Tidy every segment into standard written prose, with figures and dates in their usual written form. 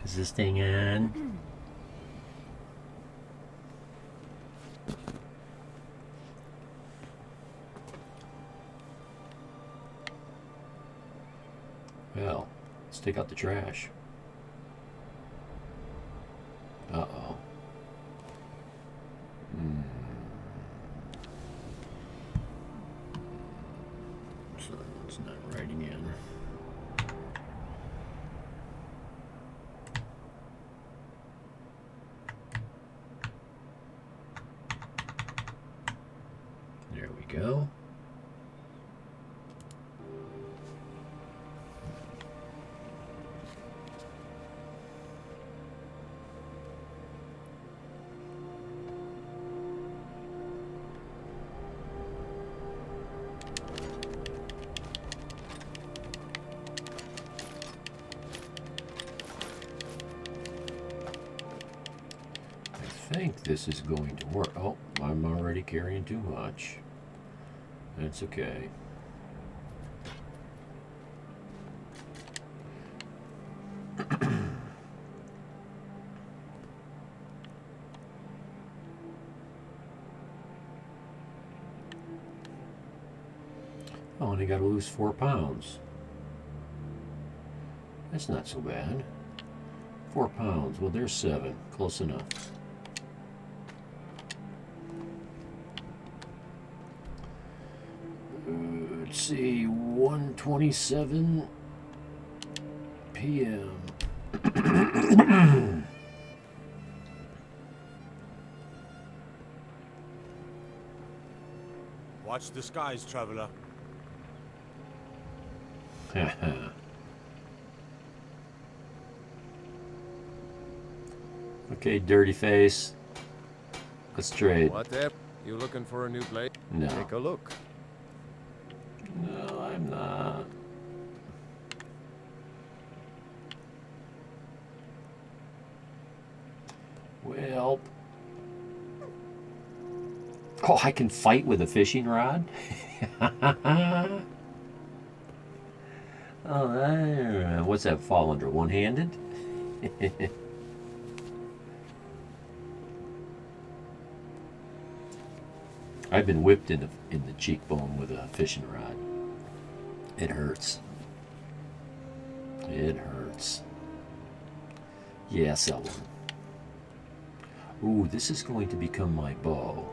Is this thing on? Well, let's take out the trash. Uh-oh. So it's not writing in. There we go. I think this is going to work. Oh, I'm already carrying too much. That's okay. Oh, and I got to lose 4 pounds. That's not so bad. 4 pounds. Well, there's 7. Close enough. Let's see, 1:27 p.m. Watch the skies, traveler. Okay, dirty face. Let's trade. What up? You looking for a new place? No. Take a look. No, I'm not. Well. Oh, I can fight with a fishing rod? Oh, what's that fall under? One-handed? I've been whipped in the cheekbone with a fishing rod. It hurts. It hurts. Yeah, sell one. Ooh, this is going to become my bow.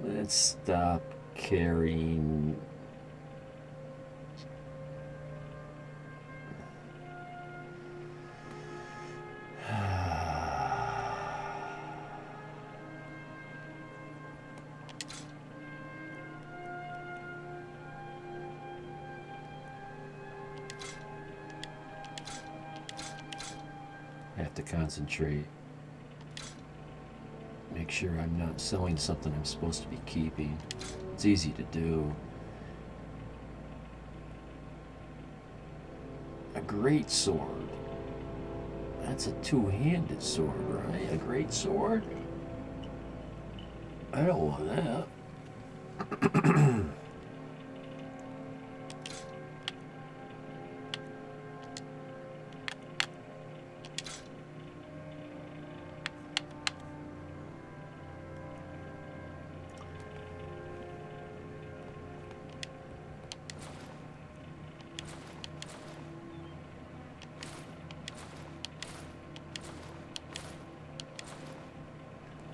Let's stop carrying. I have to concentrate. Make sure I'm not selling something I'm supposed to be keeping. It's easy to do. A great sword. That's a two-handed sword, right? A great sword? I don't want that.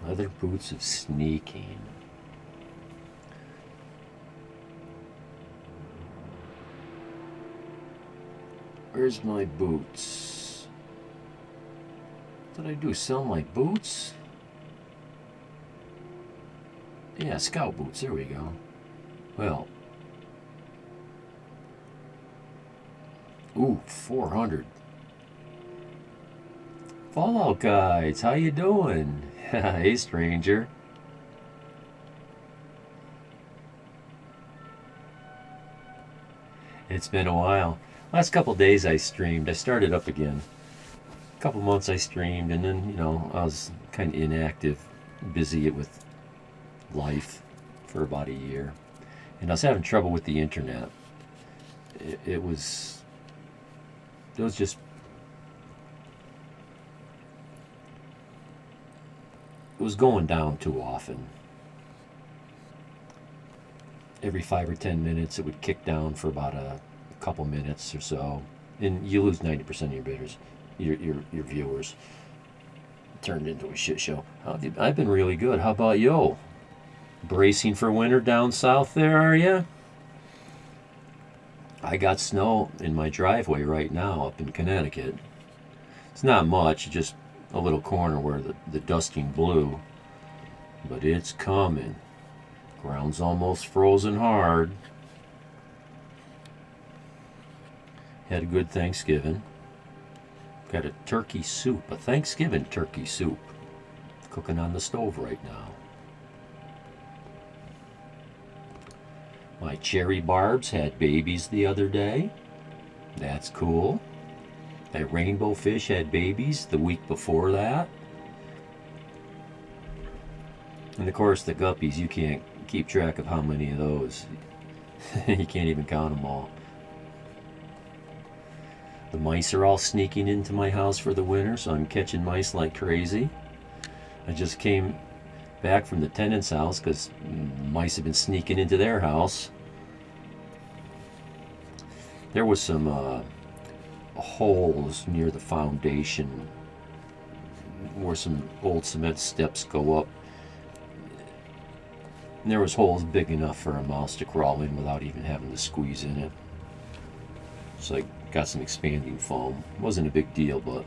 Leather boots of sneaking. Where's my boots? What did I do? Sell my boots? Yeah, scout boots. There we go. Well. Ooh, 400. Fallout guides, how you doing? Hey, stranger. It's been a while. Last couple days I streamed. I started up again. A couple months I streamed, and then, I was kind of inactive, busy with life for about a year. And I was having trouble with the internet. It was it was just, it was going down too often. Every 5 or 10 minutes, it would kick down for about a couple minutes or so, and you lose 90% of your bidders, your viewers. It turned into a shit show. I've been really good. How about you? Bracing for winter down south there, are you? I got snow in my driveway right now up in Connecticut. It's not much, just a little corner where the dusting blew, but it's coming. Ground's almost frozen hard. Had a good Thanksgiving. Got a turkey soup, a Thanksgiving turkey soup, cooking on the stove right now. My cherry barbs had babies the other day. That's cool. That rainbow fish had babies the week before that. And of course the guppies, you can't keep track of how many of those. You can't even count them all. The mice are all sneaking into my house for the winter, so I'm catching mice like crazy. I just came back from the tenant's house because mice have been sneaking into their house. There was some holes near the foundation where some old cement steps go up. And there was holes big enough for a mouse to crawl in without even having to squeeze in it. So I got some expanding foam. It wasn't a big deal, but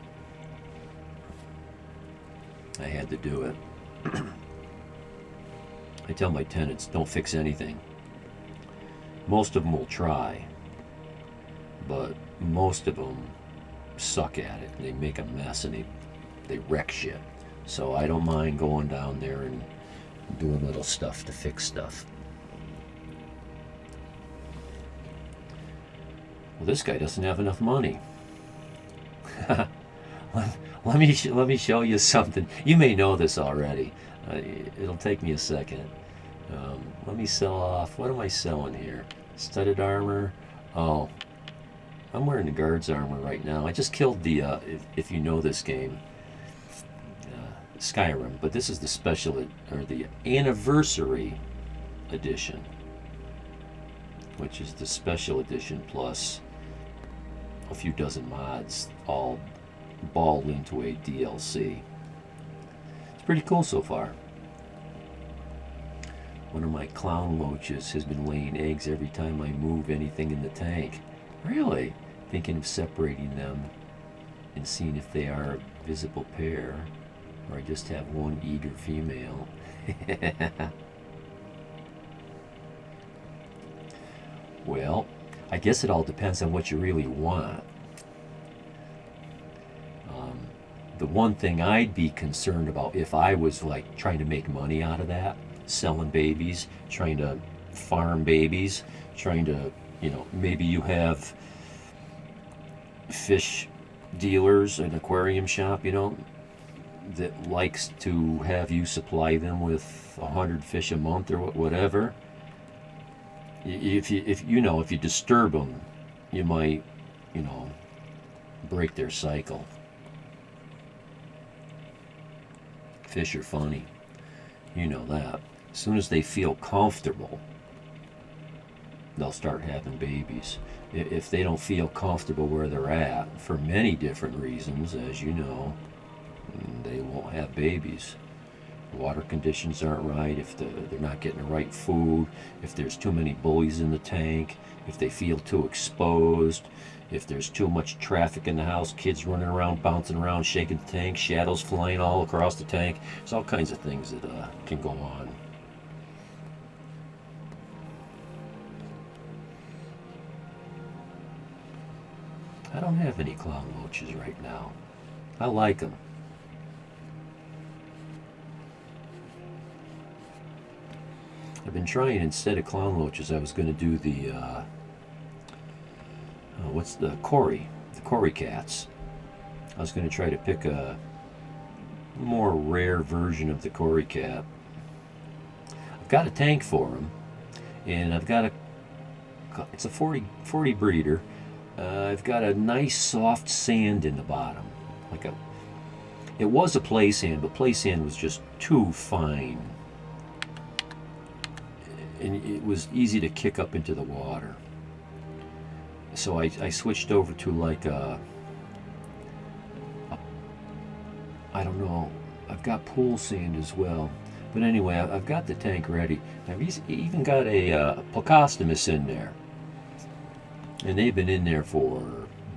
I had to do it. I tell my tenants, don't fix anything. Most of them will try, but most of them suck at it. They make a mess and they wreck shit. So I don't mind going down there and doing little stuff to fix stuff. Well, this guy doesn't have enough money. let me show you something. You may know this already. It'll take me a second. Let me sell off. What am I selling here? Studded armor. Oh, I'm wearing the guard's armor right now. I just killed the, if you know this game, Skyrim. But this is the special, or the anniversary edition, which is the special edition plus a few dozen mods, all balled into a DLC. It's pretty cool so far. One of my clown loaches has been laying eggs every time I move anything in the tank. Really? Thinking of separating them and seeing if they are a visible pair, or I just have one eager female. Well, I guess it all depends on what you really want. The one thing I'd be concerned about if I was like trying to make money out of that, selling babies, trying to farm babies, trying to, maybe you have fish dealers, an aquarium shop, that likes to have you supply them with 100 fish a month or whatever. If you disturb them, you might, break their cycle. Fish are funny. You know that. As soon as they feel comfortable, they'll start having babies. If they don't feel comfortable where they're at, for many different reasons, as you know, they won't have babies. Water conditions aren't right, if they're not getting the right food, if there's too many bullies in the tank, if they feel too exposed, if there's too much traffic in the house, kids running around, bouncing around, shaking the tank, shadows flying all across the tank. There's all kinds of things that can go on. I don't have any clown roaches right now. I like them. I've been trying, instead of clown roaches, I was going to do the, what's the Cory cats. I was going to try to pick a more rare version of the Cory cat. I've got a tank for him, and I've got it's a 40 breeder. I've got a nice soft sand in the bottom. It was a play sand, but play sand was just too fine. And it was easy to kick up into the water. So I switched over to like I don't know, I've got pool sand as well. But anyway, I've got the tank ready. I've even got a Placostomus in there. And they've been in there for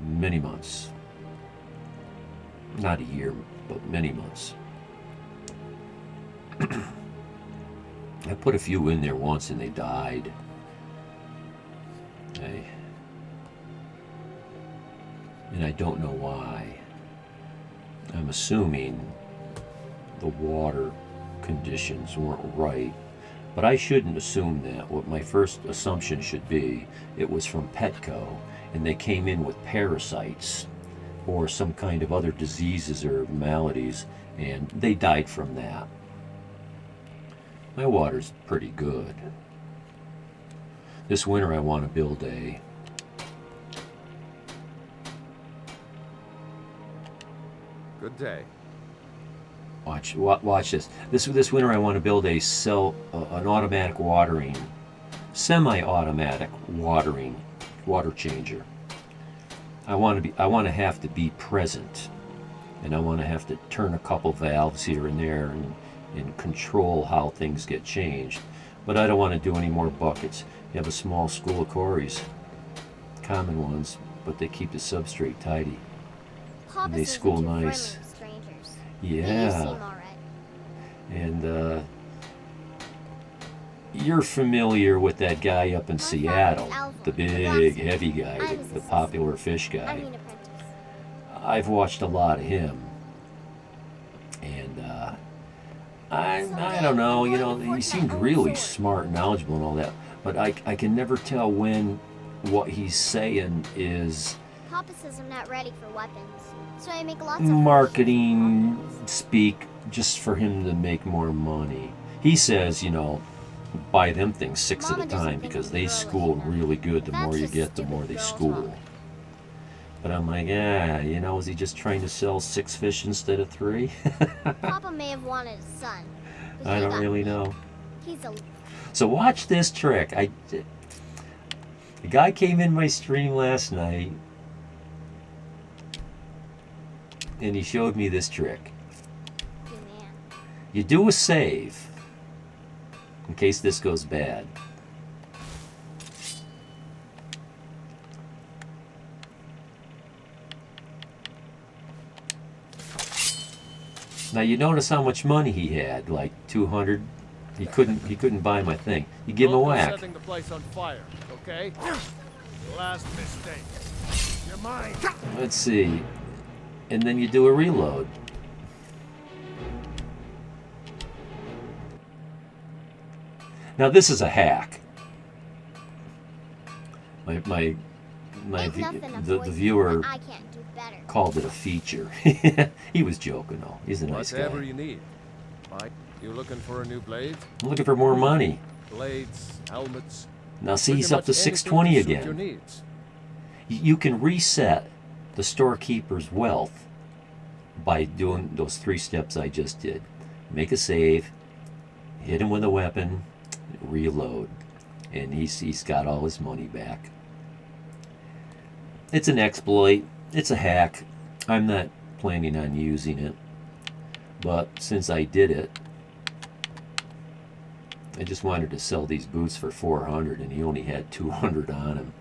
many months. Not a year, but many months. I put a few in there once and they died. And I don't know why. I'm assuming the water conditions weren't right. But I shouldn't assume that. What my first assumption should be, it was from Petco, and they came in with parasites or some kind of other diseases or maladies, and they died from that. My water's pretty good. This winter I want to build a Good day. Watch this. This winter I want to build an automatic watering, semi-automatic water changer. I want to have to be present, and I want to have to turn a couple valves here and there and control how things get changed. But I don't want to do any more buckets. You have a small school of quarries, common ones, but they keep the substrate tidy. Papa They says school that you're nice. friendly with strangers. Yeah. You seem alright. And you're familiar with that guy up in Seattle, the big, heavy guy, the popular fish I guy. mean apprentice. I've watched a lot of him, and I don't know, he seemed really smart and knowledgeable and all that, but I can never tell when what he's saying is Papa says I'm not ready for weapons, so I make lots of marketing speak just for him to make more money. He says, buy them things 6 Mama at a doesn't time think because I'm they girlish school enough. really good. The That's more you just get, the stupid more they girl school. talk. But I'm like, is he just trying to sell 6 fish instead of 3? Papa may have wanted a son. But I he don't got really me. know. He's a So watch this trick. The guy came in my stream last night and he showed me this trick. good man. You do a save in case this goes bad. Now you notice how much money he had, like 200. He couldn't buy my thing. You give him a Don't go whack. setting the place on fire, okay? Last mistake. You're mine. Let's see. And then you do a reload. Now this is a hack. My Ain't nothing a the voice viewer that I can't do better. called it a feature. He was joking though. He's a nice Whatever guy. you need. Mike, you looking for a new blade? I'm looking for more money. Blades, helmets. Now see, pretty he's up much to anything 620 to suit your again. needs. You can reset the storekeeper's wealth by doing those 3 steps I just did. Make a save, hit him with a weapon, reload, and he's got all his money back. It's an exploit. It's a hack. I'm not planning on using it, but since I did it, I just wanted to sell these boots for 400 and he only had 200 on him.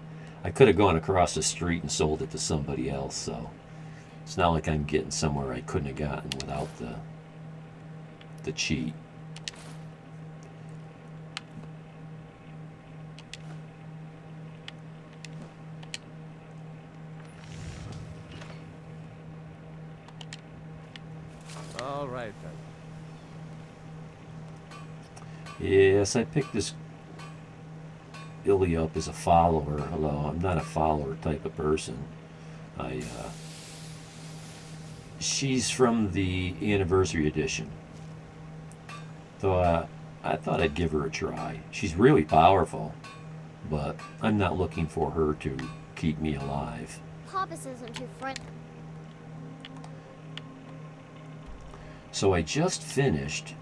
I could have gone across the street and sold it to somebody else, so it's not like I'm getting somewhere I couldn't have gotten without the cheat. All right then. Yes, I picked this Illy up as a follower, although I'm not a follower type of person. She's from the anniversary edition, so I thought I'd give her a try. She's really powerful, but I'm not looking for her to keep me alive. Papa says I'm too friendly. So I just finished.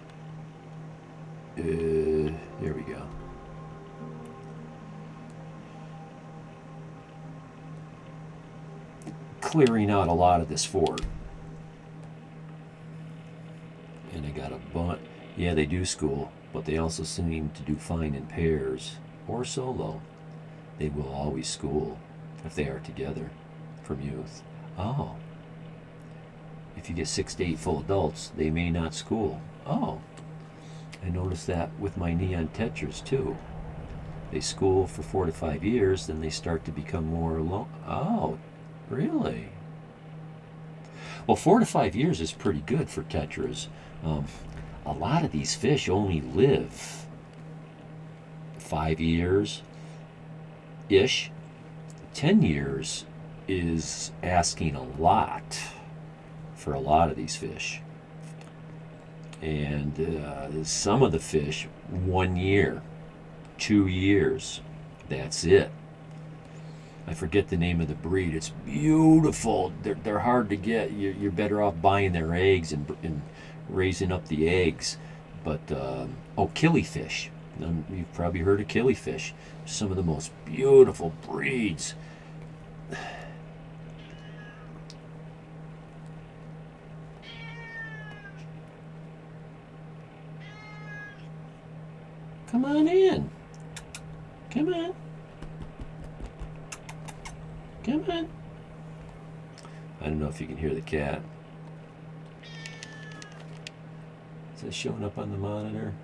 There we go. Clearing out a lot of this fort. And I got a bunch. Yeah, they do school, but they also seem to do fine in pairs or solo. They will always school if they are together from youth. Oh. If you get 6 to 8 full adults, they may not school. Oh. I noticed that with my neon tetras too. They school for 4 to 5 years, then they start to become more alone. Oh, really? Well, 4 to 5 years is pretty good for tetras. A lot of these fish only live 5 years ish. 10 years is asking a lot for a lot of these fish. And some of the fish, 1 year, 2 years, that's it. I forget the name of the breed. It's beautiful. They're hard to get. You're better off buying their eggs and raising up the eggs. But, killifish. You've probably heard of killifish. Some of the most beautiful breeds. Come on in. Come on. Come on. I don't know if you can hear the cat. Is that showing up on the monitor?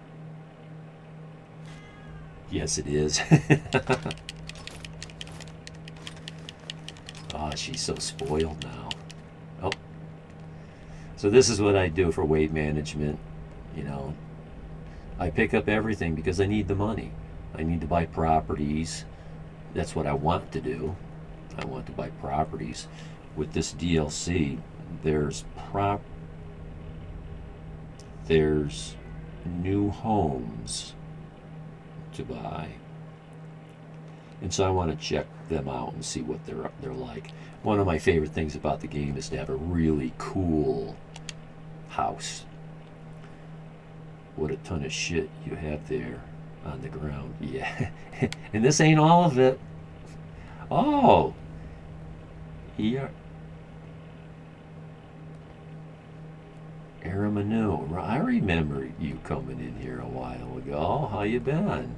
Yes, it is. Oh, she's so spoiled now. Oh. So this is what I do for weight management. You know, I pick up everything because I need the money. I need to buy properties. That's what I want to do. I want to buy properties. With this DLC, there's new homes to buy. And so I want to check them out and see what they're like. One of my favorite things about the game is to have a really cool house. What a ton of shit you have there on the ground. Yeah. And this ain't all of it. Oh. Yeah. Aramanu. I remember you coming in here a while ago. How you been?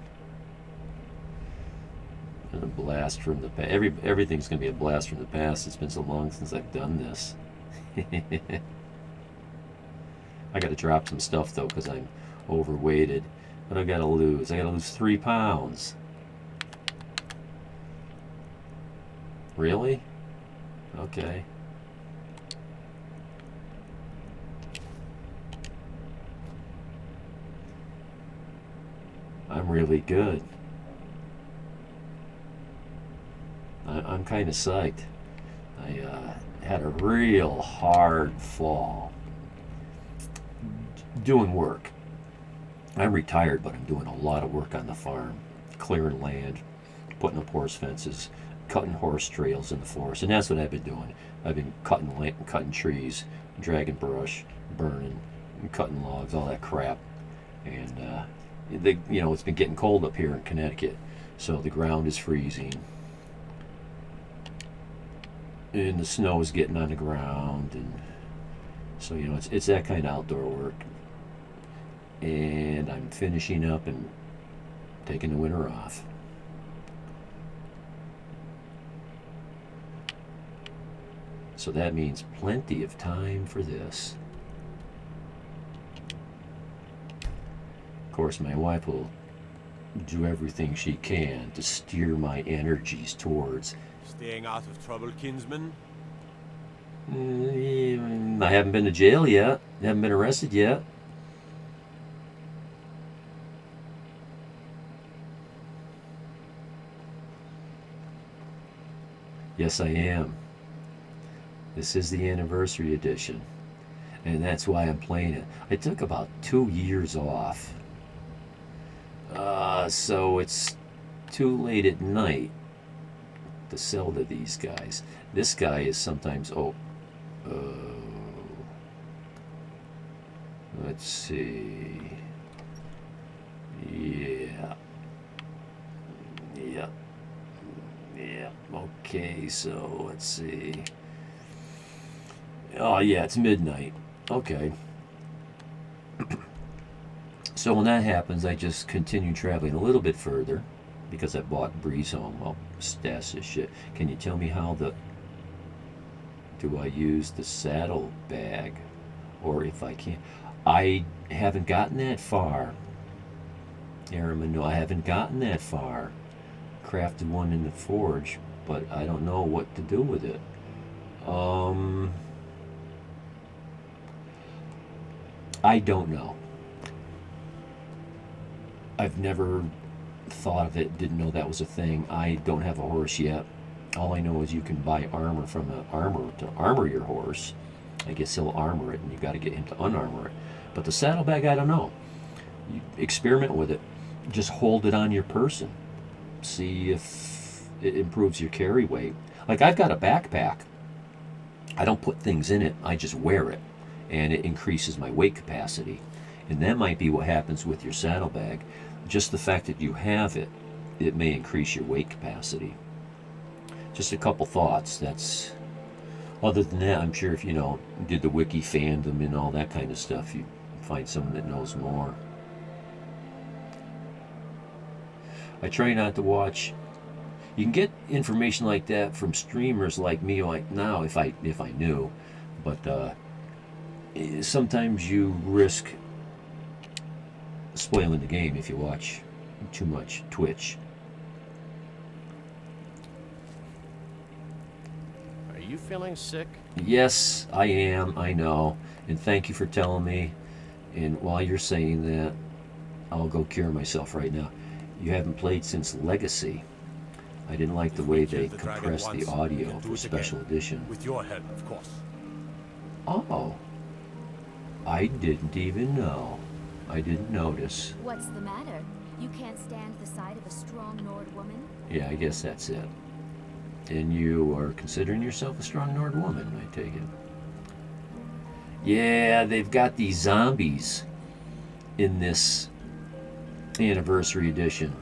And a blast from the past. Everything's going to be a blast from the past. It's been so long since I've done this. I got to drop some stuff, though, because I'm overweighted. But I got to lose. I got to lose 3 pounds. Really? Okay. I'm really good. I'm kind of psyched. I had a real hard fall doing work. I'm retired, but I'm doing a lot of work on the farm, clearing land, putting up horse fences, cutting horse trails in the forest, and that's what I've been doing. I've been cutting trees, dragging brush, burning, cutting logs, all that crap. And it's been getting cold up here in Connecticut, so the ground is freezing, and the snow is getting on the ground, and so it's that kind of outdoor work. And I'm finishing up and taking the winter off. So that means plenty of time for this. Of course, my wife will do everything she can to steer my energies towards. Staying out of trouble, kinsman? I haven't been to jail yet. Haven't been arrested yet. Yes, I am. This is the anniversary edition, and that's why I'm playing it. I took about 2 years off, so it's too late at night to sell to these guys. This guy is sometimes, let's see. Yeah. Okay, so let's see. Oh, yeah, it's midnight. Okay. So when that happens, I just continue traveling a little bit further because I bought Breeze Home. I'll stash this shit. Can you tell me how do I use the saddle bag? Or if I can't. I haven't gotten that far. Airman, no, I haven't gotten that far. Crafted one in the forge, but I don't know what to do with it. I don't know. I've never thought of it, didn't know that was a thing. I don't have a horse yet. All I know is you can buy armor from an armor to armor your horse. I guess he'll armor it, and you got to get him to unarmor it. But the saddlebag, I don't know. You experiment with it. Just hold it on your person. See if it improves your carry weight. Like, I've got a backpack. I don't put things in it. I just wear it, and it increases my weight capacity. And that might be what happens with your saddlebag. Just the fact that you have it, it may increase your weight capacity. Just a couple thoughts. That's, other than that, I'm sure if you did the wiki fandom and all that kind of stuff, you'd find someone that knows more. I try not to watch. You can get information like that from streamers like me like now, if I knew, but sometimes you risk spoiling the game if you watch too much Twitch. Are you feeling sick? Yes, I am. I know, and thank you for telling me. And while you're saying that, I'll go cure myself right now. You haven't played since Legacy. I didn't like the way they compressed the audio for Special Edition. With your help, of course. Oh. I didn't even know. I didn't notice. What's the matter? You can't stand the sight of a strong Nord woman? Yeah, I guess that's it. And you are considering yourself a strong Nord woman, I take it. Yeah, they've got these zombies in this anniversary edition.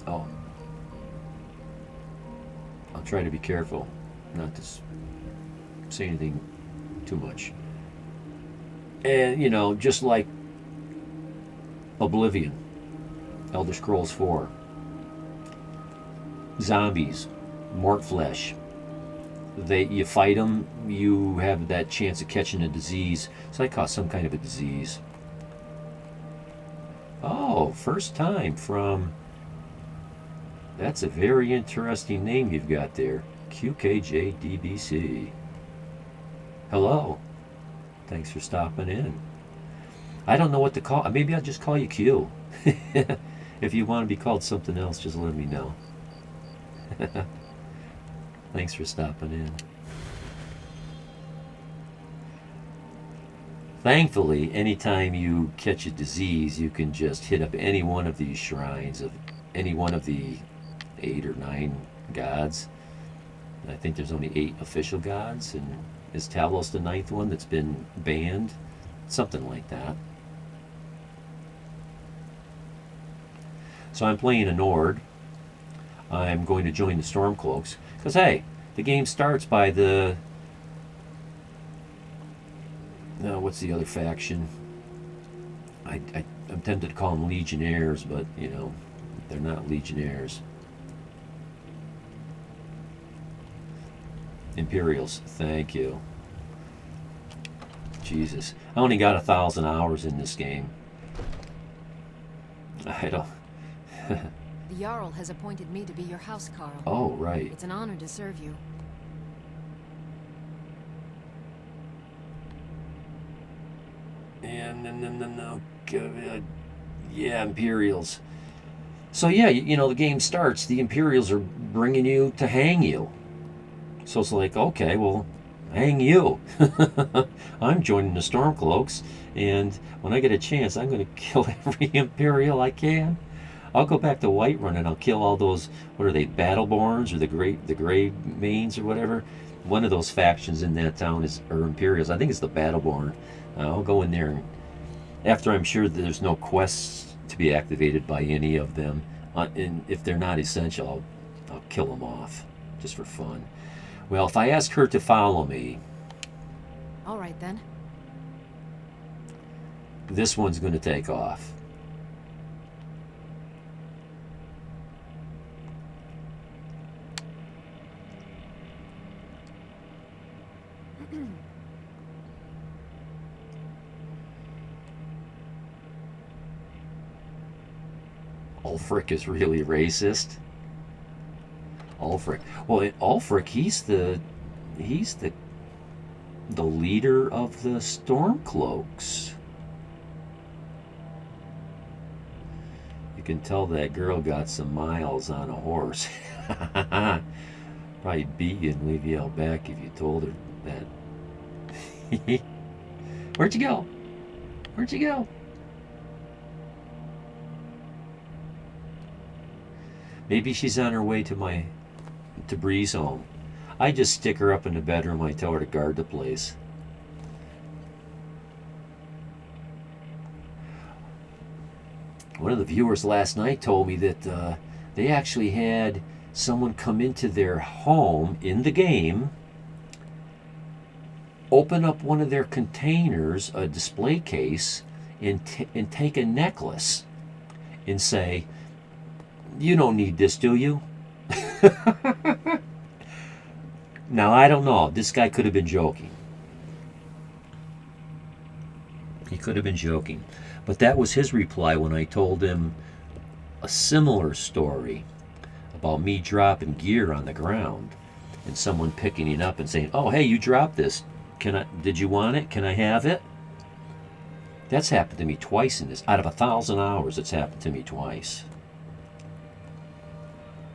Oh. I'll try to be careful not to say anything too much. And, just like Oblivion, Elder Scrolls 4, zombies, mort flesh. You fight them, you have that chance of catching a disease. So I caught some kind of a disease. Oh, first time from... That's a very interesting name you've got there. QKJDBC. Hello. Thanks for stopping in. I don't know what to call... Maybe I'll just call you Q. If you want to be called something else, just let me know. Thanks for stopping in. Thankfully, anytime you catch a disease, you can just hit up any one of these shrines of any one of the 8 or 9 gods. I think there's only 8 official gods, and is Talos the 9th one that's been banned? Something like that. So I'm playing a Nord. I'm going to join the Stormcloaks. Because, hey, the game starts by the... No, what's the other faction? I'm tempted to call them Legionnaires, but, they're not Legionnaires. Imperials, thank you. Jesus. I only got 1,000 hours in this game. I don't... The Jarl has appointed me to be your housecarl. Oh, right. It's an honor to serve you. And no, yeah, Imperials. So yeah, the game starts. The Imperials are bringing you to hang you. So it's like, okay, well, hang you. I'm joining the Stormcloaks, and when I get a chance, I'm going to kill every Imperial I can. I'll go back to Whiterun and I'll kill all those. What are they? Battleborns or the Grey Mains or whatever. One of those factions in that town is or Imperials. I think it's the Battleborn. I'll go in there and after I'm sure that there's no quests to be activated by any of them, and if they're not essential, I'll kill them off just for fun. Well, if I ask her to follow me, All right then. this one's going to take off. Ulfric is really racist. Ulfric. Well, Ulfric, he's the leader of the Stormcloaks. You can tell that girl got some miles on a horse. Probably beat you and leave you out back if you told her that. Where'd you go? Where'd you go? Maybe she's on her way to Bree's home. I just stick her up in the bedroom. I tell her to guard the place. One of the viewers last night told me that they actually had someone come into their home in the game, open up one of their containers, a display case, and take a necklace and say, "You don't need this, do you?" Now, I don't know. This guy could have been joking. He could have been joking. But that was his reply when I told him a similar story about me dropping gear on the ground and someone picking it up and saying, "Oh, hey, you dropped this. Did you want it? Can I have it?" That's happened to me twice in this. Out of 1,000 hours, it's happened to me twice.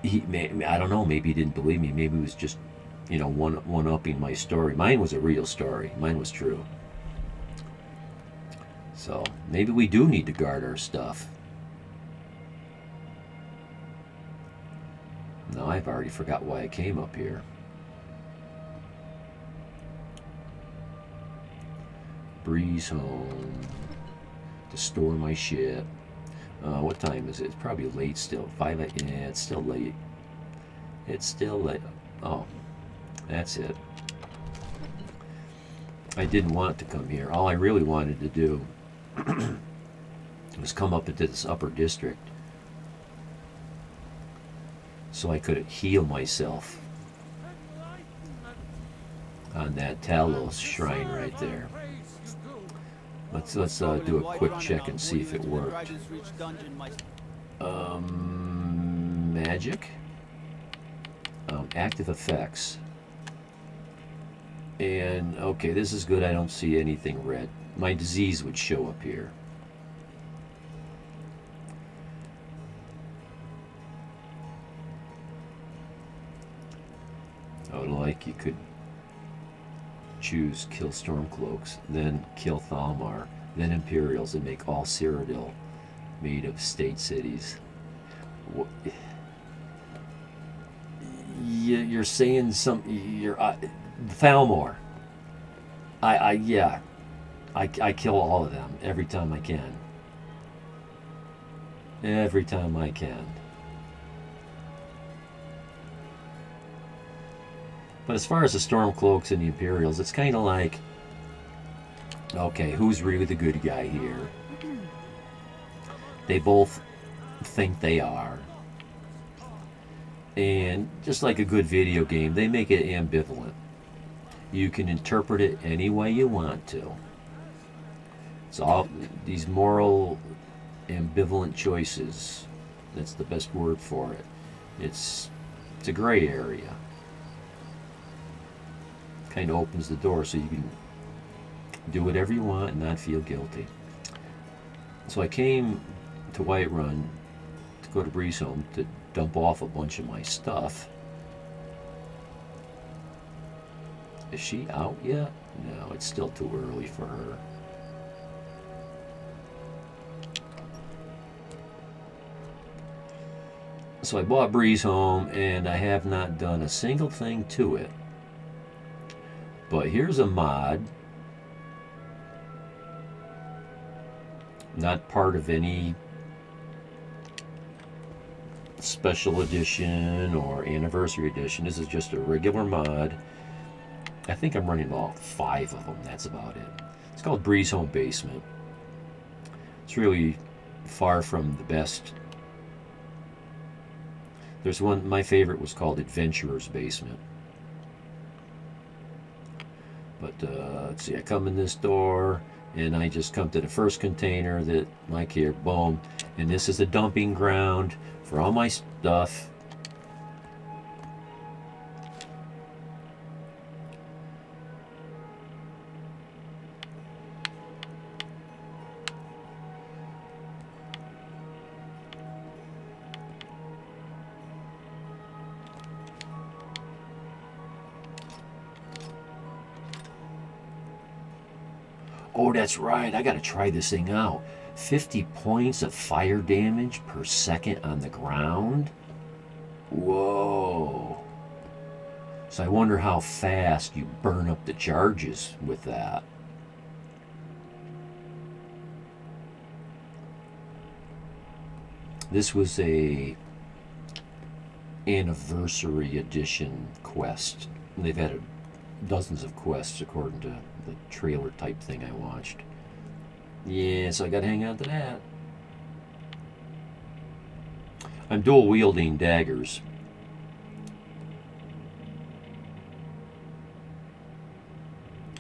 I don't know, maybe he didn't believe me. Maybe he was just, one-upping my story. Mine was a real story. Mine was true. So, maybe we do need to guard our stuff. No, I've already forgot why I came up here. Breeze home. To store my shit. What time is it? It's probably late still. 5 a.m. Yeah, it's still late. It's still late. Oh, that's it. I didn't want to come here. All I really wanted to do was come up into this upper district so I could heal myself on that Talos shrine right there. Let's do a quick check and see if it worked. Magic. Active effects. And, okay, this is good. I don't see anything red. My disease would show up here. Oh, like you could choose kill Stormcloaks, then kill Thalmar, then Imperials, and make all Cyrodiil made of state cities. What? You're saying you're Thalmor. Yeah. I kill all of them every time I can. Every time I can. But as far as the Stormcloaks and the Imperials, it's kind of like, okay, who's really the good guy here? They both think they are. And just like a good video game, they make it ambivalent. You can interpret it any way you want to. It's all these moral ambivalent choices. That's the best word for it. It's a gray area. Kind of opens the door so you can do whatever you want and not feel guilty. So I came to Whiterun to go to Bree's home to dump off a bunch of my stuff. Is she out yet? No, it's still too early for her. So I bought Breeze Home, and I have not done a single thing to it. But here's a mod. Not part of any special edition or anniversary edition. This is just a regular mod. I think I'm running about 5 of them. That's about it. It's called Breeze Home Basement. It's really far from the best. There's one, my favorite was called Adventurer's Basement. But let's see, I come in this door and I just come to the first container that, like here, boom. And this is the dumping ground for all my stuff. Oh, that's right. I got to try this thing out. 50 points of fire damage per second on the ground? Whoa. So I wonder how fast you burn up the charges with that. This was a anniversary edition quest. They've had dozens of quests according to the trailer type thing I watched. Yeah, so I gotta hang on to that. I'm dual wielding daggers.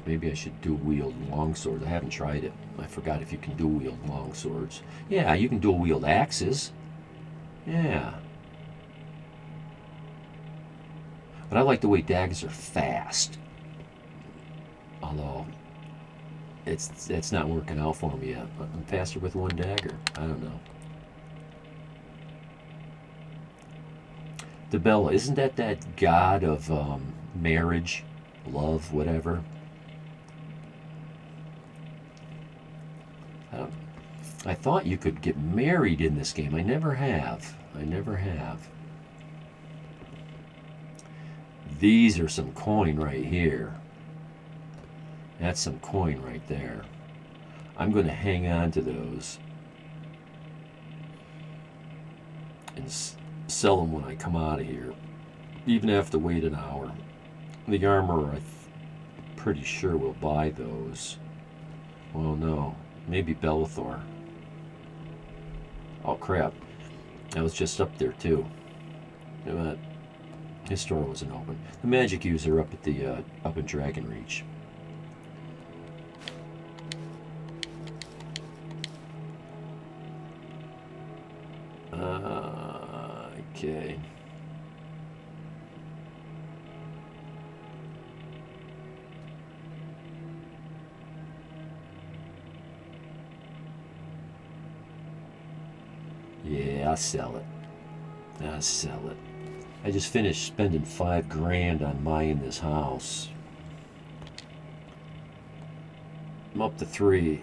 Maybe I should dual wield long swords. I haven't tried it. I forgot if you can dual wield long swords. Yeah, you can dual wield axes. Yeah. But I like the way daggers are fast. Although it's not working out for me yet. I'm faster with one dagger. I don't know. The Bella, isn't that god of marriage, love, whatever? I thought you could get married in this game. I never have. I never have. These are some coin right here. That's some coin right there. I'm going to hang on to those and sell them when I come out of here. Even have to wait an hour. The armorer, I'm pretty sure will buy those. Well, no. Maybe Bellathor. Oh, crap. I was just up there, too. His store wasn't open. The magic user up at the up in Dragon Reach. Okay. Yeah, I'll sell it. I'll sell it. I just finished spending $5,000 on buying this house. I'm up to 3.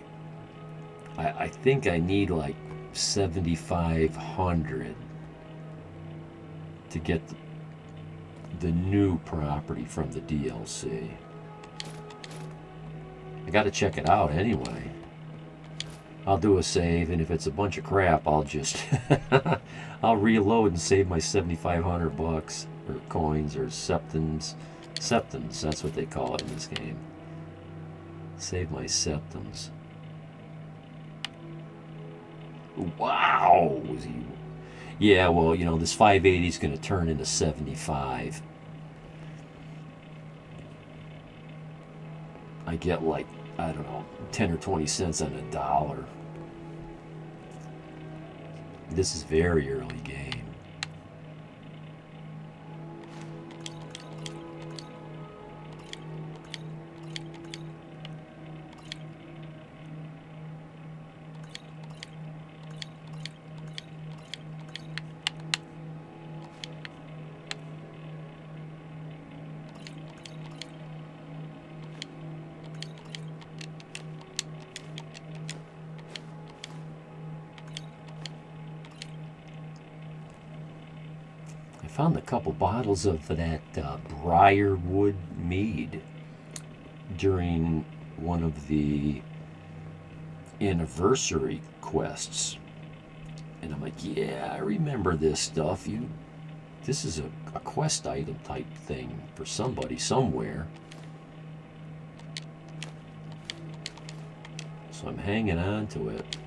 I think I need like 7,500 to get the new property from the DLC. I got to check it out anyway. I'll do a save, and if it's a bunch of crap, I'll just I'll reload and save my 7,500 bucks or coins or septums. Septums, that's what they call it in this game. Save my septums. Wow! Yeah, well, you know, this 580 is going to turn into 75. I get like, I don't know, 10 or 20 cents on a dollar. This is very early game. found a couple bottles of that briarwood mead during one of the anniversary quests. And I'm like, yeah, I remember this stuff. This is a quest item type thing for somebody somewhere. So I'm hanging on to it.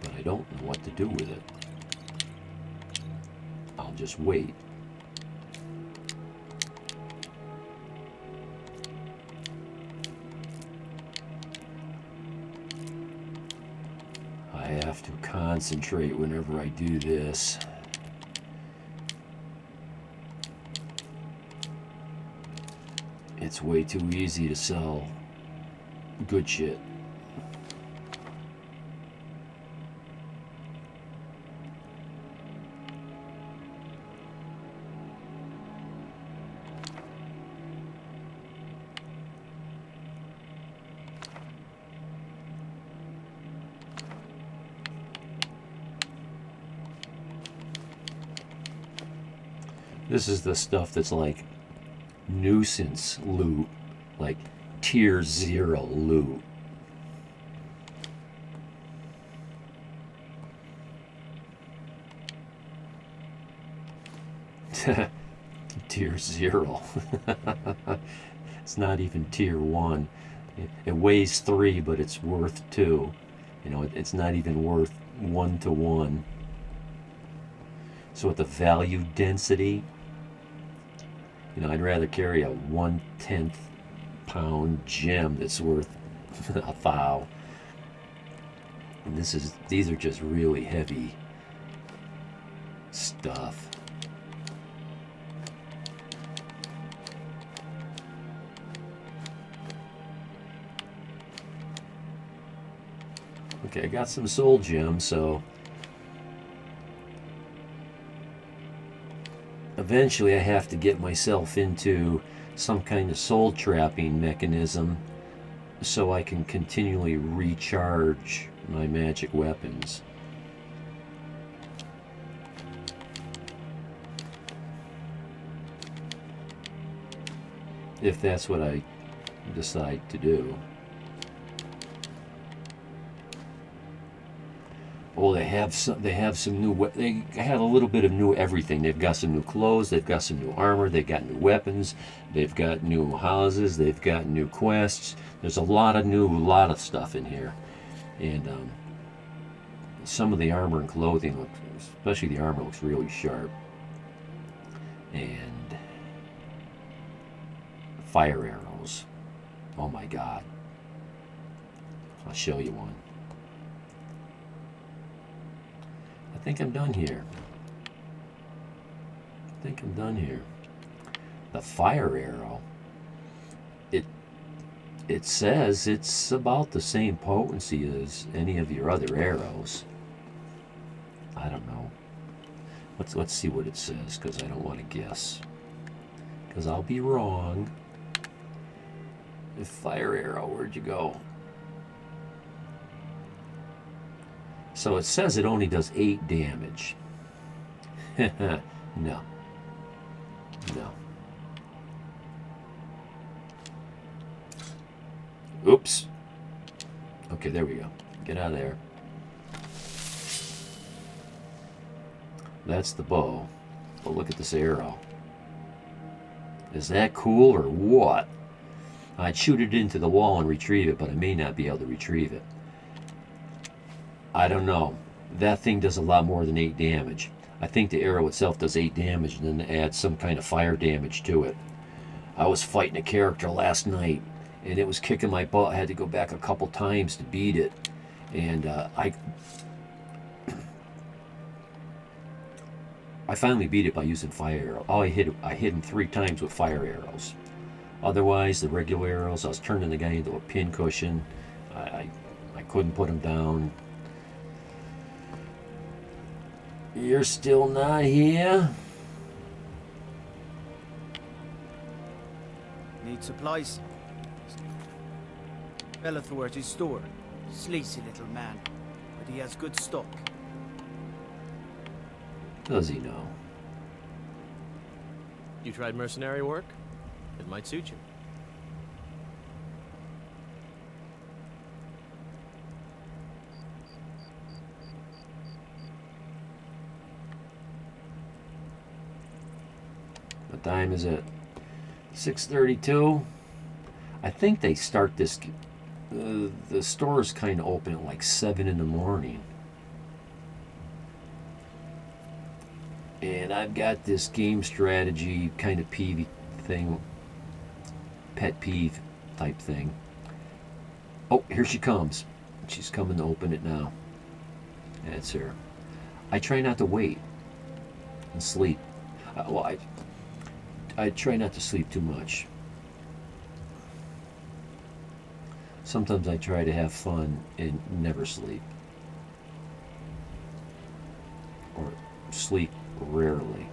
But I don't know what to do with it. I'll just wait. I have to concentrate whenever I do this. It's way too easy to sell good shit. This is the stuff that's like nuisance loot, like tier 0 loot. Tier 0. It's not even tier 1. It weighs 3, but it's worth 2. You know, it's not even worth 1 to 1. So with the value density, you know, I'd rather carry a 1/10 pound gem that's worth a thou. And these are just really heavy stuff. Okay, I got some soul gems, so eventually I have to get myself into some kind of soul trapping mechanism so I can continually recharge my magic weapons. If that's what I decide to do. Oh, they have some new. They have a little bit of new everything. They've got some new clothes. They've got some new armor. They've got new weapons. They've got new houses. They've got new quests. There's a lot of stuff in here, and some of the armor and clothing especially the armor, looks really sharp. And fire arrows. Oh my God! I'll show you one. I think I'm done here. The fire arrow, it says it's about the same potency as any of your other arrows. I don't know. Let's see what it says, because I don't want to guess, because I'll be wrong. The fire arrow, where'd you go? So it says it only does 8 damage. No. Oops. Okay, there we go. Get out of there. That's the bow. But look at this arrow. Is that cool or what? I'd shoot it into the wall and retrieve it, but I may not be able to retrieve it. I don't know. That thing does a lot more than 8 damage. I think the arrow itself does 8 damage and then adds some kind of fire damage to it. I was fighting a character last night and it was kicking my butt. I had to go back a couple times to beat it. And I finally beat it by using fire arrow. Oh, I hit him 3 times with fire arrows. Otherwise, the regular arrows, I was turning the guy into a pincushion. I couldn't put him down. You're still not here? Need supplies? Bellathor at his store. Sleazy little man, but he has good stock. Does he know? You tried mercenary work? It might suit you. What time is it? 6:32. I think they start this. The stores kind of open at like 7 in the morning. And I've got this game strategy kind of peevy thing, pet peeve type thing. Oh, here she comes. She's coming to open it now. That's her. I try not to wait and sleep. Well, I try not to sleep too much. Sometimes I try to have fun and never sleep. Or sleep rarely.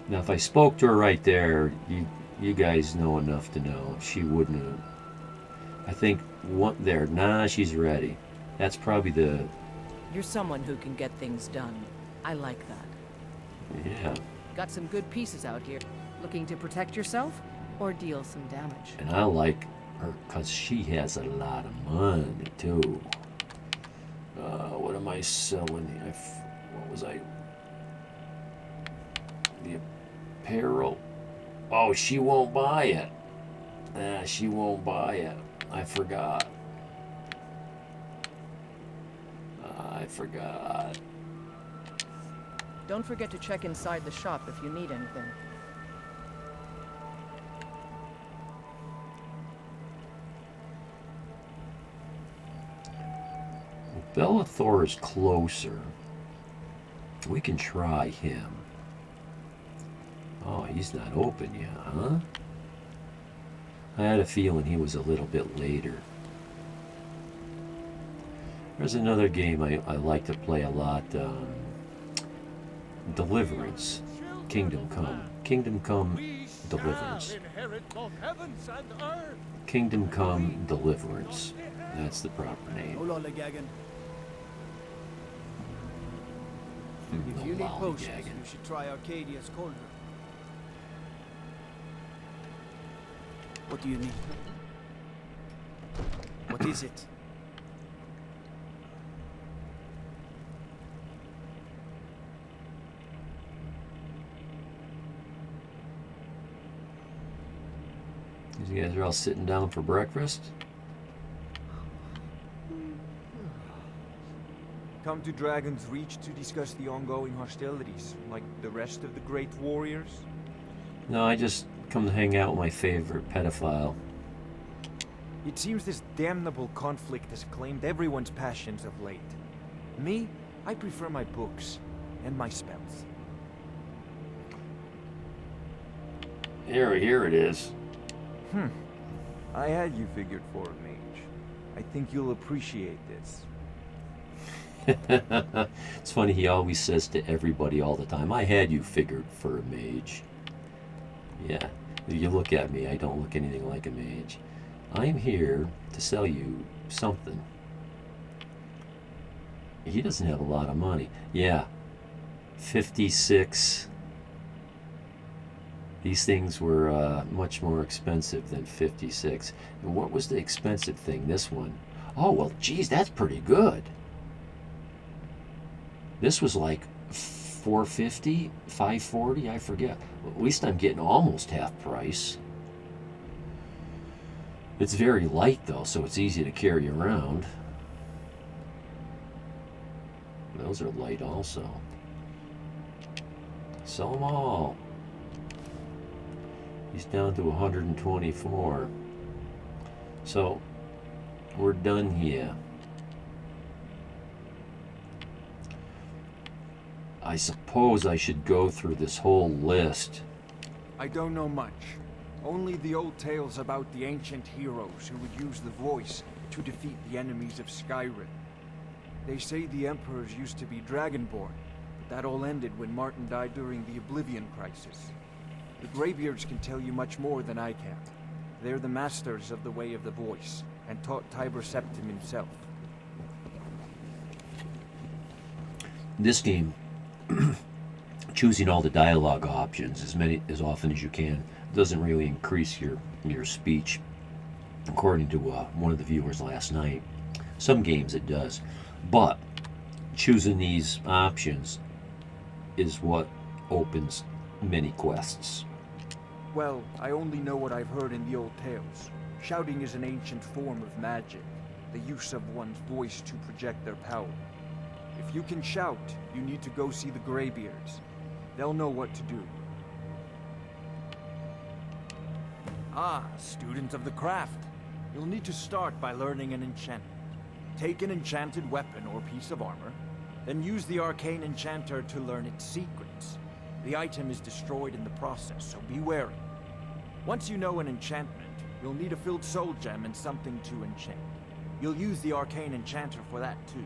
Now, if I spoke to her right there, you guys know enough to know she wouldn't have. I think one there. Nah, she's ready. That's probably the. You're someone who can get things done. I like that. Yeah. Got some good pieces out here. Looking to protect yourself or deal some damage? And I like her because she has a lot of money too. What am I selling? What was I? The apparel. Oh, she won't buy it. She won't buy it. I forgot. I forgot. Don't forget to check inside the shop if you need anything. Bellathor is closer. We can try him. Oh, he's not open yet, huh? I had a feeling he was a little bit later. There's another game I like to play a lot. Deliverance. Kingdom Come. Kingdom Come Deliverance. Kingdom Come Deliverance. That's the proper name. If you need potions, Lollygagging. you should try Arcadia's cauldron. What do you need? What is it? You guys are all sitting down for breakfast? Come to Dragon's Reach to discuss the ongoing hostilities, like the rest of the great warriors? No, I just come to hang out with my favorite pedophile. It seems this damnable conflict has claimed everyone's passions of late. Me, I prefer my books and my spells. Here it is. I had you figured for a mage. I think you'll appreciate this. It's funny, he always says to everybody all the time, I had you figured for a mage. Yeah, you look at me, I don't look anything like a mage. I'm here to sell you something. He doesn't have a lot of money. Yeah, 56. These things were much more expensive than 56. And what was the expensive thing? This one. Oh, well, geez, that's pretty good. This was like $450, $540, I forget. At least I'm getting almost half price. It's very light though, so it's easy to carry around. Those are light also. Sell them all. He's down to 124. So we're done here. I suppose I should go through this whole list. I don't know much. Only the old tales about the ancient heroes who would use the voice to defeat the enemies of Skyrim. They say the emperors used to be dragonborn, but that all ended when Martin died during the Oblivion Crisis. The Greybeards can tell you much more than I can. They're the masters of the Way of the Voice, and taught Tiber Septim himself. This game, choosing all the dialogue options as often as you can doesn't really increase your speech, according to one of the viewers last night. Some games it does, but choosing these options is what opens many quests. Well, I only know what I've heard in the old tales. Shouting is an ancient form of magic, the use of one's voice to project their power. If you can shout, you need to go see the Greybeards. They'll know what to do. Ah, student of the craft. You'll need to start by learning an enchantment. Take an enchanted weapon or piece of armor, then use the arcane enchanter to learn its secrets. The item is destroyed in the process, so be wary. Once you know an enchantment, you'll need a filled soul gem and something to enchant. You'll use the arcane enchanter for that too.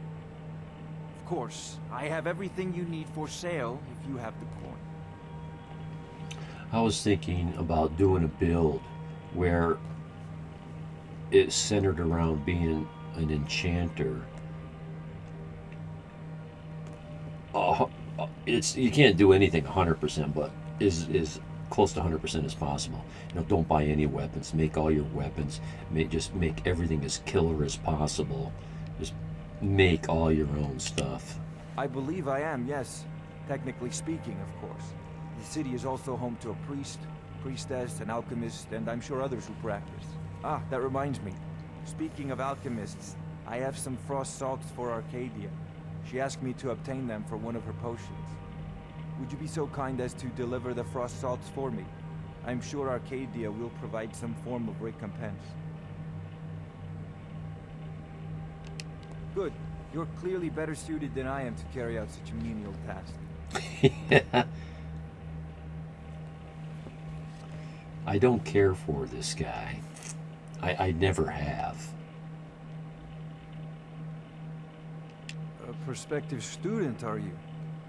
Of course, I have everything you need for sale if you have the coin. I was thinking about doing a build where it's centered around being an enchanter. You can't do anything 100%, but is close to 100% as possible. Don't buy any weapons. Make all your weapons. Just make everything as killer as possible. Just make all your own stuff. I believe I am, yes. Technically speaking, of course. The city is also home to a priest, priestess, an alchemist, and I'm sure others who practice. Ah, that reminds me. Speaking of alchemists, I have some frost salts for Arcadia. She asked me to obtain them for one of her potions. Would you be so kind as to deliver the frost salts for me? I'm sure Arcadia will provide some form of recompense. Good. You're clearly better suited than I am to carry out such a menial task. I don't care for this guy. I never have. A prospective student, are you?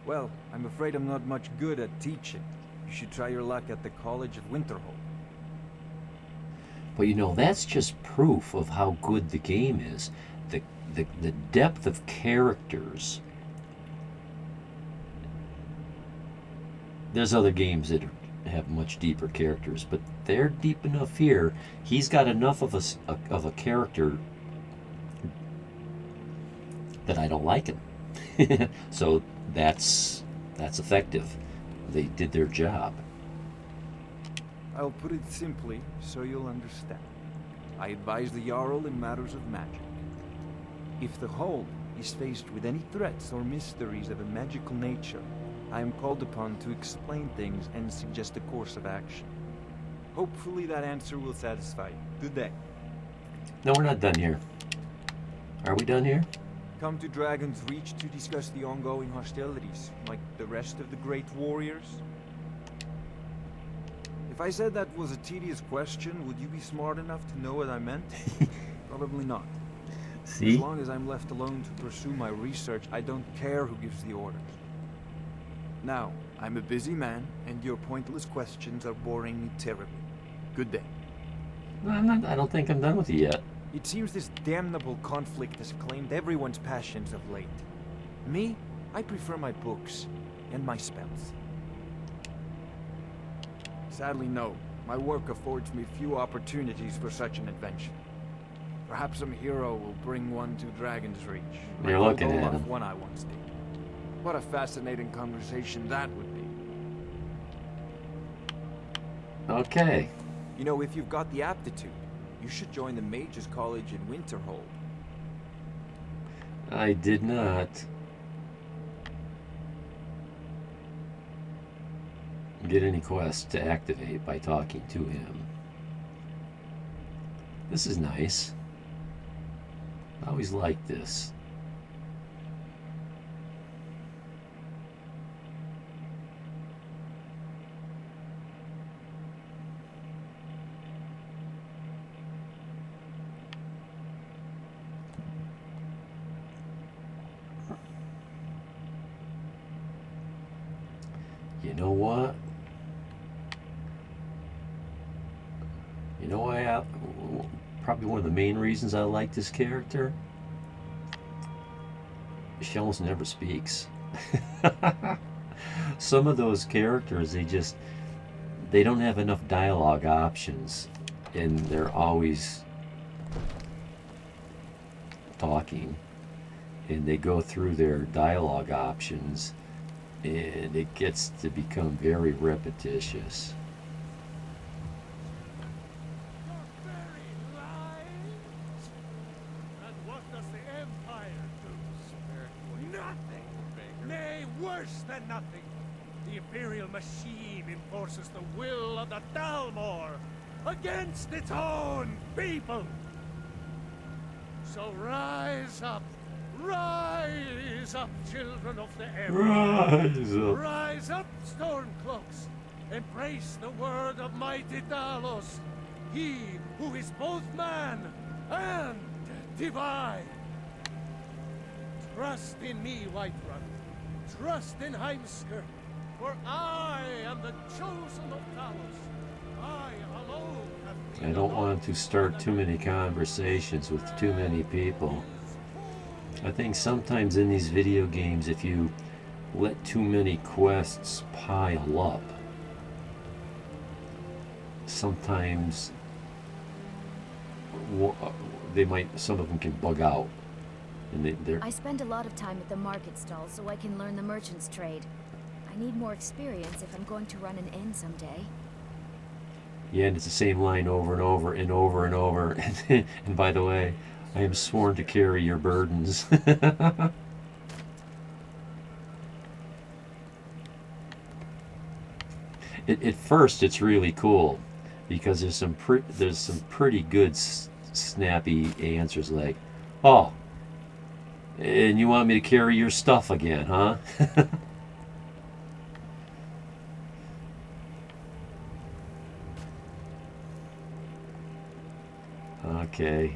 Well, I'm afraid I'm not much good at teaching. You should try your luck at the College of Winterhold. But that's just proof of how good the game is. The depth of characters. There's other games that have much deeper characters, but they're deep enough here. He's got enough of a character that I don't like him. So that's effective. They did their job. I'll put it simply so you'll understand. I advise the Jarl in matters of magic. If the Hold is faced with any threats or mysteries of a magical nature, I am called upon to explain things and suggest a course of action. Hopefully that answer will satisfy you. Good day. No, we're not done here. Are we done here? Come to Dragon's Reach to discuss the ongoing hostilities, like the rest of the great warriors? If I said that was a tedious question, would you be smart enough to know what I meant? Probably not. See? As long as I'm left alone to pursue my research, I don't care who gives the orders. Now, I'm a busy man, and your pointless questions are boring me terribly. Good day. No, I'm not. I don't think I'm done with you yet. It seems this damnable conflict has claimed everyone's passions of late. Me, I prefer my books and my spells. Sadly, no. My work affords me few opportunities for such an adventure. Perhaps some hero will bring one to Dragon's Reach. You're like looking old at Olaf him. one I once did. What a fascinating conversation that would be. Okay. If you've got the aptitude, you should join the Mages College in Winterhold. I did not get any quests to activate by talking to him. This is nice. I always liked this. You know what? Probably one of the main reasons I like this character. She almost never speaks. Some of those characters, they don't have enough dialogue options, and they're always talking, and they go through their dialogue options, and it gets to become very repetitious. And what does the Empire do, sir? Nothing! Nay, worse than nothing! The Imperial machine enforces the will of the Dalmor against its own people! So rise up, children of the Empire! Rise up, Stormcloaks! Embrace the word of mighty Talos, he who is both man and divine! Trust in me, Whiterun. Trust in Heimskr, for I am the chosen of Talos. I alone have... I don't want to start too many conversations with too many people. I think sometimes in these video games, if you let too many quests pile up, sometimes some of them can bug out. And they're... I spend a lot of time at the market stall so I can learn the merchant's trade. I need more experience if I'm going to run an inn someday. Yeah, and it's the same line over and over and over and over. And by the way, I am sworn to carry your burdens. At first, it's really cool because there's some pretty good snappy answers like, "Oh, and you want me to carry your stuff again, huh?" Okay.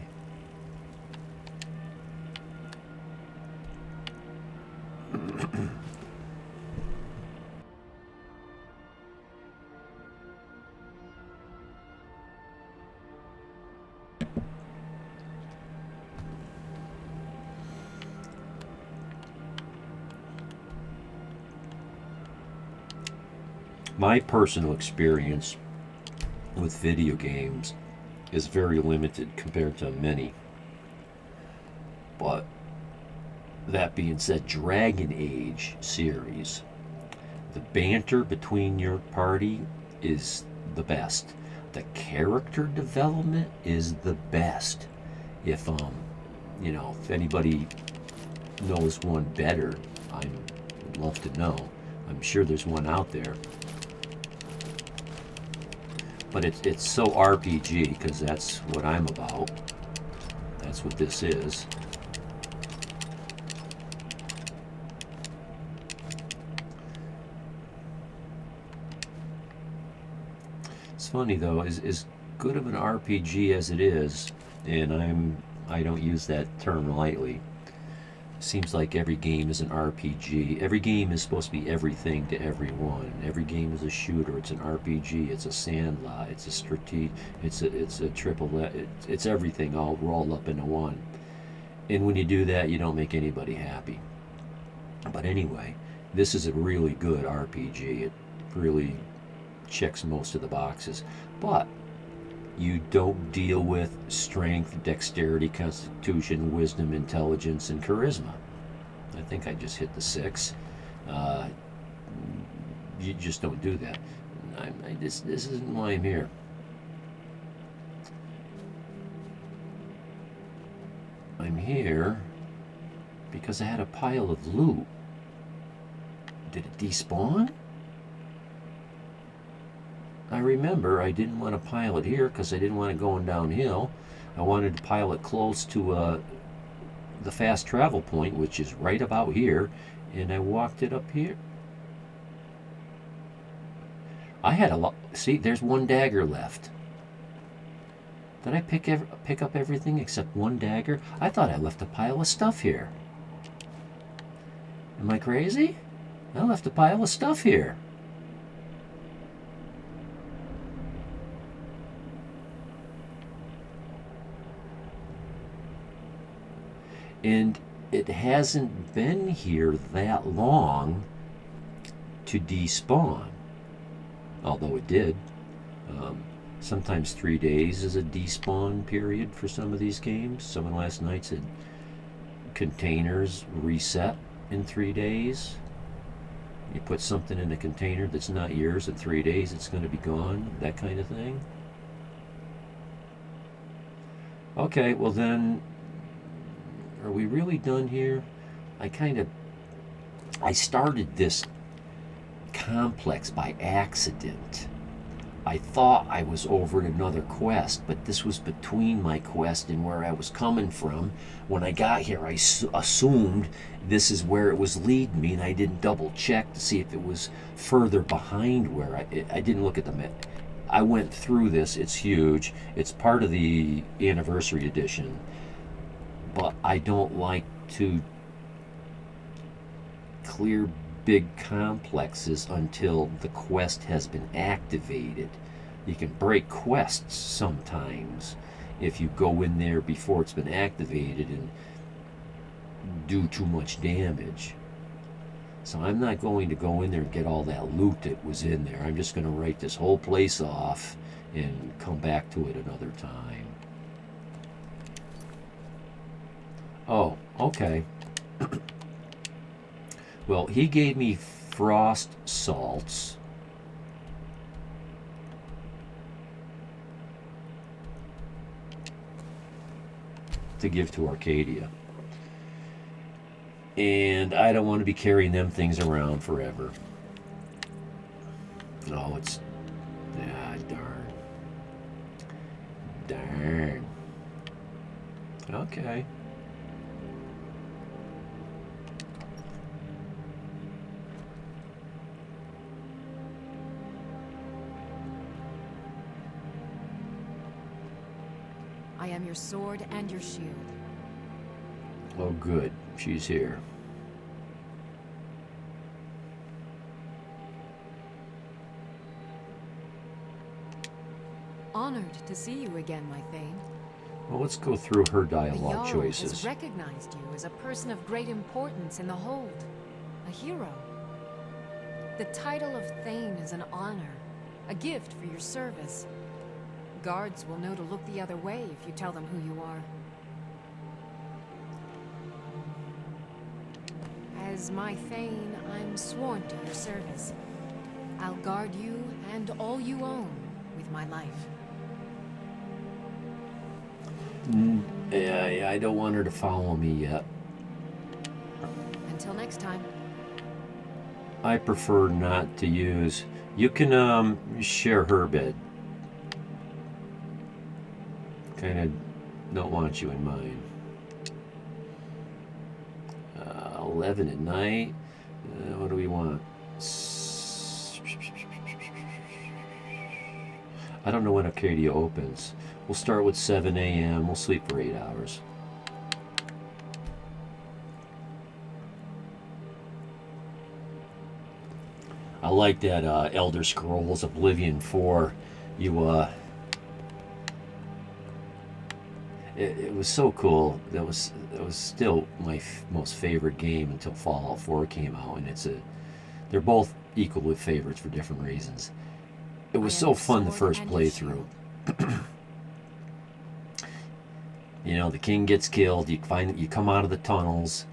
My personal experience with video games is very limited compared to many. But that being said, Dragon Age series, the banter between your party is the best. The character development is the best. If if anybody knows one better, I'd love to know. I'm sure there's one out there. But it's so RPG, because that's what I'm about. That's what this is. It's funny though, as good of an RPG as it is, and I don't use that term lightly. Seems like every game is an RPG. Every game is supposed to be everything to everyone. Every game is a shooter. It's an RPG. It's a sandlot. It's a strategy. It's a triple. It's everything all rolled up into one. And when you do that, you don't make anybody happy. But anyway, this is a really good RPG. It really checks most of the boxes. But you don't deal with strength, dexterity, constitution, wisdom, intelligence, and charisma. I think I just hit the 6. You just don't do that. This isn't why I'm here. I'm here because I had a pile of loot. Did it despawn? I remember I didn't want to pile it here because I didn't want it going downhill. I wanted to pile it close to the fast travel point, which is right about here, and I walked it up here. I had a lot. See, there's one dagger left. Did I pick up everything except one dagger? I thought I left a pile of stuff here. Am I crazy? I left a pile of stuff here. And it hasn't been here that long to despawn, although it did. Sometimes 3 days is a despawn period for some of these games. Someone last night said containers reset in 3 days. You put something in a container that's not yours, in 3 days it's going to be gone, that kind of thing. Okay, well then, are we really done here? I started this complex by accident. I thought I was over at another quest, but this was between my quest and where I was coming from. When I got here, I assumed this is where it was leading me, and I didn't double check to see if it was further behind where I didn't look at the map. I went through this. It's huge. It's part of the anniversary edition, but I don't like to clear big complexes until the quest has been activated. You can break quests sometimes if you go in there before it's been activated and do too much damage. So I'm not going to go in there and get all that loot that was in there. I'm just going to write this whole place off and come back to it another time. Oh, okay. Well, he gave me frost salts. To give to Arcadia. And I don't want to be carrying them things around forever. Oh, it's... Ah, darn. Darn. Okay. I am your sword and your shield. Oh, good. She's here. Honored to see you again, my Thane. Well, let's go through her The dialogue Jarl choices. has recognized you as a person of great importance in the Hold. A hero. The title of Thane is an honor. A gift for your service. Guards will know to look the other way if you tell them who you are. As my Thane, I'm sworn to your service. I'll guard you and all you own with my life. I don't want her to follow me yet. Until next time. I prefer not to use... You can share her bed. Kind of don't want you in mine. 11 at night. What do we want? I don't know when Arcadia opens. We'll start with 7 a.m. We'll sleep for 8 hours. I like that Elder Scrolls Oblivion 4. It was so cool. That was still my most favorite game until Fallout 4 came out, and they're both equally favorites for different reasons. It was so fun the first playthrough. You know, the king gets killed. You come out of the tunnels.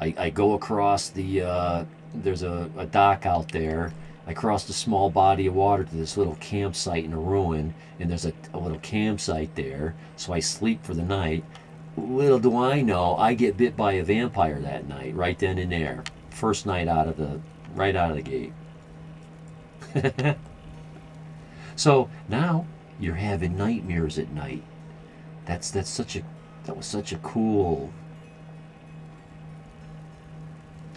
I go across the there's a dock out there. I crossed a small body of water to this little campsite in a ruin, and there's a little campsite there, so I sleep for the night. Little do I know, I get bit by a vampire that night, right then and there. First night right out of the gate. So now you're having nightmares at night. That was such a cool,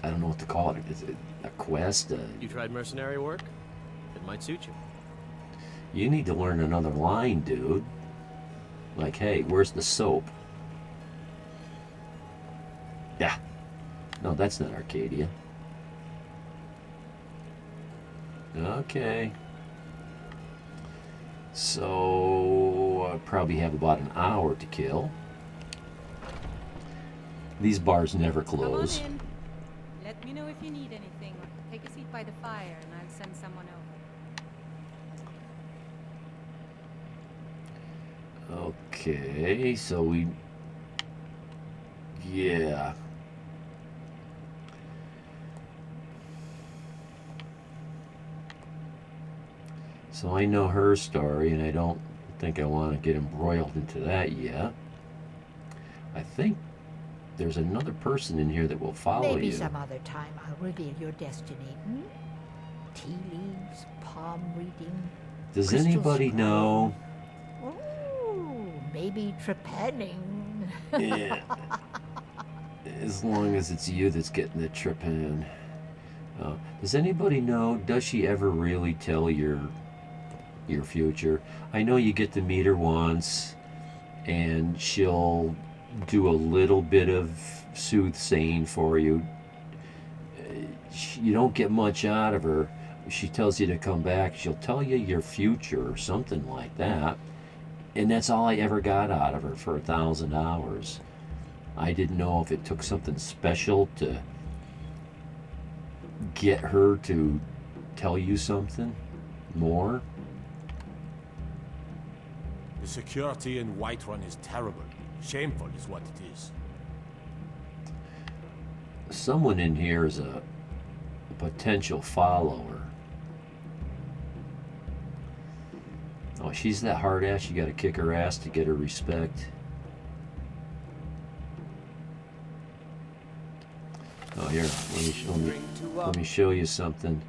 I don't know what to call it. Is it a quest? You tried mercenary work? It might suit you. You need to learn another line, dude. Like, hey, where's the soap? Yeah. No, that's not Arcadia. Okay. So, I probably have about an hour to kill. These bars never Come on close. in. Let me know if you need anything, or take a seat by the fire, and I'll send someone over. Okay, so we... Yeah. So I know her story, and I don't think I want to get embroiled into that yet. I think there's another person in here that will follow Maybe you. some other time I'll reveal your destiny. Hmm? Tea leaves, palm reading. Does crystal anybody scroll. know? Oh, maybe trepanning. Yeah. As long as it's you that's getting the trip in. Does anybody know, does she ever really tell your future? I know you get to meet her once, and she'll do a little bit of soothsaying for you. You don't get much out of her. She tells you to come back. She'll tell you your future or something like that. And that's all I ever got out of her for 1,000 hours. I didn't know if it took something special to get her to tell you something more. The security in Whiterun is terrible. Shameful is what it is. Someone in here is a potential follower. Oh, she's that hard ass. You got to kick her ass to get her respect. Oh, here. Let me show you something.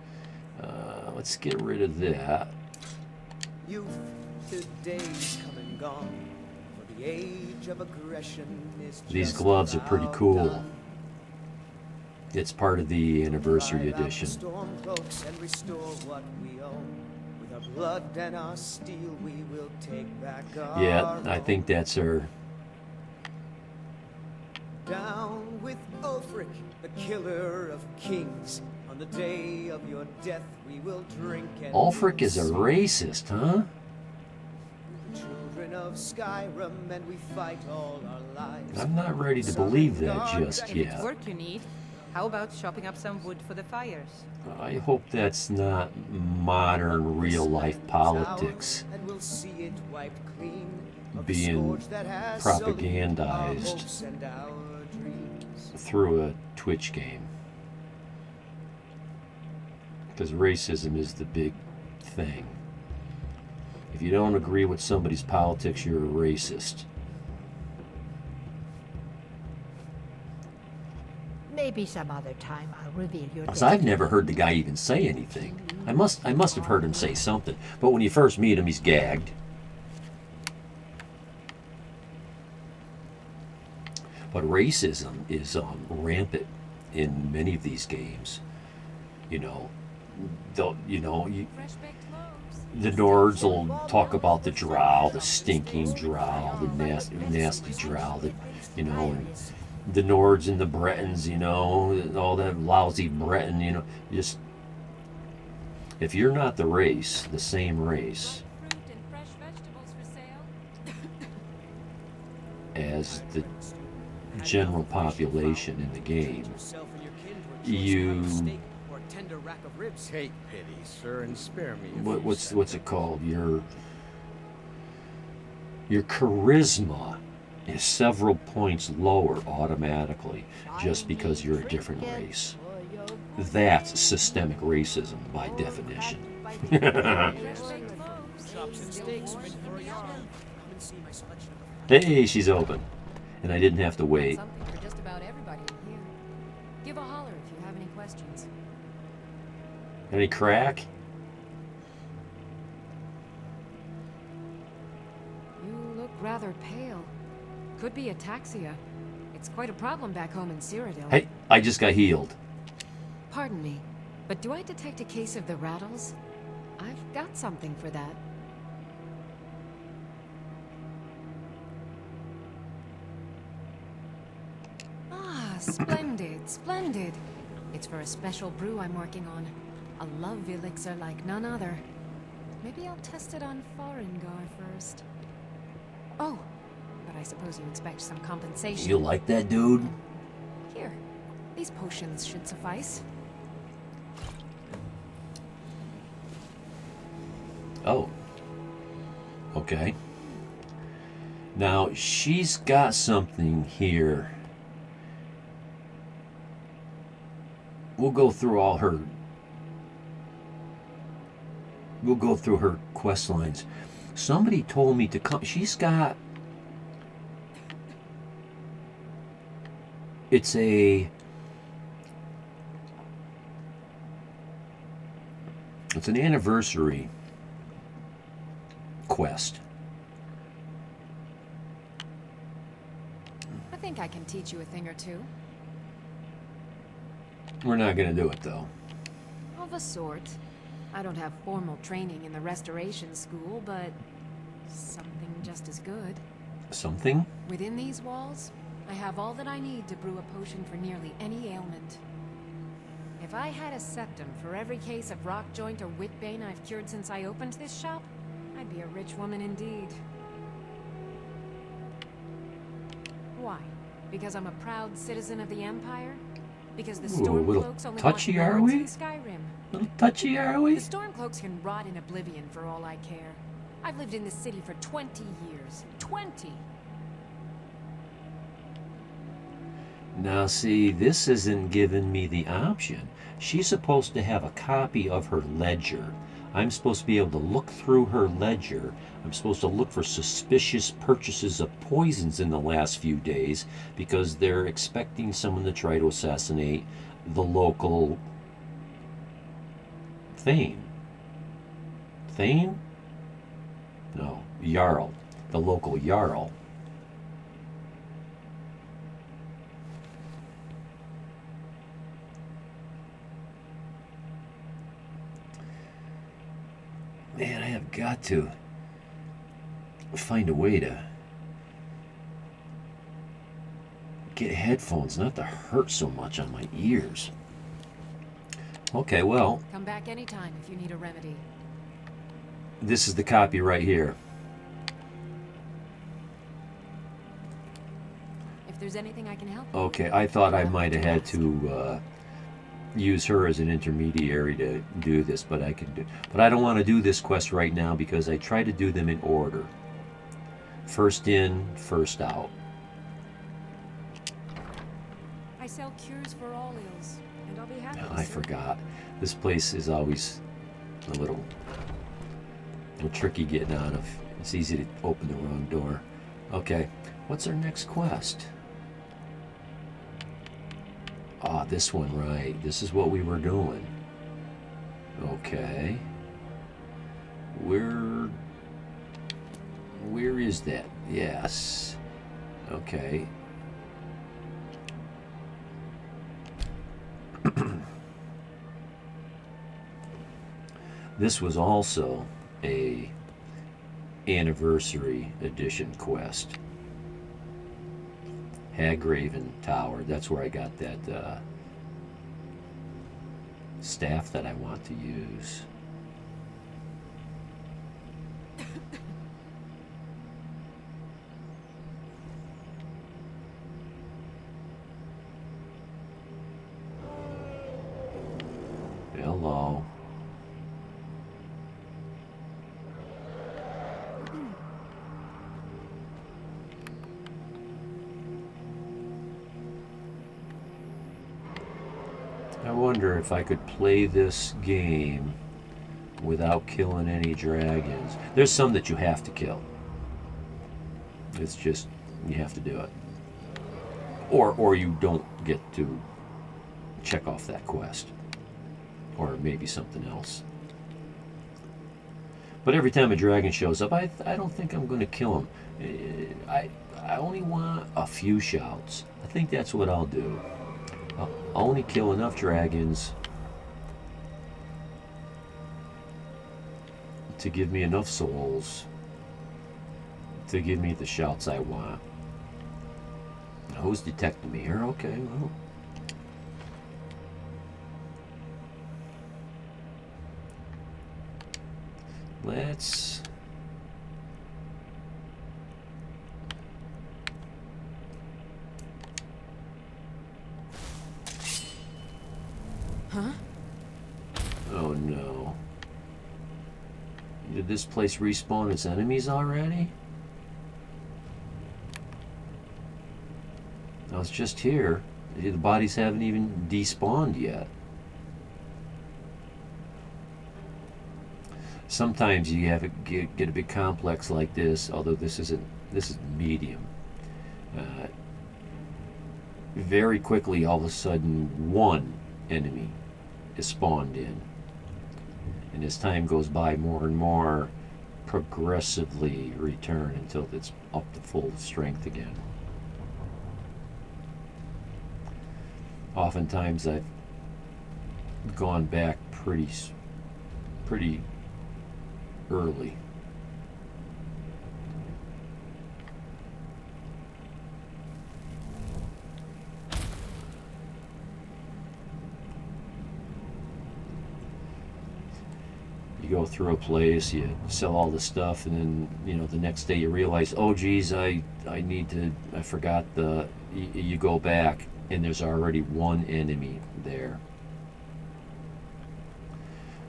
Let's get rid of that. Youth today's come and gone. For the age of aggression is These just gloves are pretty about cool. done. It's part of the anniversary Drive out the edition. storm cloaks and restore what we own. With our blood and our steel, we will take back our Yeah, I think that's her. Down with Ulfric, the killer of kings. On the day of your death, we will drink and Ulfric is a sing. racist, huh? The children of Skyrim, and we fight all our lives. I'm not ready to believe that just If it's yet. work you need, how about chopping up some wood for the fires? I hope that's not modern real-life politics And we'll see it wiped clean of the being scourge that has sullied our propagandized hopes and our dreams. through a Twitch game. Because racism is the big thing. If you don't agree with somebody's politics, you're a racist. Maybe some other time I'll reveal your Because destiny. I've never heard the guy even say anything. I must have heard him say something. But when you first meet him, he's gagged. But racism is rampant in many of these games. You know, the Nords will talk about the drow, the stinking drow, the nasty drow, that, you know, and the Nords and the Bretons, you know, all that lousy Breton, you know, just, if you're not the race, the same race as the general population in the game, you, Take pity, sir, and spare me. what's it called? Your charisma is several points lower automatically just because you're a different race. That's systemic racism by definition. Hey, she's open. And I didn't have to wait. Something for just about everybody in here. Give a holler if you have any questions. Any crack? You look rather pale. Could be ataxia. It's quite a problem back home in Cyrodiil. Hey, I just got healed. Pardon me, but do I detect a case of the rattles? I've got something for that. Ah, splendid, splendid. It's for a special brew I'm working on. A love elixir like none other. Maybe I'll test it on Farengar first. Oh, but I suppose you expect some compensation. You like that dude? These potions should suffice. Oh. Okay. Now, she's got something here. We'll go through all her... We'll go through her quest lines. Somebody told me to come... She's got... It's a... It's an anniversary quest. I think I can teach you a thing or two. We're not going to do it, though. Of a sort. I don't have formal training in the restoration school, but something just as good. Something? Within these walls, I have all that I need to brew a potion for nearly any ailment. If I had a septum for every case of rock joint or whitbane I've cured since I opened this shop, I'd be a rich woman indeed. Why? Because I'm a proud citizen of the Empire? Because the Stormcloaks only want touchy, are lords we? in Skyrim. A little touchy, are we? The Stormcloaks can rot in oblivion for all I care. I've lived in this city for 20 years. 20! Now, see, this isn't giving me the option. She's supposed to have a copy of her ledger. I'm supposed to be able to look through her ledger. I'm supposed to look for suspicious purchases of poisons in the last few days because they're expecting someone to try to assassinate the local Thane. Thane? No, Jarl. The local Jarl. Man, I have got to find a way to get headphones not to hurt so much on my ears. Okay, well, Come back anytime if you need a remedy. this is the copy right here. If there's anything I can help. Okay, I thought I might have had to use her as an intermediary to do this, but I can do. But I don't want to do this quest right now because I try to do them in order. First in, first out. I sell cures for all ills, and I'll be happy. I forgot. This place is always a little tricky getting out of. It's easy to open the wrong door. Okay, what's our next quest? Ah, this one, right. This is what we were doing. Okay. Where is that? Yes. Okay. This was also a anniversary edition quest. Hagraven Tower. That's where I got that staff that I want to use. Hello. I wonder if I could play this game without killing any dragons. There's some that you have to kill. It's just, you have to do it. Or you don't get to check off that quest. Or maybe something else. But every time a dragon shows up, I don't think I'm going to kill him. I only want a few shouts. I think that's what I'll do. I'll only kill enough dragons to give me enough souls to give me the shouts I want. Who's detecting me here? Okay, well. Let's... Huh? Oh no. Did this place respawn its enemies already? I was just here. The bodies haven't even despawned yet. Sometimes you have get a big complex like this, although this is medium. Very quickly, all of a sudden, one enemy is spawned in. And as time goes by, more and more progressively return until it's up to full strength again. Oftentimes I've gone back pretty early. You go through a place, you sell all the stuff, and then, you know, the next day you realize, oh geez, I forgot you go back and there's already one enemy there.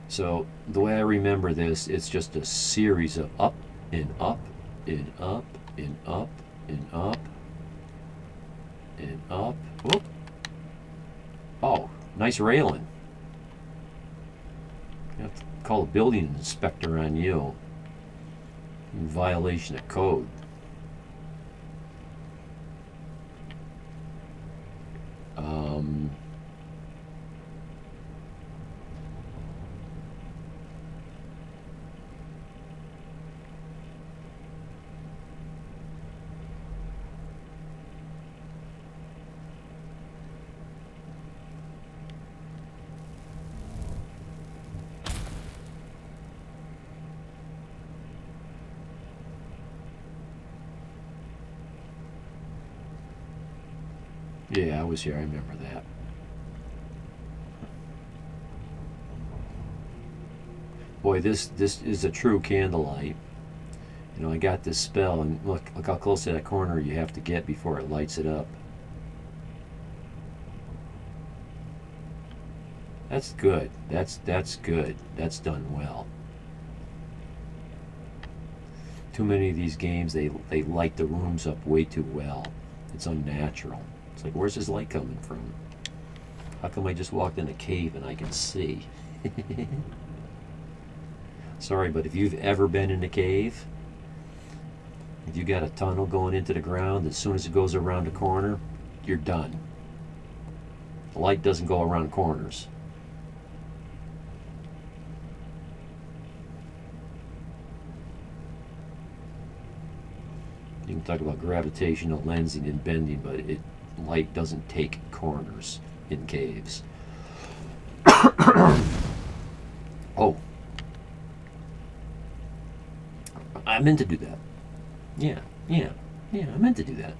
So the way I remember this, it's just a series of up and up and up and up and up and up. Whoop. Oh, nice railing. You have to call a building inspector on you. In violation of code. Yeah, I was here. I remember that. Boy, this is a true candlelight. You know, I got this spell, and look how close to that corner you have to get before it lights it up. That's good. That's good. That's done well. Too many of these games, they light the rooms up way too well. It's unnatural. It's like, where's this light coming from? How come I just walked in a cave and I can see? Sorry, but if you've ever been in a cave, if you got a tunnel going into the ground, as soon as it goes around a corner, you're done. The light doesn't go around corners. You can talk about gravitational lensing and bending, but light doesn't take corners in caves. Oh. I meant to do that. Yeah, I meant to do that.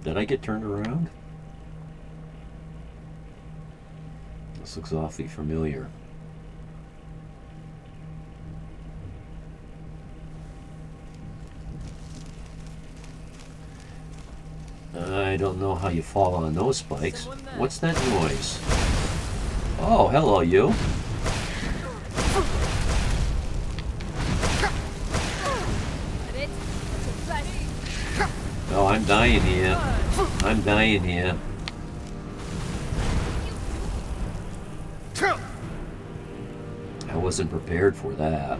Did I get turned around? This looks awfully familiar. I don't know how you fall on those spikes. What's that noise? Oh, hello, you. Oh, I'm dying here. I'm dying here. I wasn't prepared for that.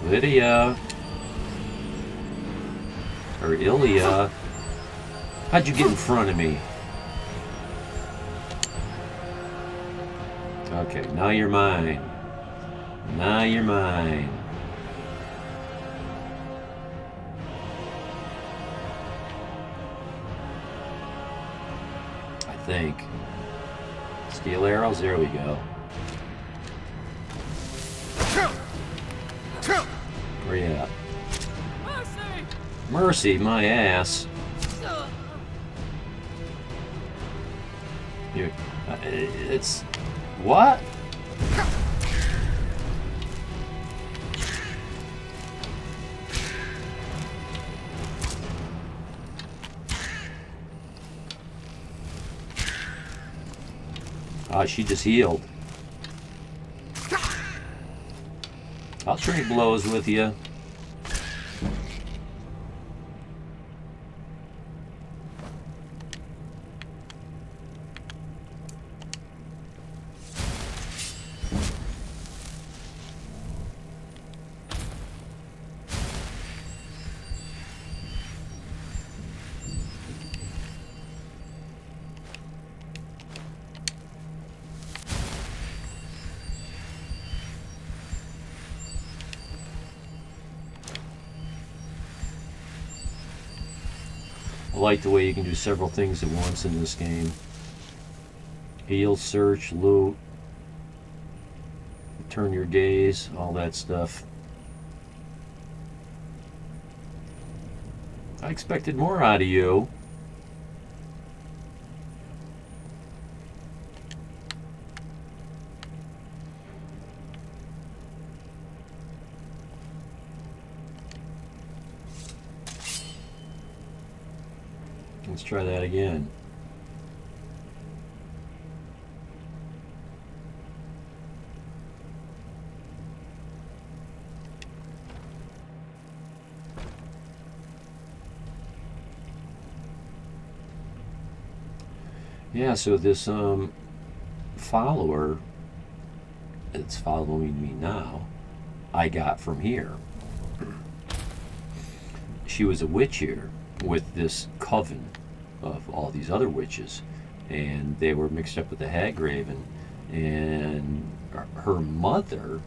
Lydia. Or Ilya. How'd you get in front of me? Okay, now you're mine. Now you're mine. I think. Steel arrows, there we go. Where you at? Mercy! Mercy, my ass. You, it's... What? Ah, she just healed. I'll trade blows with you. I like the way you can do several things at once in this game. Heal, search, loot, turn your gaze, all that stuff. I expected more out of you. Let's try that again. Yeah, so this follower that's following me now, I got from here. She was a witch here with this coven of all these other witches, and they were mixed up with the Hagraven, and her mother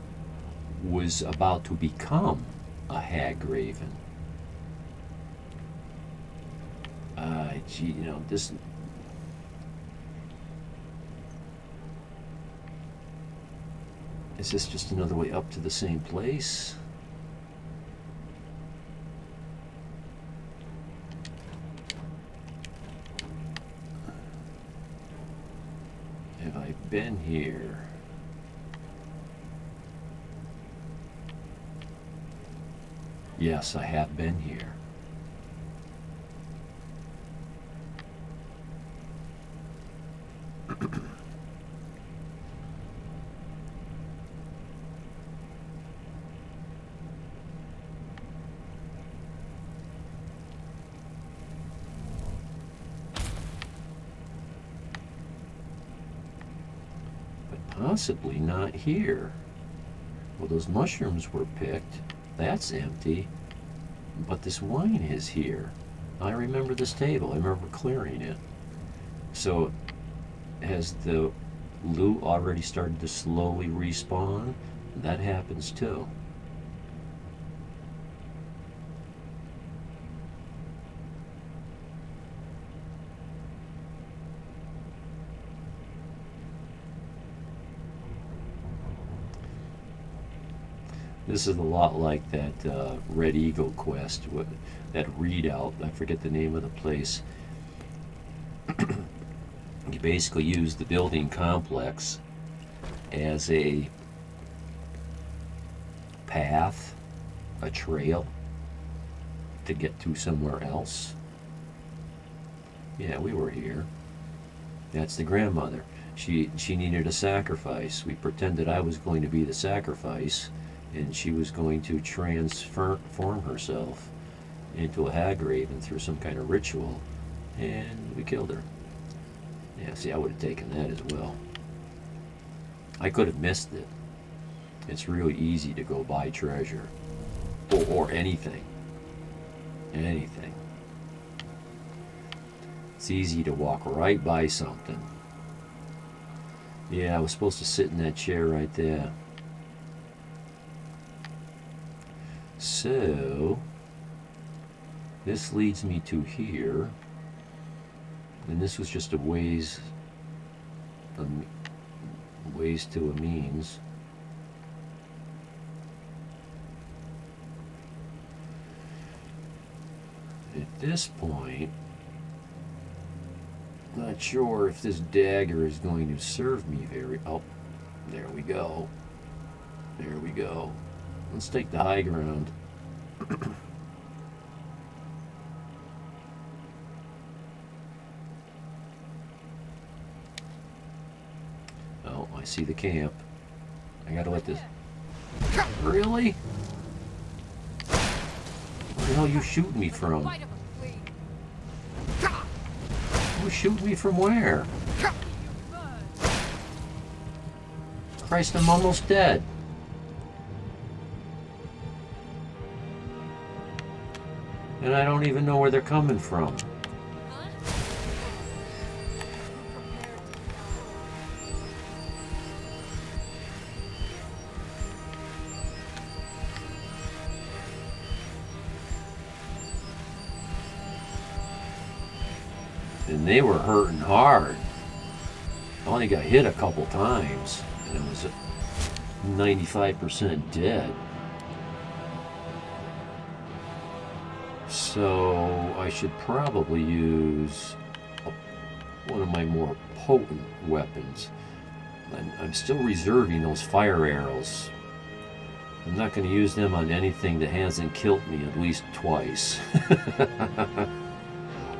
was about to become a Hagraven. Gee, you know, this... Is this just another way up to the same place? Have I been here? Yes, I have been here. Possibly not here. Well, those mushrooms were picked. That's empty. But this wine is here. I remember this table. I remember clearing it. So, has the loot already started to slowly respawn? That happens too. This is a lot like that Red Eagle quest, that readout. I forget the name of the place. You basically use the building complex as a path, a trail, to get to somewhere else. Yeah, we were here. That's the grandmother. She needed a sacrifice. We pretended I was going to be the sacrifice, and she was going to transform herself into a Hagraven through some kind of ritual, and we killed her. Yeah, see, I would have taken that as well. I could have missed it. It's really easy to go buy treasure. Or anything. Anything. It's easy to walk right by something. Yeah, I was supposed to sit in that chair right there. So this leads me to here, and this was just a ways to a means. At this point, not sure if this dagger is going to serve me very... Oh, there we go. There we go. Let's take the high ground. Oh, I see the camp. I gotta let this... Really? Where the hell are you shooting me from? Who's shooting me from where? Christ, I'm almost dead. And I don't even know where they're coming from. And they were hurting hard. I only got hit a couple times, and it was 95% dead. So I should probably use one of my more potent weapons. I'm still reserving those fire arrows. I'm not going to use them on anything that hasn't killed me at least twice.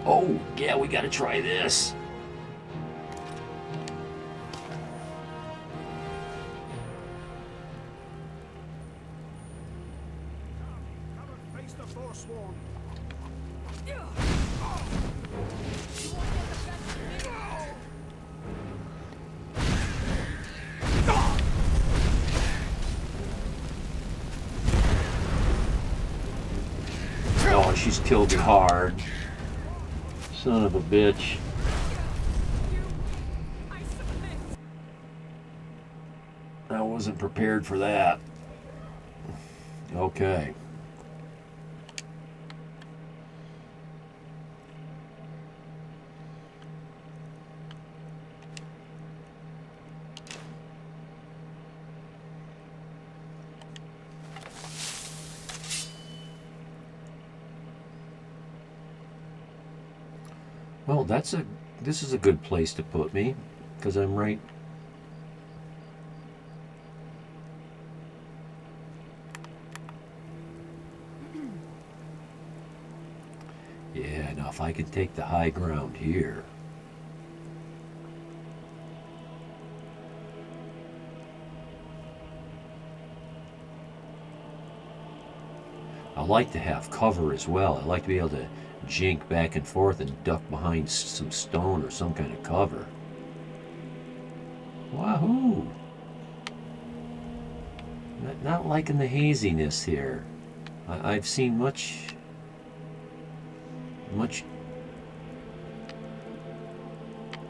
Oh, yeah, we got to try this. Face the Forsworn. Oh, she's killed me hard. Son of a bitch. I wasn't prepared for that. Okay. Well, this is a good place to put me, because I'm right. Yeah, now if I can take the high ground here. I like to have cover as well. I like to be able to jink back and forth and duck behind some stone or some kind of cover. Wahoo! Not liking the haziness here. I've seen much.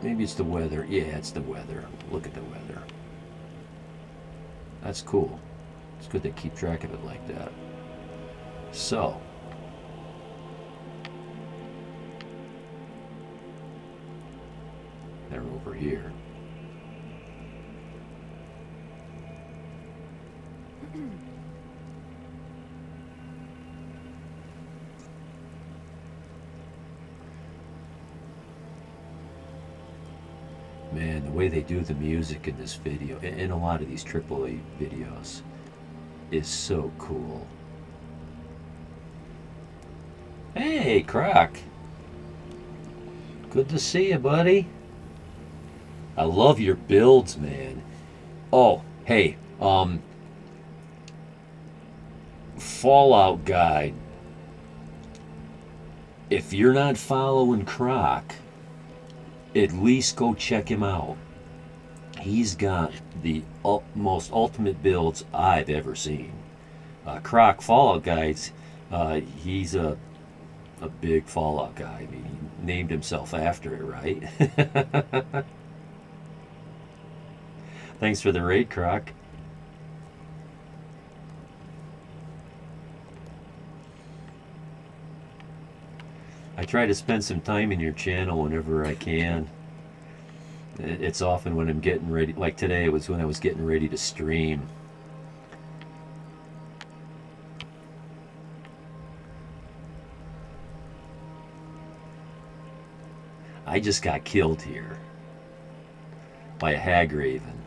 Maybe it's the weather. Yeah, it's the weather. Look at the weather. That's cool. It's good to keep track of it like that. So. They're over here. Man, the way they do the music in this video, in a lot of these AAA videos, is so cool. Hey, Croc. Good to see you, buddy. I love your builds, man. Oh, hey, Fallout guide. If you're not following Croc, at least go check him out. He's got the most ultimate builds I've ever seen. Croc Fallout Guides, he's a big Fallout guy. I mean, he named himself after it, right? Thanks for the raid, Croc. I try to spend some time in your channel whenever I can. It's often when I'm getting ready, like today it was when I was getting ready to stream. I just got killed here by a hag raven,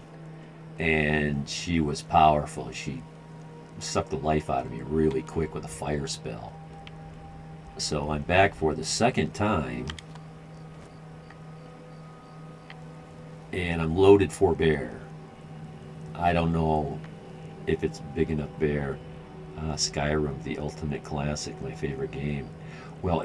and she was powerful. She sucked the life out of me really quick with a fire spell. So I'm back for the second time, and I'm loaded for bear. I don't know if it's big enough bear. Skyrim, the ultimate classic, my favorite game. Well,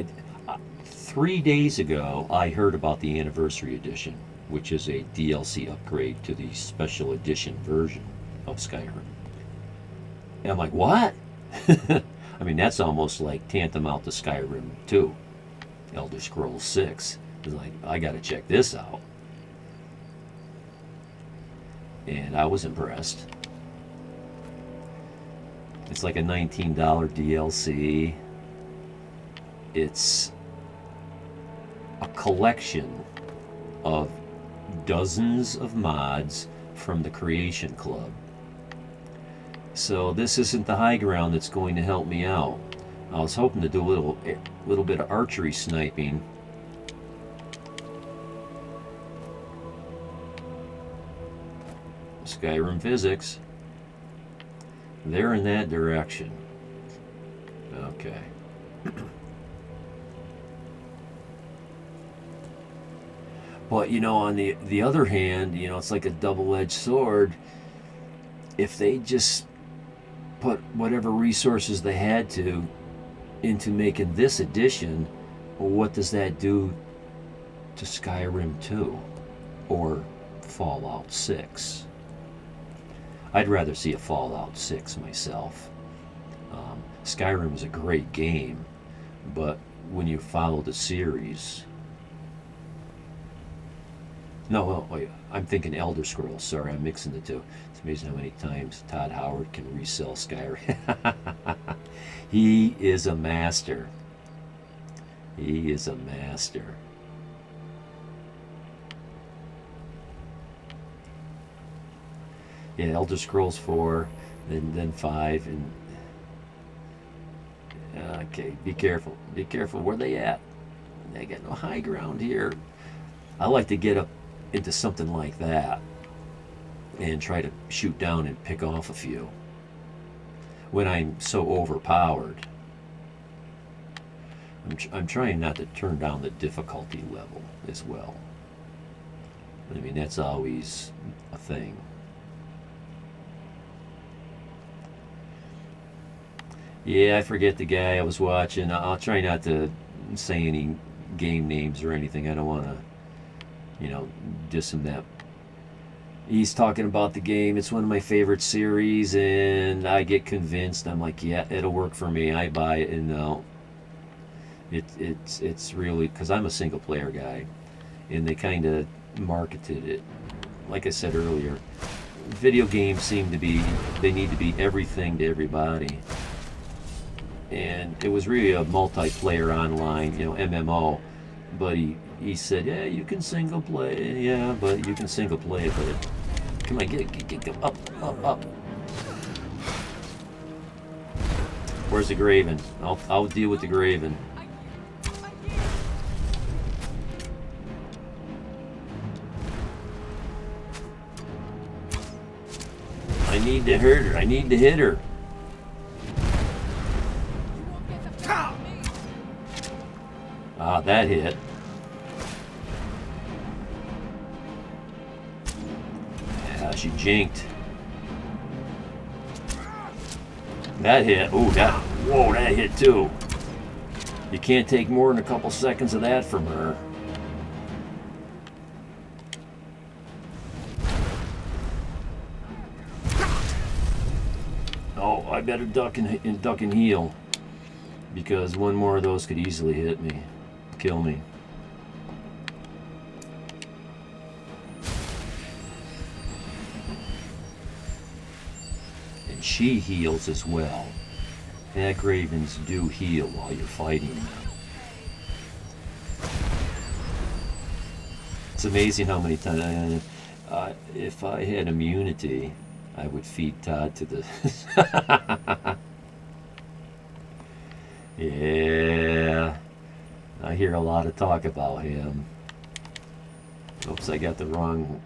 3 days ago, I heard about the Anniversary Edition, which is a DLC upgrade to the Special Edition version of Skyrim. And I'm like, what? I mean, that's almost like tantamount to Skyrim 2, Elder Scrolls 6. It's like, I gotta check this out. And I was impressed. It's like a $19 DLC. It's a collection of dozens of mods from the Creation Club. So this isn't the high ground that's going to help me out. I was hoping to do a little bit of archery sniping. Skyrim physics. They're in that direction. Okay. But, you know, on the other hand, you know, it's like a double-edged sword. If they just put whatever resources they had to into making this edition, well, what does that do to Skyrim 2 or Fallout 6? I'd rather see a Fallout 6 myself. Skyrim is a great game, but when you follow the series... No, well, wait, I'm thinking Elder Scrolls. Sorry, I'm mixing the two. It's amazing how many times Todd Howard can resell Skyrim. He is a master. He is a master. Yeah, Elder Scrolls 4, then 5, and... Okay, be careful. Be careful. Where they at? They got no high ground here. I like to get up into something like that and try to shoot down and pick off a few when I'm so overpowered. I'm trying not to turn down the difficulty level as well. I mean, that's always a thing. Yeah, I forget the guy I was watching. I'll try not to say any game names or anything. I don't want to, you know, diss him. That he's talking about the game. It's one of my favorite series, and I get convinced. I'm like, yeah, it'll work for me. I buy it, and no, it's really, because I'm a single player guy, and they kind of marketed it. Like I said earlier, video games seem to be, they need to be everything to everybody. And it was really a multiplayer online, you know, MMO. But he said, yeah, you can single play. Yeah, but you can single play. But come on, get up. Where's the Graven? I'll deal with the Graven. I need to hurt her. I need to hit her. Ah, that hit. Yeah, she jinked. That hit. Ooh, whoa, that hit too. You can't take more than a couple seconds of that from her. Oh, I better duck and heal, because one more of those could easily hit me. Kill me. And she heals as well. Hag Ravens do heal while you're fighting them. It's amazing how many times. If I had immunity, I would feed Todd to this. Yeah, I hear a lot of talk about him. Oops, I got the wrong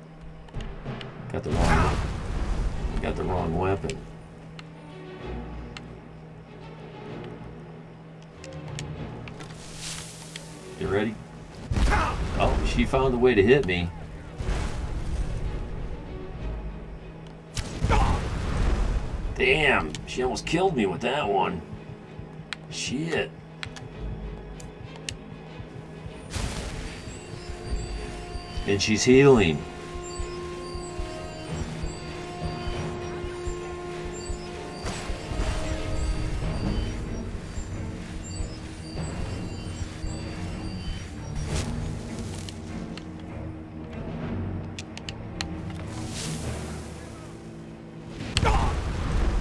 weapon. You ready? Oh, she found a way to hit me. Damn, she almost killed me with that one. Shit. And she's healing.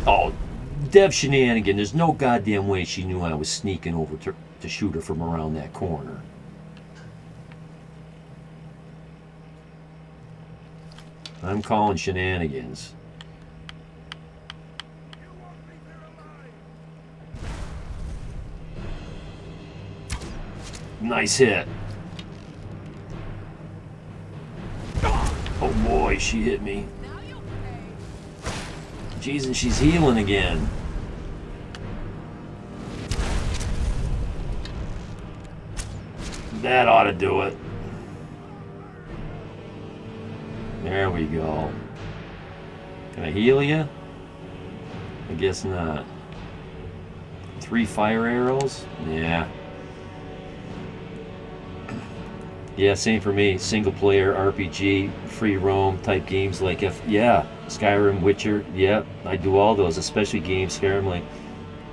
Oh, Dev shenanigan. There's no goddamn way she knew I was sneaking over to shoot her from around that corner. I'm calling shenanigans. Nice hit. Oh boy, she hit me. Jeez, and she's healing again. That ought to do it. There we go. Can I heal you? I guess not. 3 fire arrows? Yeah. Yeah, same for me. Single player, RPG, free roam type games like yeah, Skyrim, Witcher. Yeah, I do all those, especially games Skyrim like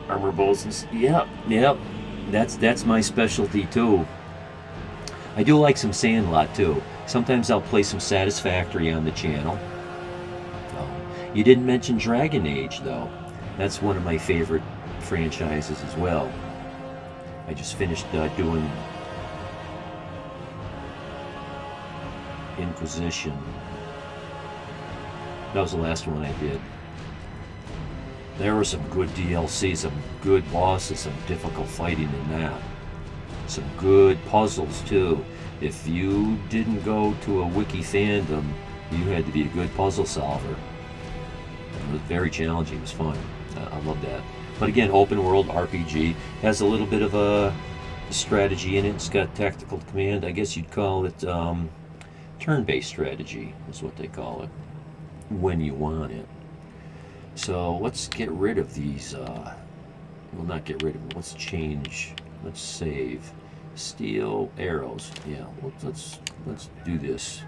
Armor Bolts and yep. That's my specialty too. I do like some Sandlot too. Sometimes I'll play some Satisfactory on the channel. You didn't mention Dragon Age though. That's one of my favorite franchises as well. I just finished doing Inquisition. That was the last one I did. There were some good DLC, some good bosses, some difficult fighting in that. Some good puzzles too. If you didn't go to a wiki fandom, you had to be a good puzzle solver. It was very challenging. It was fun. I love that. But again, open world RPG has a little bit of a strategy in it. It's got tactical command. I guess you'd call it turn-based strategy is what they call it when you want it. So let's get rid of these. Well, not get rid of them. Let's change. Let's save. Steel arrows. Yeah. Let's do this.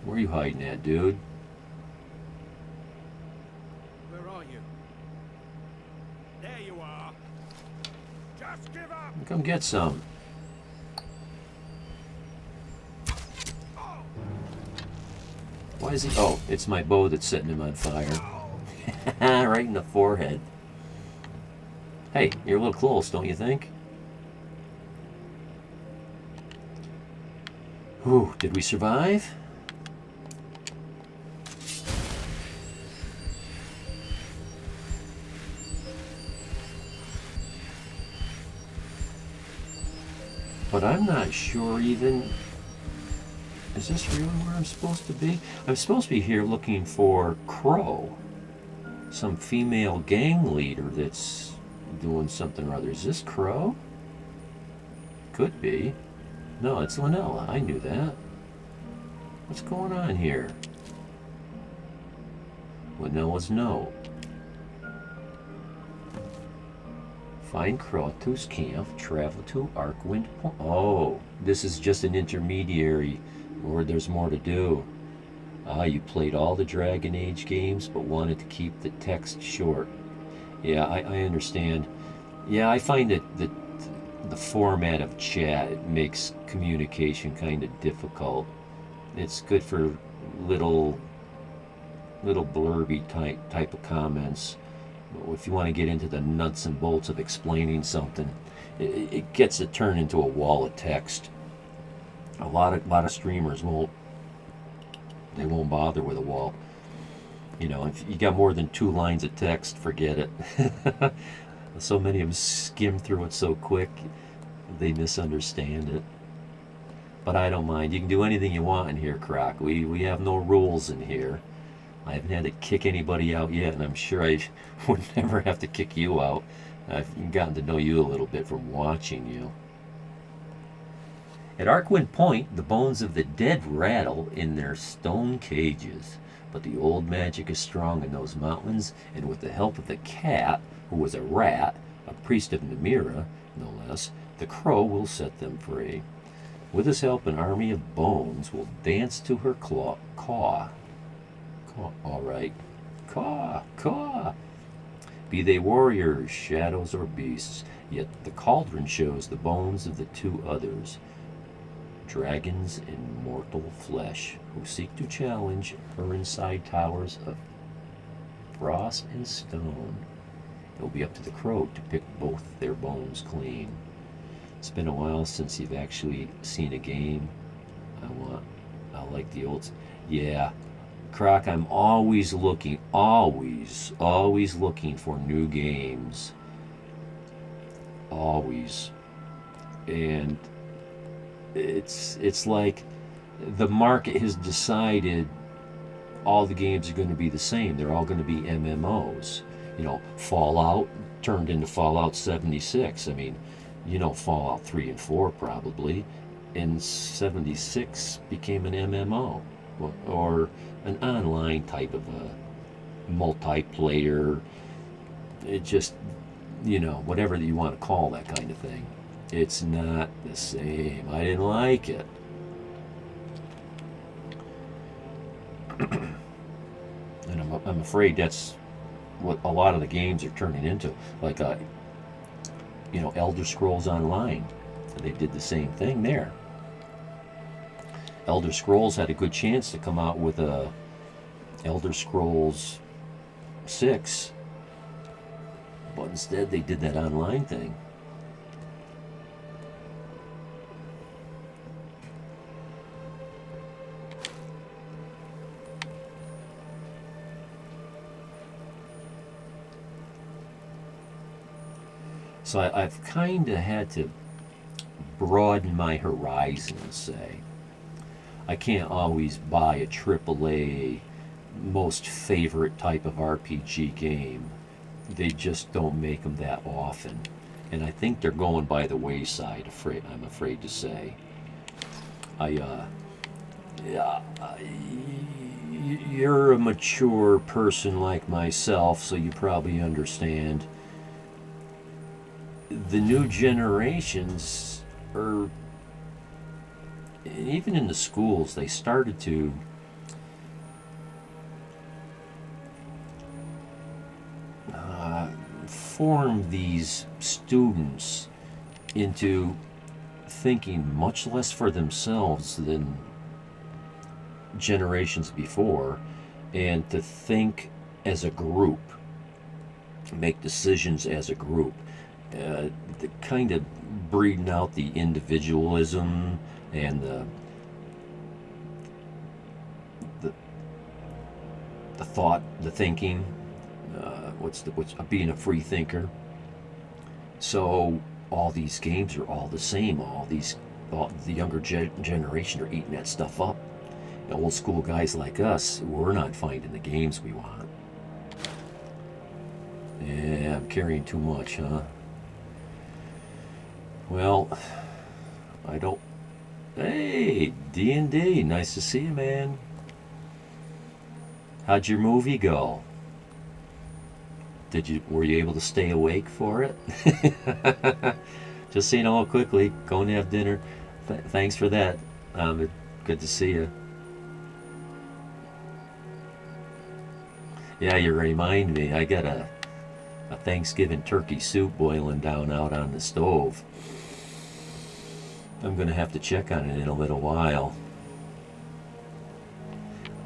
Where are you hiding at, dude? Where are you? There you are. Just give up. Come get some. Why is he? Oh, it's my bow that's setting him on fire. Right in the forehead. Hey, you're a little close, don't you think? Whew, did we survive? But I'm not sure even. Is this really where I'm supposed to be? I'm supposed to be here looking for Crow. Some female gang leader that's doing something or other. Is this Crow? Could be. No, it's Lanella. I knew that. What's going on here? Lanella's note. Find Krautu's camp. Travel to Arkwind Point. Oh, this is just an intermediary. Or there's more to do. Ah, you played all the Dragon Age games, but wanted to keep the text short. Yeah, I understand. Yeah, I find that the format of chat makes communication kind of difficult. It's good for little blurby type of comments. But if you want to get into the nuts and bolts of explaining something, it gets to turn into a wall of text. A lot of streamers won't bother with a wall. You know, if you got more than 2 lines of text, forget it. So many of them skim through it so quick, they misunderstand it. But I don't mind. You can do anything you want in here, Croc. We have no rules in here. I haven't had to kick anybody out yet, and I'm sure I would never have to kick you out. I've gotten to know you a little bit from watching you. At Arkwind Point, the bones of the dead rattle in their stone cages. But the old magic is strong in those mountains, and with the help of the cat, who was a rat, a priest of Namira, no less, the crow will set them free. With his help, an army of bones will dance to her caw. Caw, all right. Caw. Be they warriors, shadows, or beasts, yet the cauldron shows the bones of the 2 others, dragons in mortal flesh, who seek to challenge her inside towers of frost and stone. It'll be up to the crow to pick both their bones clean. It's been a while since you've actually seen a game. I like the old... Yeah, Croc, I'm always looking for new games. Always. And it's like the market has decided all the games are going to be the same. They're all going to be MMOs. You know, Fallout turned into Fallout 76. I mean, you know, Fallout 3 and 4 probably. And 76 became an MMO. Or an online type of a multiplayer. It just, you know, whatever you want to call that kind of thing. It's not the same. I didn't like it. And I'm afraid that's what a lot of the games are turning into. Like, you know, Elder Scrolls Online. They did the same thing there. Elder Scrolls had a good chance to come out with a Elder Scrolls 6, but instead they did that online thing. So I've kind of had to broaden my horizons, say. I can't always buy a AAA most favorite type of RPG game. They just don't make them that often. And I think they're going by the wayside, I'm afraid to say. You're a mature person like myself, so you probably understand. The new generations are, even in the schools, they started to form these students into thinking much less for themselves than generations before, and to think as a group, make decisions as a group. The kind of breeding out the individualism and the thought, the thinking. What's being a free thinker. So all these games are all the same. All the younger generation are eating that stuff up. The old school guys like us, we're not finding the games we want. Yeah, I'm carrying too much, huh? Well, I don't... Hey, D&D, nice to see you, man. How'd your movie go? Were you able to stay awake for it? Just so you know, quickly, go and have dinner. Thanks for that. Good to see you. Yeah, you remind me. I got a Thanksgiving turkey soup boiling down out on the stove. I'm going to have to check on it in a little while.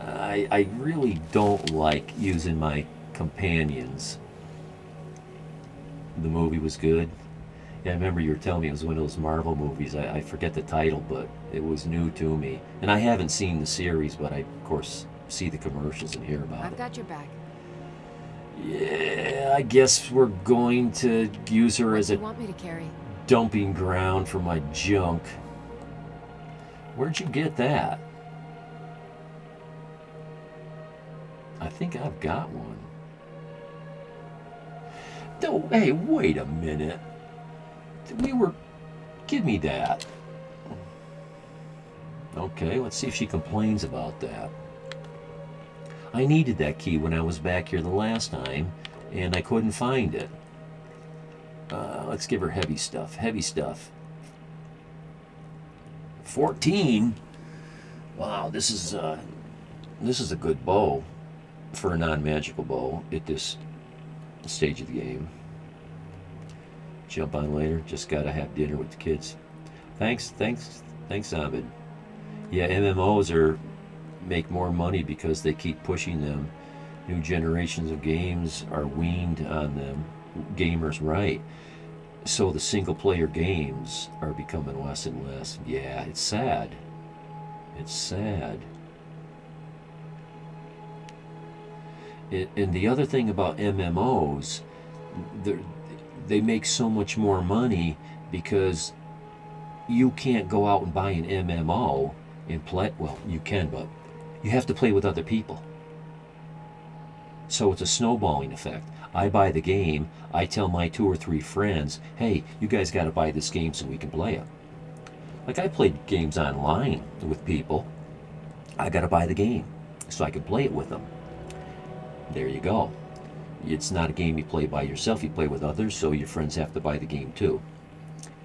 I really don't like using my companions. The movie was good. Yeah, I remember you were telling me it was one of those Marvel movies. I forget the title, but it was new to me. And I haven't seen the series, but I, of course, see the commercials and hear about I've it. got your back. Yeah, I guess we're going to use her as What a do you want me to carry? dumping ground for my junk. Where'd you get that? I think I've got one. No, hey, wait a minute. Give me that. Okay, let's see if she complains about that. I needed that key when I was back here the last time, and I couldn't find it. Let's give her heavy stuff. Heavy stuff. 14? Wow, this is a good bow for a non-magical bow at this stage of the game. Jump on later. Just gotta have dinner with the kids. Thanks, Abid. Yeah, MMOs make more money because they keep pushing them. New generations of games are weaned on them. Gamers, right? So the single-player games are becoming less and less. Yeah, it's sad. It's sad. And the other thing about MMOs, they make so much more money because you can't go out and buy an MMO and play. Well, you can, but you have to play with other people. So it's a snowballing effect. I buy the game, I tell my 2 or 3 friends, hey, you guys got to buy this game so we can play it. Like, I played games online with people. I got to buy the game so I can play it with them. There you go. It's not a game you play by yourself, you play with others, so your friends have to buy the game too.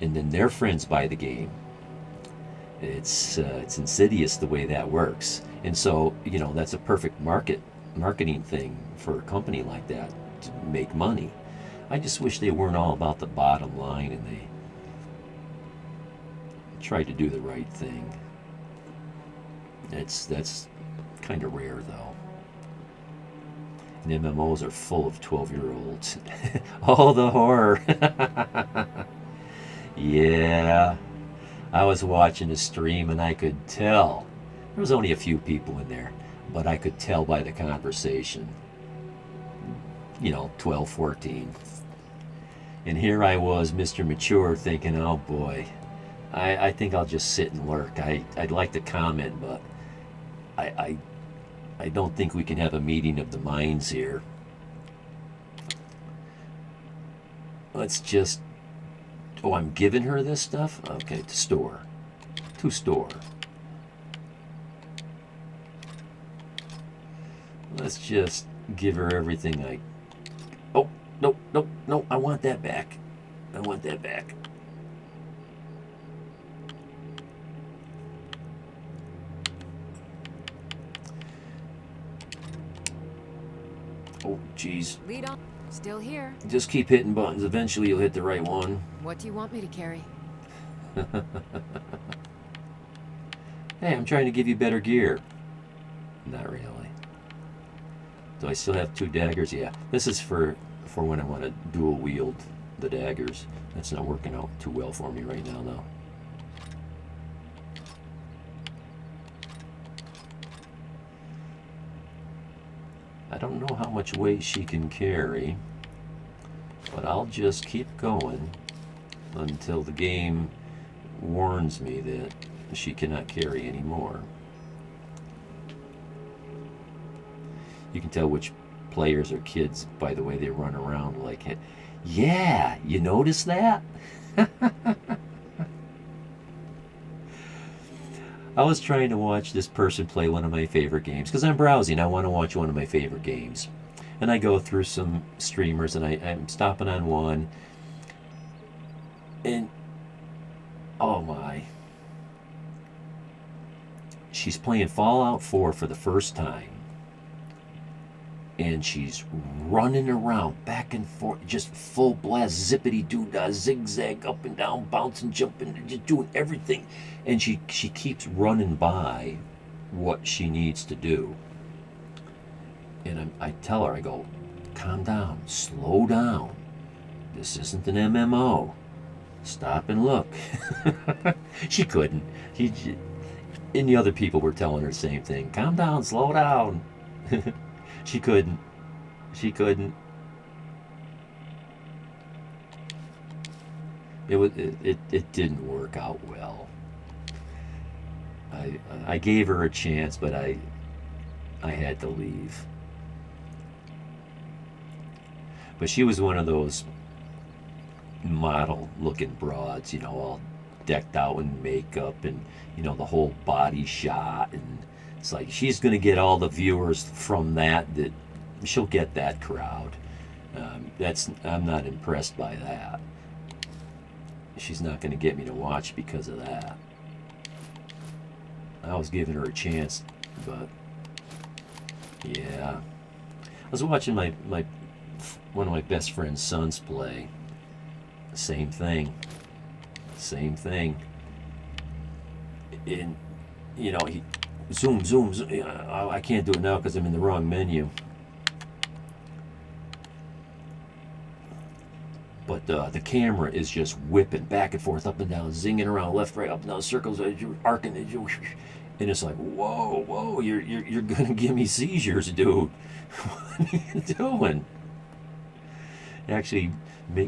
And then their friends buy the game. It's insidious the way that works. And so, that's a perfect marketing thing for a company like that to make money. I just wish they weren't all about the bottom line and they tried to do the right thing. That's kind of rare though. And MMOs are full of 12-year-olds. Oh, the horror. Yeah. I was watching a stream and I could tell. There was only a few people in there, but I could tell by the conversation. 12, 14. And here I was, Mr. Mature, thinking, oh boy, I think I'll just sit and lurk. I'd like to comment, but I don't think we can have a meeting of the minds here. Let's just... Oh, I'm giving her this stuff? Okay, to store. To store. Let's just give her everything I... Oh, no, I want that back. I want that back. Oh, jeez. Lead on. Still here. Just keep hitting buttons. Eventually you'll hit the right one. What do you want me to carry? Hey, I'm trying to give you better gear. Not really. Do I still have 2 daggers? Yeah. This is for when I want to dual wield the daggers. That's not working out too well for me right now, though. I don't know how much weight she can carry, but I'll just keep going until the game warns me that she cannot carry anymore. You can tell which players are kids by the way they run around like, yeah, you notice that? I was trying to watch this person play one of my favorite games because I'm browsing. I want to watch one of my favorite games. And I go through some streamers and I'm stopping on one. And, oh my. She's playing Fallout 4 for the first time. And she's running around back and forth, just full blast, zippity-doo-dah, zigzag, up and down, bouncing, jumping, just doing everything. And she keeps running by what she needs to do. And I tell her, I go, calm down, slow down. This isn't an MMO. Stop and look. She couldn't. And the other people were telling her the same thing. Calm down, slow down. She couldn't. She couldn't. It didn't work out well. I gave her a chance, but I had to leave. But she was one of those model looking broads, you know, all decked out in makeup and, you know, the whole body shot, and it's like she's going to get all the viewers from that she'll get that crowd. I'm not impressed by that. She's not going to get me to watch because of that. I was giving her a chance, but yeah. I was watching one of my best friend's sons play. Same thing. And, you know, he zoom. I can't do it now because I'm in the wrong menu. But the camera is just whipping back and forth, up and down, zinging around, left, right, up and down, circles, arcing, and it's like, whoa, you're gonna give me seizures, dude. What are you doing? It actually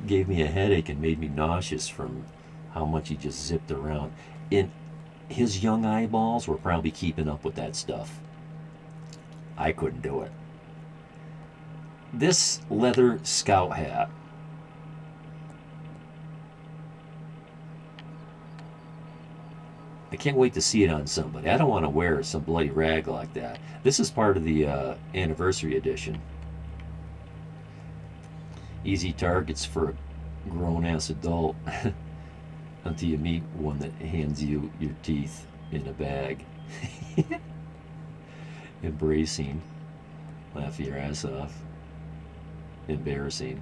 gave me a headache and made me nauseous from how much he just zipped around. And his young eyeballs were probably keeping up with that stuff. I couldn't do it. This leather scout hat, I can't wait to see it on somebody. I don't want to wear some bloody rag like that. This is part of the anniversary edition. Easy targets for a grown-ass adult until you meet one that hands you your teeth in a bag. Embracing. Laugh your ass off. Embarrassing.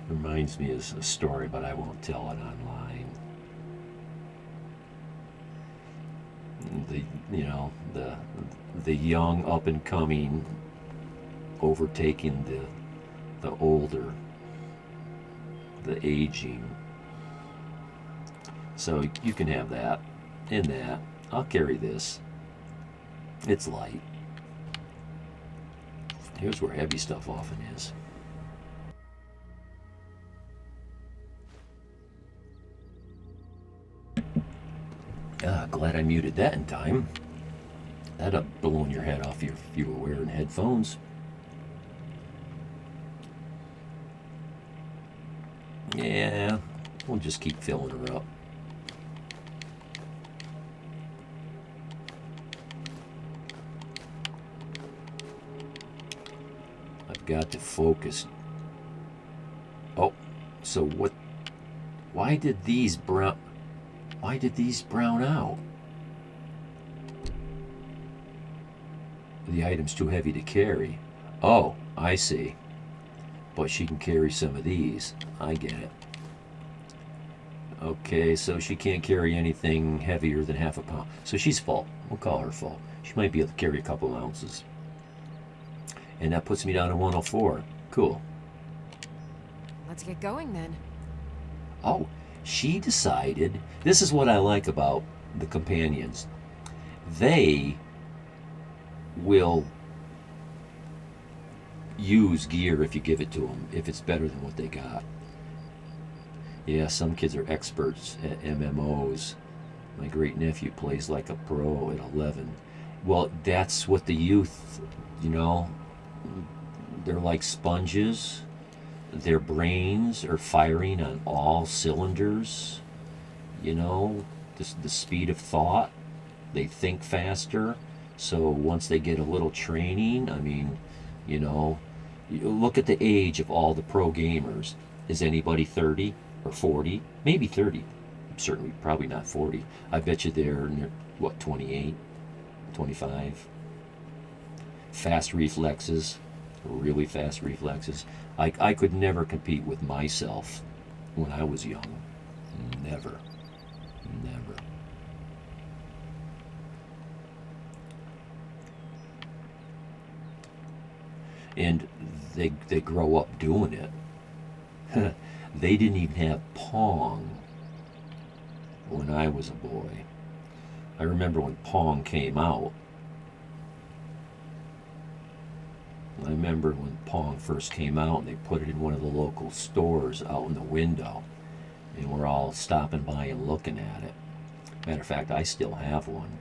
Reminds me of a story, but I won't tell it online. The young up and coming overtaking the older, the aging. So you can have that and that. I'll carry this. It's light. Here's where heavy stuff often is. Glad I muted that in time. That'd have blown your head off if you were wearing headphones. Yeah, we'll just keep filling her up. I've got to focus. Oh, so what? Why did these brown out? The item's too heavy to carry. Oh, I see. But she can carry some of these. I get it. Okay, so she can't carry anything heavier than half a pound. So she's full. We'll call her full. She might be able to carry a couple ounces. And that puts me down to 104. Cool. Let's get going then. Oh, she decided. This is what I like about the companions. They will use gear if you give it to them, if it's better than what they got. Yeah, some kids are experts at MMOs. My great nephew plays like a pro at 11. Well, that's what the youth, you know, they're like sponges. Their brains are firing on all cylinders. You know, the speed of thought. They think faster. So once they get a little training, I mean, you know, you look at the age of all the pro gamers. Is anybody 30 or 40? Maybe 30. Certainly, probably not 40. I bet you they're, what, 28, 25? Fast reflexes, really fast reflexes. I could never compete with myself when I was young. Never. Never. And they grow up doing it. They didn't even have Pong when I was a boy. I remember when Pong came out. I remember when Pong first came out and they put it in one of the local stores out in the window. And we're all stopping by and looking at it. Matter of fact, I still have one.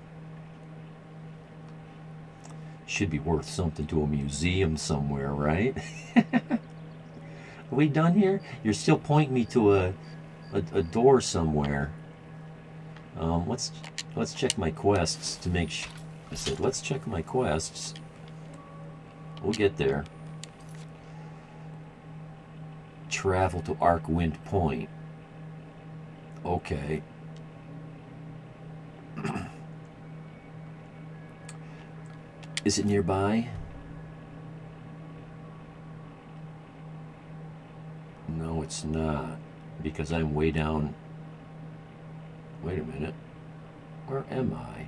Should be worth something to a museum somewhere, right? Are we done here? You're still pointing me to a door somewhere. Let's check my quests to make sure. I said, let's check my quests. We'll get there. Travel to Arcwind Point. Okay. Is it nearby? No, it's not. Because I'm way down. Wait a minute. Where am I?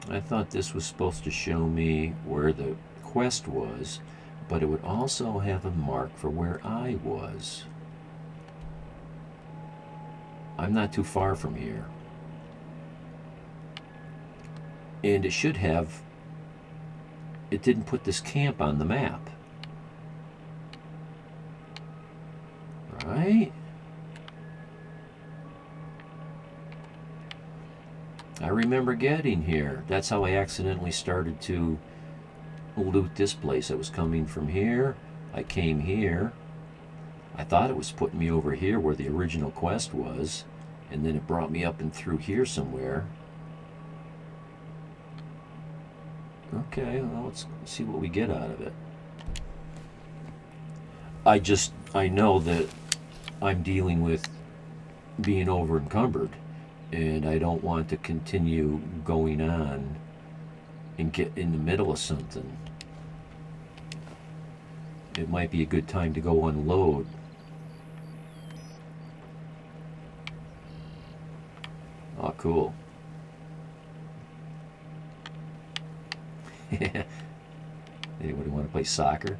I thought this was supposed to show me where the quest was, but it would also have a mark for where I was. I'm not too far from here. And it should have. It didn't put this camp on the map. Right? I remember getting here. That's how I accidentally started to loot this place. I was coming from here. I came here. I thought it was putting me over here where the original quest was, and then it brought me up and through here somewhere. Okay, well, let's see what we get out of it. I know that I'm dealing with being over encumbered, and I don't want to continue going on and get in the middle of something. It might be a good time to go unload. Oh, cool. Anybody want to play soccer?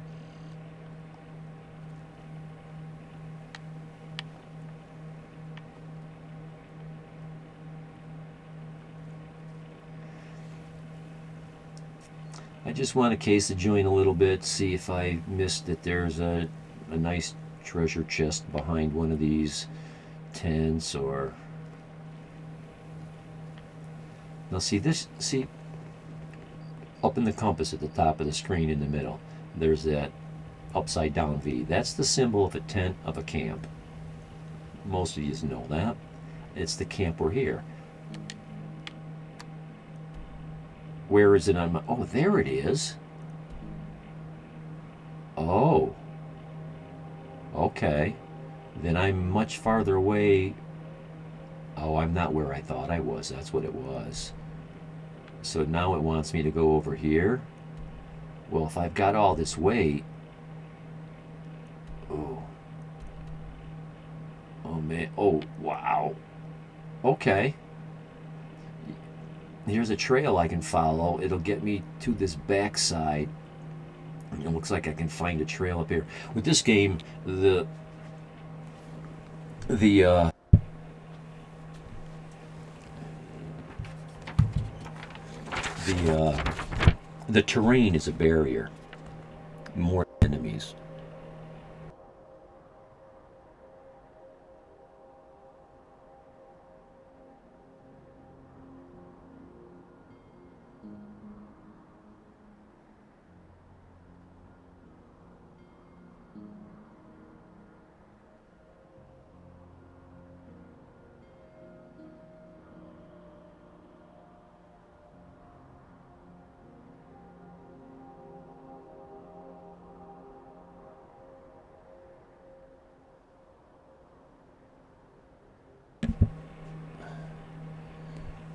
I just want to case the joint a little bit, see if I missed that there's a nice treasure chest behind one of these tents, or... Now see this, up in the compass at the top of the screen in the middle, there's that upside down V. That's the symbol of a tent of a camp. Most of you know that. It's the camp we're here. Where is it on my... Oh, there it is. Oh. Okay. Then I'm much farther away. Oh, I'm not where I thought I was. That's what it was. So now it wants me to go over here. Well, if I've got all this weight... Oh. Oh, man. Oh, wow. Okay. Here's a trail I can follow. It'll get me to this backside. It looks like I can find a trail up here. With this game, the terrain is a barrier. More enemies.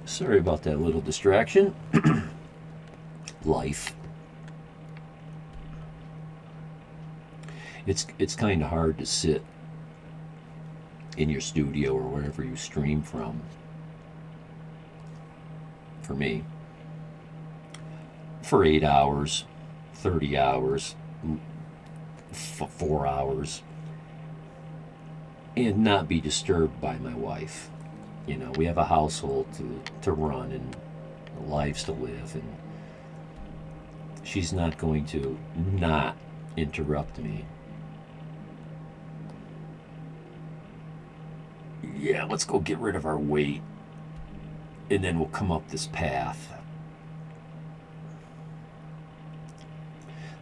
Sorry about that little distraction. Life. It's kind of hard to sit in your studio or wherever you stream from. For me, for 8 hours, 30 hours, 4 hours, and not be disturbed by my wife. You know, we have a household to run and lives to live, and she's not going to not interrupt me. Yeah, let's go get rid of our weight, and then we'll come up this path.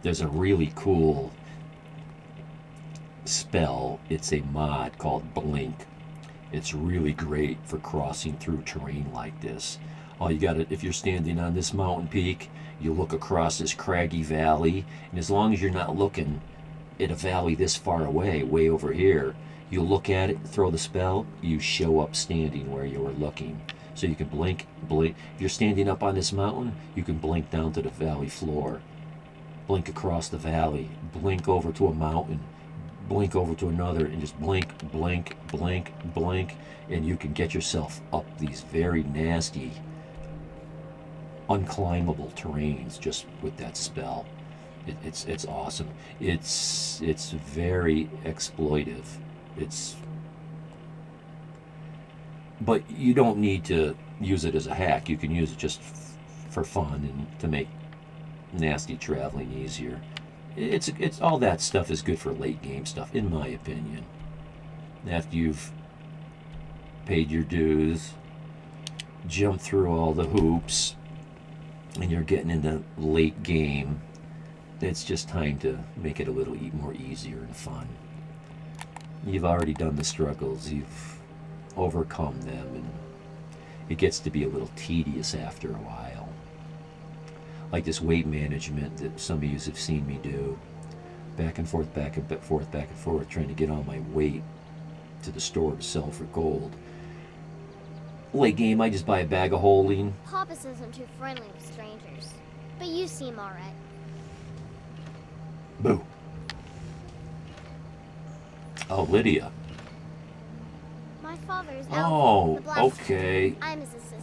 There's a really cool spell. It's a mod called Blink. It's really great for crossing through terrain like this. All you gotta, if you're standing on this mountain peak, you look across this craggy valley, and as long as you're not looking at a valley this far away, way over here, you look at it, throw the spell, you show up standing where you were looking. So you can blink. If you're standing up on this mountain, you can blink down to the valley floor. Blink across the valley, blink over to a mountain, blink over to another, and just blink, blink, blink, blink, and you can get yourself up these very nasty, unclimbable terrains just with that spell. It's awesome. It's very exploitive. But you don't need to use it as a hack. You can use it just for fun and to make nasty traveling easier. It's all that stuff is good for late game stuff, in my opinion. After you've paid your dues, jumped through all the hoops, and you're getting into late game, it's just time to make it a little more easier and fun. You've already done the struggles, you've overcome them, and it gets to be a little tedious after a while. Like this weight management that some of you have seen me do. Back and forth, back and forth, back and forth, trying to get all my weight to the store to sell for gold. Late game, I just buy a bag of holding. Papas isn't too friendly with strangers, but you seem alright. Boo. Oh, Lydia. My father's Oh, the blacksmith. okay. I'm his assistant.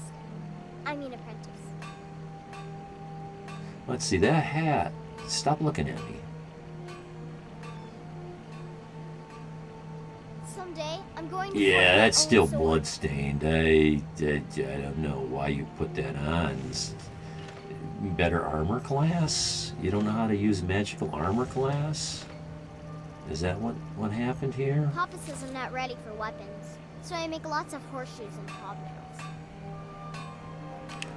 I mean apprentice. Let's see, that hat. Stop looking at me. Someday, I'm going to Yeah, find that's my still own sword. bloodstained. I don't know why you put that on. Better armor class? You don't know how to use magical armor class? Is that what happened here? Papa says I'm not ready for weapons, so I make lots of horseshoes and hobnails.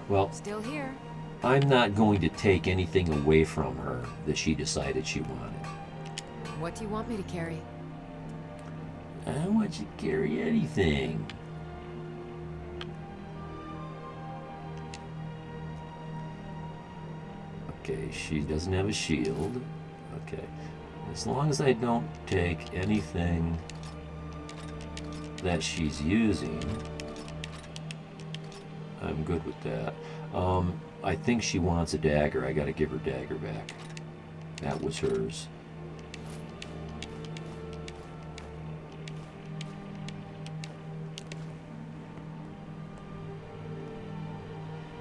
Well, Still here. I'm not going to take anything away from her that she decided she wanted. What do you want me to carry? I don't want you to carry anything. Okay, she doesn't have a shield. Okay. As long as I don't take anything that she's using, I'm good with that. I think she wants a dagger. I gotta give her dagger back. That was hers.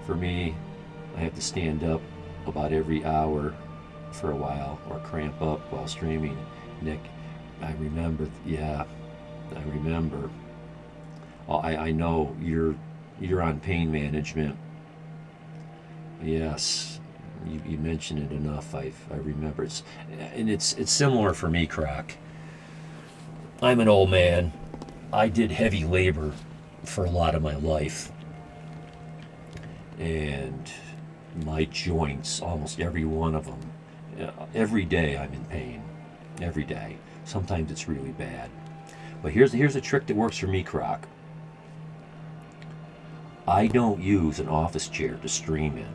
For me, I have to stand up about every hour for a while, or cramp up while streaming. Nick, I remember, yeah, I remember. Oh, I know you're on pain management. Yes, you mentioned it enough. I remember. It's similar for me, Croc. I'm an old man. I did heavy labor for a lot of my life, and my joints, almost every one of them, every day I'm in pain. Every day. Sometimes it's really bad. But here's a trick that works for me, Croc. I don't use an office chair to stream in.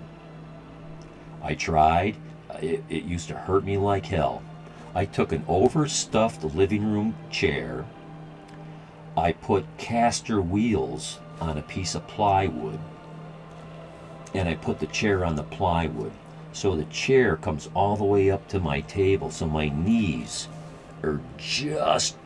I tried. It used to hurt me like hell. I took an overstuffed living room chair. I put caster wheels on a piece of plywood, and I put the chair on the plywood. So the chair comes all the way up to my table, so my knees are just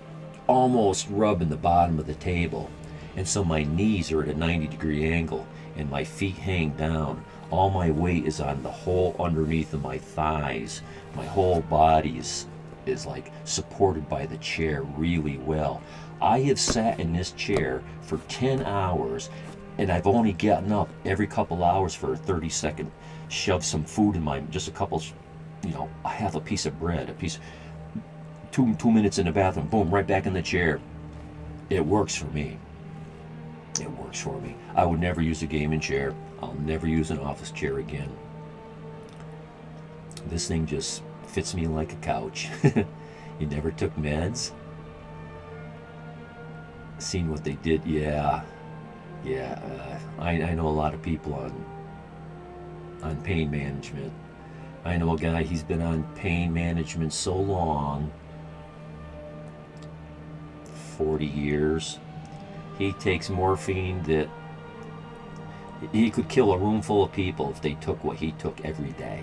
almost rubbing the bottom of the table. And so my knees are at a 90-degree angle and my feet hang down. All my weight is on the hole underneath of my thighs. My whole body is like supported by the chair really well. I have sat in this chair for 10 hours and I've only gotten up every couple hours for a 30-second shove some food in my, just a couple, you know, I have a piece of bread, a piece, two minutes in the bathroom, boom, right back in the chair. It works for me. It works for me. I would never use a gaming chair. I'll never use an office chair again. This thing just fits me like a couch. You never took meds? Seen what they did? Yeah. I know a lot of people on pain management. I know a guy, he's been on pain management so long, 40 years. He takes morphine that he could kill a room full of people if they took what he took every day.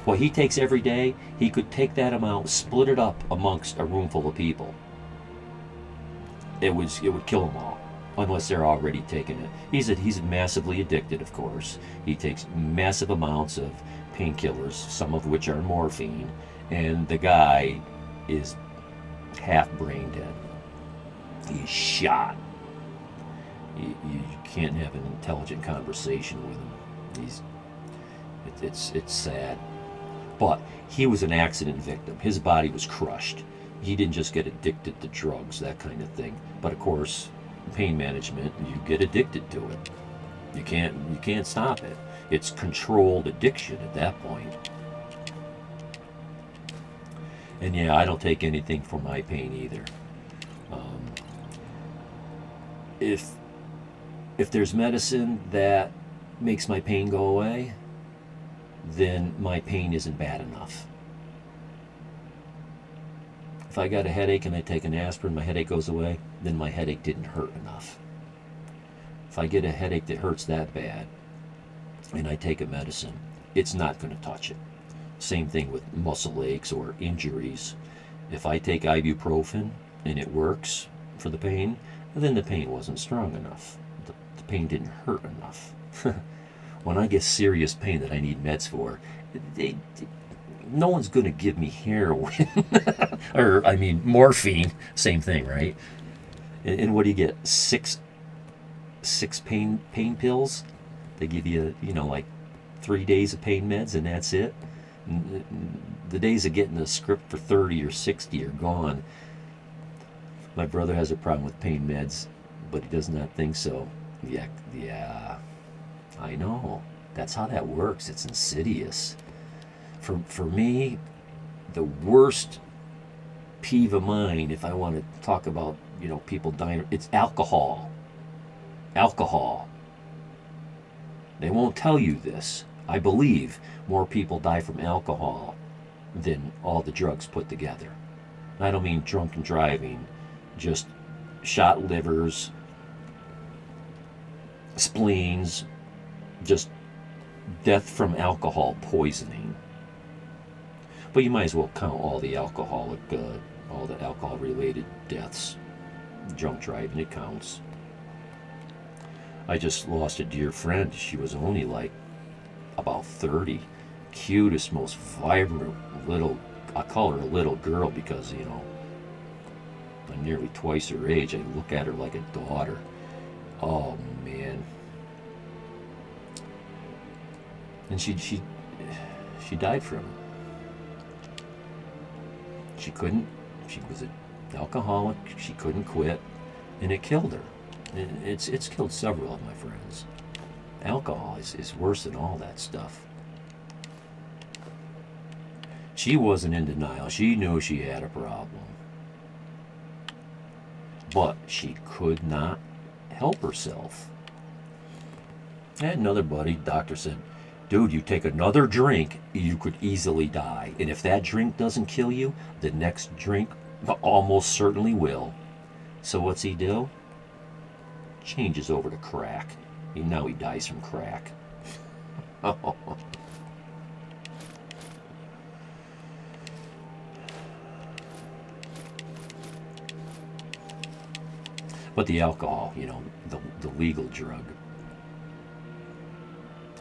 What he takes every day, he could take that amount, split it up amongst a room full of people. It would kill them all, unless they're already taking it. He's massively addicted, of course. He takes massive amounts of painkillers, some of which are morphine, and the guy is half brain dead. He's shot. You can't have an intelligent conversation with him. It's sad. But he was an accident victim. His body was crushed. He didn't just get addicted to drugs, that kind of thing. But of course, pain management, you get addicted to it. You can't stop it. It's controlled addiction at that point. And yeah, I don't take anything for my pain either. If there's medicine that makes my pain go away, then my pain isn't bad enough. If I got a headache and I take an aspirin, my headache goes away, then my headache didn't hurt enough. If I get a headache that hurts that bad and I take a medicine, it's not going to touch it. Same thing with muscle aches or injuries. If I take ibuprofen and it works for the pain, then the pain wasn't strong enough. The pain didn't hurt enough. When I get serious pain that I need meds for, no one's going to give me heroin. Or, I mean, morphine. Same thing, right? And what do you get? Six pain pills? They give you, like 3 days of pain meds and that's it? The days of getting a script for 30 or 60 are gone. My brother has a problem with pain meds, but he does not think so. Yeah, I know. That's how that works. It's insidious. For me, the worst peeve of mine, if I want to talk about, people dying, it's alcohol. Alcohol. They won't tell you this. I believe more people die from alcohol than all the drugs put together. I don't mean drunken driving, just shot livers, spleens, just death from alcohol poisoning. But you might as well count all the alcohol related deaths. Drunk driving, it counts. I just lost a dear friend. She was only like about 30. Cutest, most vibrant little, I call her a little girl because, I'm nearly twice her age. I look at her like a daughter. Oh, man. And she died from it. She was an alcoholic, she couldn't quit, and it killed her. It's killed several of my friends. Alcohol is worse than all that stuff. She wasn't in denial. She knew she had a problem. But she could not help herself. I had another buddy, doctor said, dude, you take another drink, you could easily die. And if that drink doesn't kill you, the next drink almost certainly will. So what's he do? Changes over to crack. Now he dies from crack. But the alcohol, the legal drug,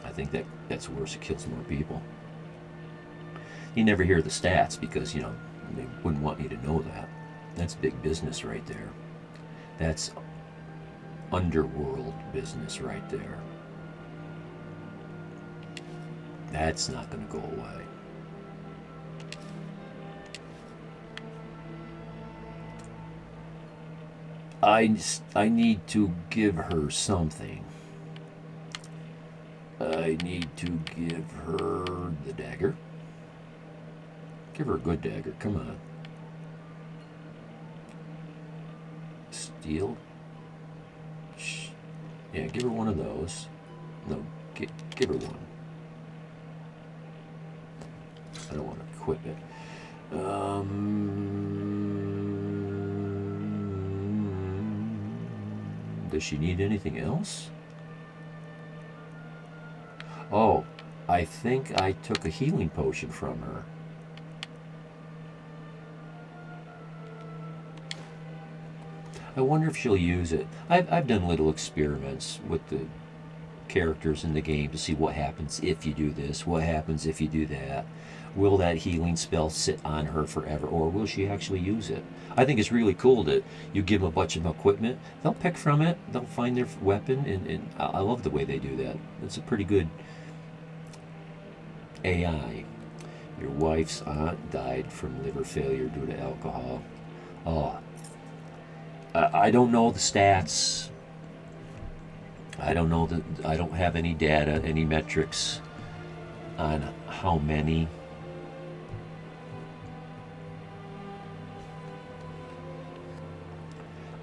I think that's worse. It kills more people. You never hear the stats because, they wouldn't want you to know that. That's big business right there. That's underworld business right there. That's not going to go away. I need to give her something. I need to give her the dagger. Give her a good dagger. Come on. Steel. Yeah, give her one of those. No, give her one. I don't want to equip it. Does she need anything else? Oh, I think I took a healing potion from her. I wonder if she'll use it. I've done little experiments with the characters in the game to see what happens if you do this, what happens if you do that. Will that healing spell sit on her forever, or will she actually use it? I think it's really cool that you give them a bunch of equipment. They'll pick from it. They'll find their weapon, and I love the way they do that. It's a pretty good AI. Your wife's aunt died from liver failure due to alcohol. Oh, I don't know the stats. I don't know I don't have any data, any metrics on how many.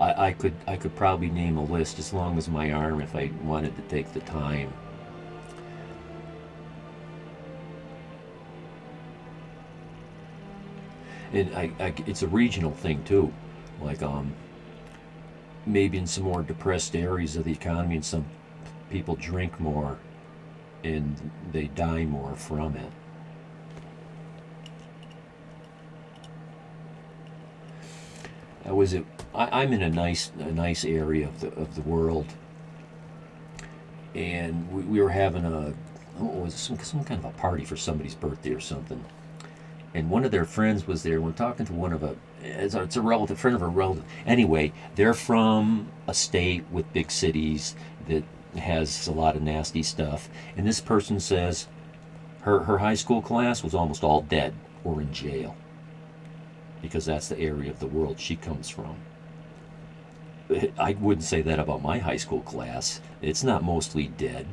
I could probably name a list as long as my arm if I wanted to take the time. And it's a regional thing too. Like maybe in some more depressed areas of the economy, and some people drink more and they die more from it. I'm in a nice area of the world, and we were having some kind of a party for somebody's birthday or something, and one of their friends was there. We're talking to it's a relative, friend of a relative. Anyway, they're from a state with big cities that has a lot of nasty stuff, and this person says her high school class was almost all dead or in jail, because that's the area of the world she comes from. I wouldn't say that about my high school class. It's not mostly dead,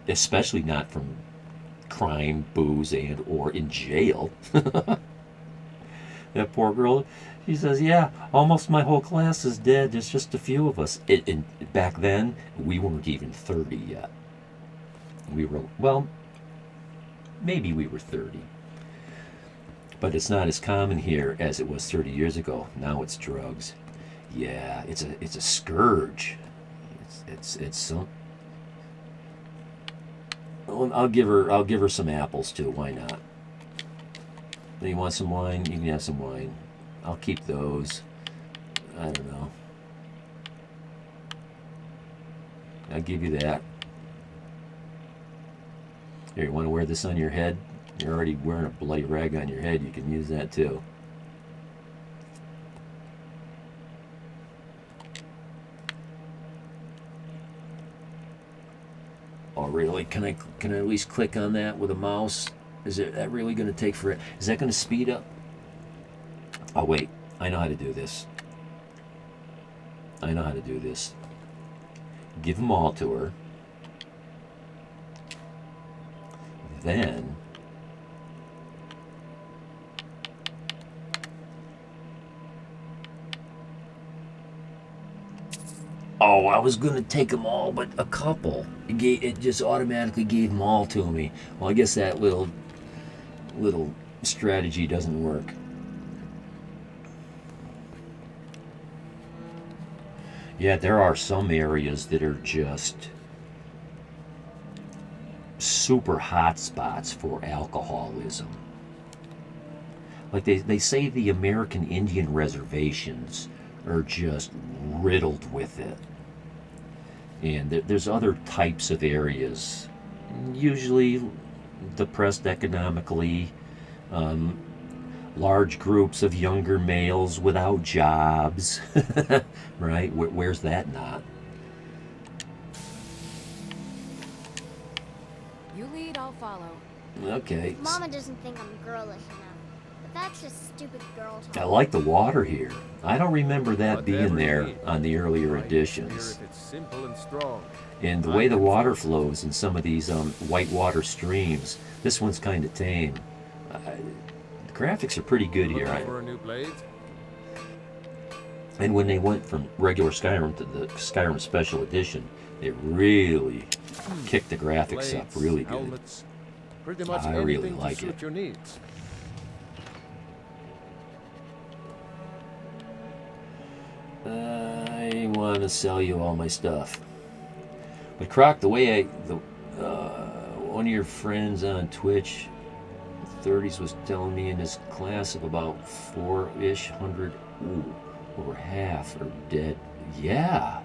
especially not from crime, booze, and or in jail. That poor girl, she says, yeah, almost my whole class is dead. There's just a few of us. And back then, we weren't even 30 yet. Maybe we were 30. But it's not as common here as it was 30 years ago. Now it's drugs. Yeah, it's a scourge. It's some. I'll give her some apples too. Why not? You want some wine? You can have some wine. I'll keep those. I don't know. I'll give you that. Here, you want to wear this on your head? You're already wearing a bloody rag on your head. You can use that too. Oh, really? Can I at least click on that with a mouse? Is that really going to take forever? Is that going to speed up? Oh, wait. I know how to do this. Give them all to her. Then oh, I was going to take them all, but a couple. It just automatically gave them all to me. Well, I guess that little strategy doesn't work. Yeah, there are some areas that are just super hot spots for alcoholism. Like they say the American Indian reservations are just riddled with it. And there's other types of areas, usually depressed economically, large groups of younger males without jobs, right? Where's that not? You lead, I'll follow. Okay. Mama doesn't think I'm girlish enough. But that's just stupid girl talk. I like the water here. I don't remember that being Whatever there it is, on the earlier find editions. spirit, it's simple and strong. And the way the water flows in some of these whitewater streams, this one's kind of tame. The graphics are pretty good here. Looking for a new blade? And when they went from regular Skyrim to the Skyrim Special Edition, they really kicked the graphics up Blades, really good. helmets, pretty much I really anything like to suit it. your needs. I want to sell you all my stuff. But Croc, the way one of your friends on Twitch, 30s, was telling me in his class of about 400, over half are dead. Yeah.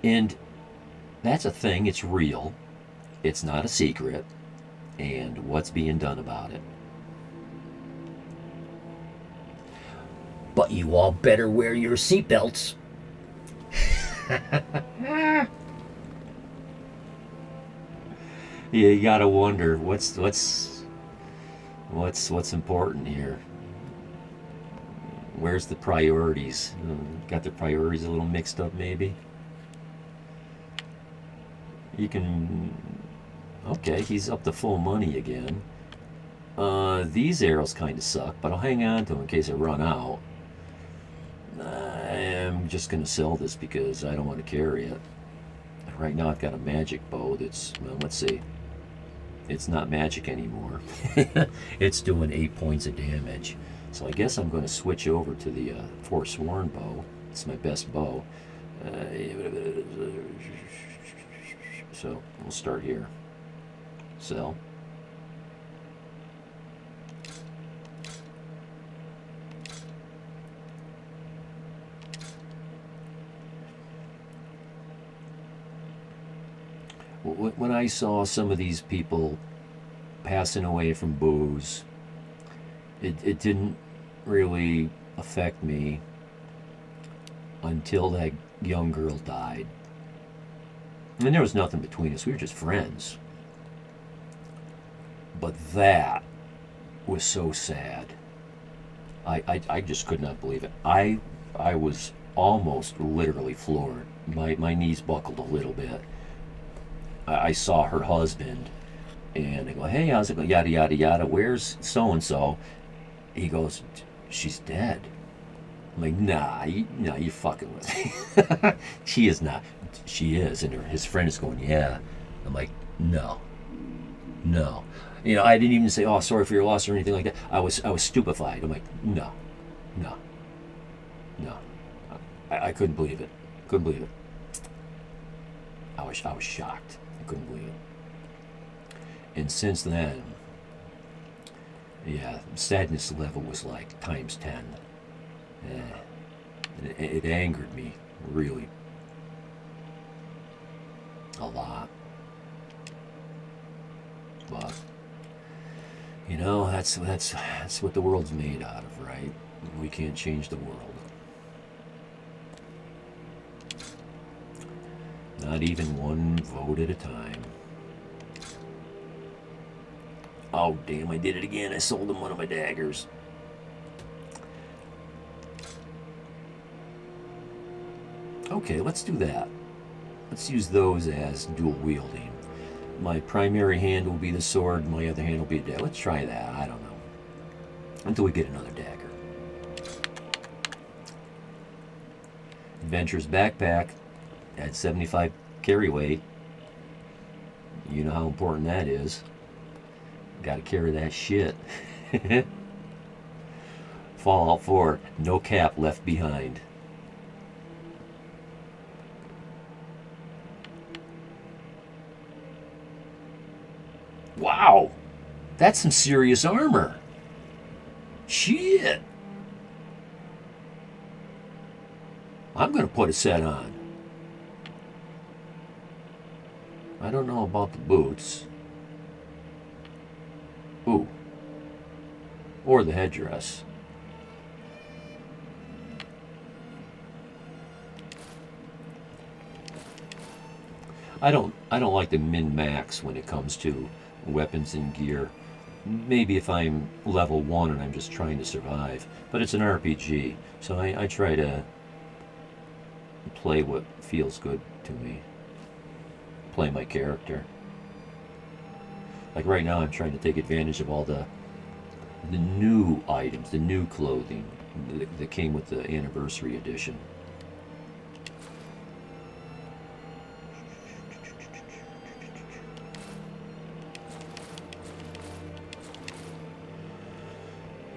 And that's a thing. It's real. It's not a secret. And what's being done about it? But you all better wear your seatbelts. Yeah, you gotta wonder what's important here. Where's the priorities? Got the priorities a little mixed up, maybe. You can. Okay, he's up to full money again. These arrows kind of suck, but I'll hang on to them in case I run out. I'm just gonna sell this because I don't want to carry it. Right now I've got a magic bow that's, well, let's see. It's not magic anymore. It's doing 8 points of damage. So I guess I'm going to switch over to the Forsworn bow. It's my best bow. So we'll start here. Sell. When I saw some of these people passing away from booze, it didn't really affect me until that young girl died. And there was nothing between us. We were just friends. But that was so sad. I just could not believe it. I was almost literally floored. My knees buckled a little bit. I saw her husband, and I go, "Hey, how's it going? Yada, yada, yada. Where's so-and-so?" He goes, "She's dead." I'm like, "Nah, you're fucking with me." She is not. She is. And his friend is going, "Yeah." I'm like, no. You know, I didn't even say, "Oh, sorry for your loss" or anything like that. I was stupefied. I'm like, no. I couldn't believe it. I was shocked. I couldn't believe it. And since then, yeah, sadness level was like times 10. It angered me, really, a lot. But you know, that's what the world's made out of, right? We can't change the world. Not even one vote at a time. Oh, damn, I did it again. I sold him one of my daggers. Okay, let's do that. Let's use those as dual wielding. My primary hand will be the sword, my other hand will be a dagger. Let's try that, I don't know. Until we get another dagger. Adventurer's backpack. At 75 carry weight. You know how important that is. Gotta carry that shit. Fallout 4, no cap left behind. Wow! That's some serious armor. Shit! I'm going to put a set on. I don't know about the boots. Ooh. Or the headdress. I don't like the min-max when it comes to weapons and gear. Maybe if I'm level 1 and I'm just trying to survive. But it's an RPG, so I try to play what feels good to me. Play my character. Like right now I'm trying to take advantage of all the new items, the new clothing that came with the anniversary edition.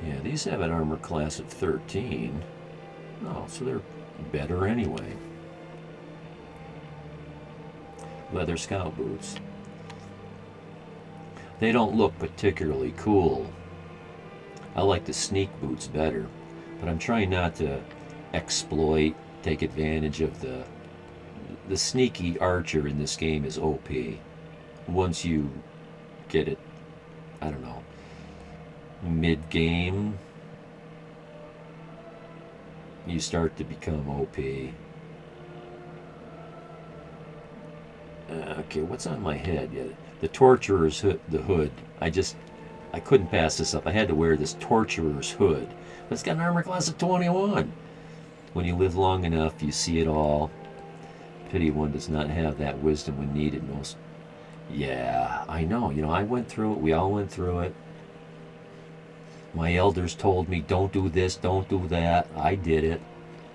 Yeah, these have an armor class of 13. Oh, so they're better anyway. Leather scout boots. They don't look particularly cool. I like the sneak boots better, but I'm trying not to exploit, take advantage of the sneaky archer in this game is OP. Once you get it, I don't know, mid-game, you start to become OP. Okay, what's on my head? Yeah, the torturer's hood, the hood. I couldn't pass this up. I had to wear this torturer's hood. But it's got an armor class of 21. When you live long enough, you see it all. Pity one does not have that wisdom when needed most. Yeah, I know. You know, I went through it. We all went through it. My elders told me, don't do this, don't do that. I did it.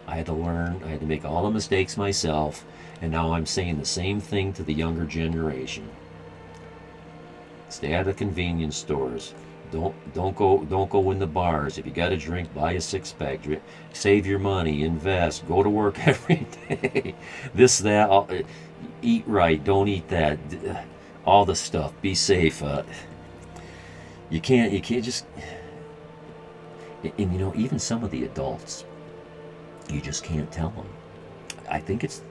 I had to learn. I had to make all the mistakes myself. And now I'm saying the same thing to the younger generation. Stay out of convenience stores. Don't go in the bars. If you got a drink, buy a 6-pack. Save your money. Invest. Go to work every day. This, that. Eat right. Don't eat that. All the stuff. Be safe. You can't just. And you know, even some of the adults, you just can't tell them. I think it's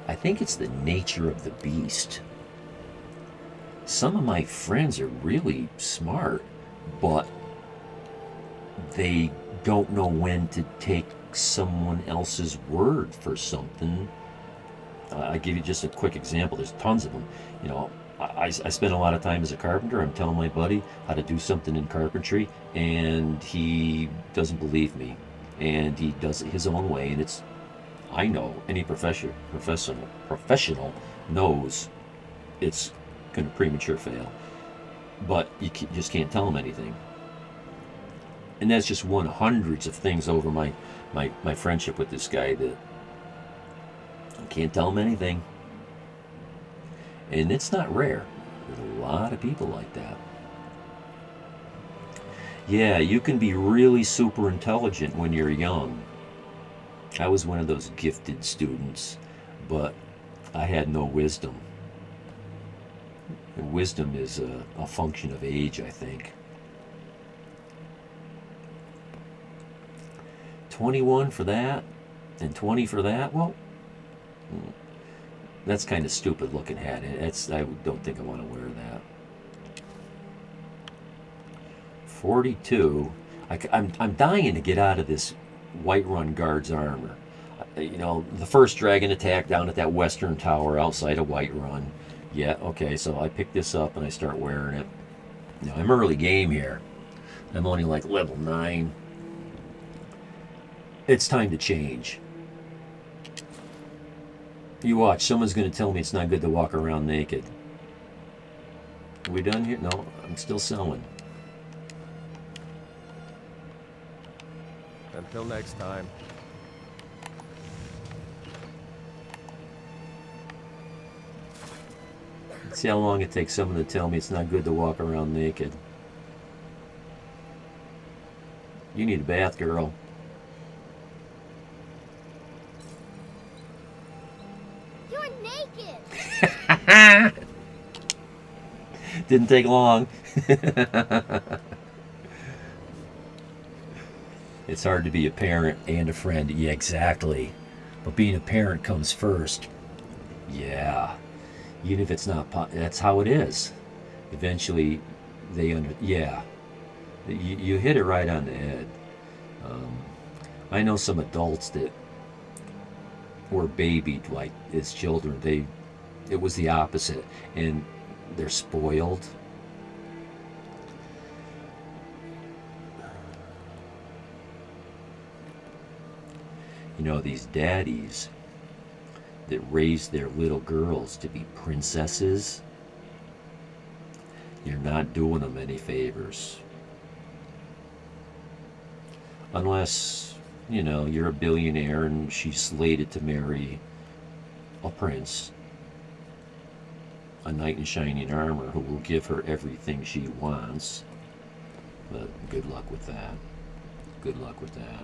the nature of the beast. Some of my friends are really smart, but they don't know when to take someone else's word for something. I'll give you just a quick example. There's tons of them. You know, I spend a lot of time as a carpenter. I'm telling my buddy how to do something in carpentry, and he doesn't believe me. And he does it his own way, and it's, I know, any professional knows it's going to premature fail. But you just can't tell him anything. And that's just one of hundreds of things over my friendship with this guy that I can't tell him anything. And it's not rare. There's a lot of people like that. Yeah, you can be really super intelligent when you're young. I was one of those gifted students, but I had no wisdom. And wisdom is a function of age, I think. 21 for that, and 20 for that? Well, that's kind of stupid looking hat. I don't think I want to wear that. 42. I'm dying to get out of this Whiterun Guard's armor. You know, the first dragon attack down at that western tower outside of Whiterun. Yeah, okay, so I pick this up and I start wearing it. Now, I'm early game here. I'm only like level 9. It's time to change. You watch, someone's going to tell me it's not good to walk around naked. Are we done here? No, I'm still selling. Until next time. See how long it takes someone to tell me it's not good to walk around naked. You need a bath, girl. You're naked! Didn't take long. It's hard to be a parent and a friend. Yeah, exactly. But being a parent comes first. Yeah. Even if it's not, that's how it is. Eventually, yeah. You hit it right on the head. I know some adults that were babied like as children. It was the opposite, and they're spoiled. You know, these daddies that raise their little girls to be princesses, you're not doing them any favors. Unless, you know, you're a billionaire and she's slated to marry a prince, a knight in shining armor who will give her everything she wants. But good luck with that. Good luck with that.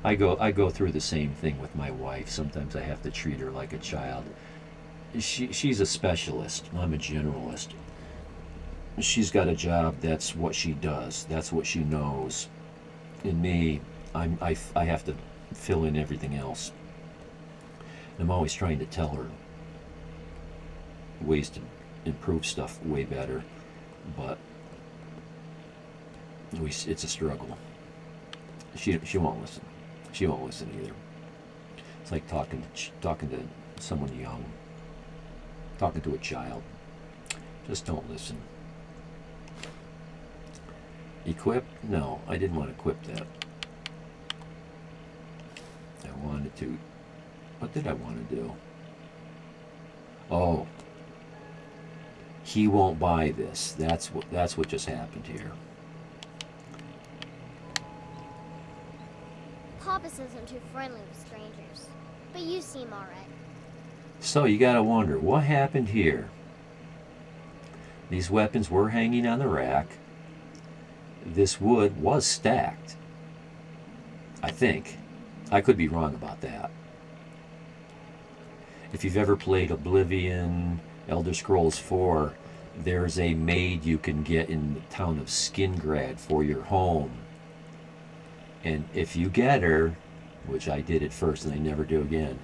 I go through the same thing with my wife. Sometimes I have to treat her like a child. She's a specialist. I'm a generalist. She's got a job. That's what she does. That's what she knows. In me, I have to fill in everything else. I'm always trying to tell her ways to improve stuff way better, but it's a struggle. She won't listen. She won't listen either. It's like talking to someone young, talking to a child. Just don't listen. Equip? No, I didn't want to equip that. I wanted to. What did I want to do? Oh, he won't buy this. That's what just happened here. Papas isn't too friendly with strangers, but you seem alright. So you gotta wonder, what happened here? These weapons were hanging on the rack. This wood was stacked. I think. I could be wrong about that. If you've ever played Oblivion, Elder Scrolls 4, there's a maid you can get in the town of Skingrad for your home. And if you get her, which I did at first and I never do again,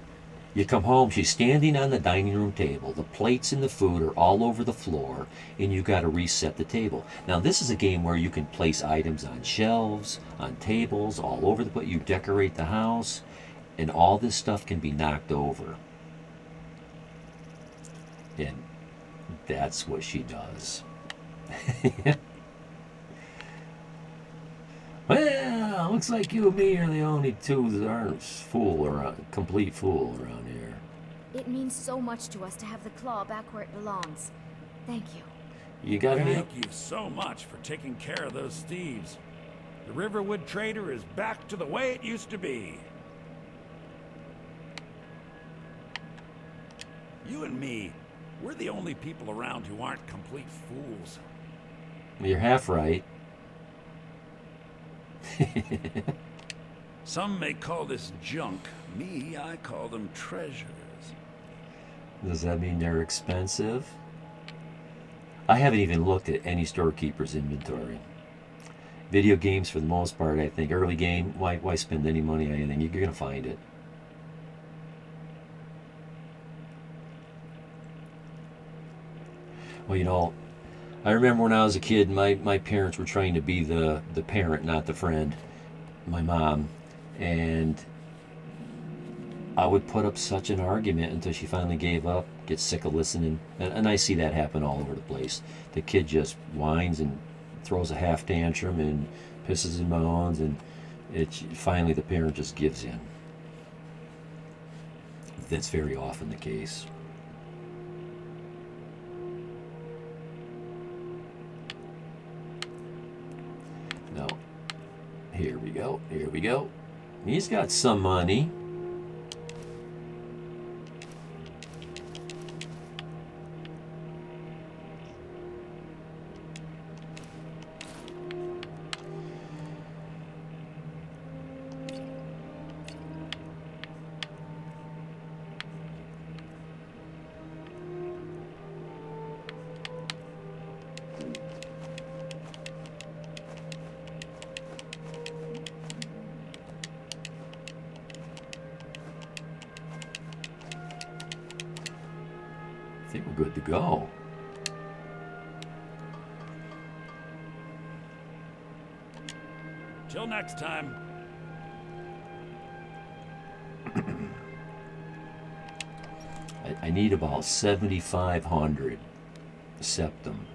you come home, she's standing on the dining room table, the plates and the food are all over the floor, and you got to reset the table. Now this is a game where you can place items on shelves, on tables, all over the place. You decorate the house, and all this stuff can be knocked over. And that's what she does. Well, looks like you and me are the only two that aren't complete fool around here. It means so much to us to have the claw back where it belongs. Thank you. You got any? Thank you so much for taking care of those thieves. The Riverwood Trader is back to the way it used to be. You and me, we're the only people around who aren't complete fools. You're half right. Some may call this junk. Me, I call them treasures. Does that mean they're expensive? I haven't even looked at any storekeeper's inventory. Video games, for the most part, I think. Early game, why spend any money on anything? You're going to find it. Well, you know, I remember when I was a kid, my parents were trying to be the parent, not the friend, my mom. And I would put up such an argument until she finally gave up, get sick of listening. And I see that happen all over the place. The kid just whines and throws a half tantrum and pisses and moans, and finally the parent just gives in. That's very often the case. No. Here we go. Here we go. He's got some money. I think we're good to go. Till next time. I need about 7,500 septum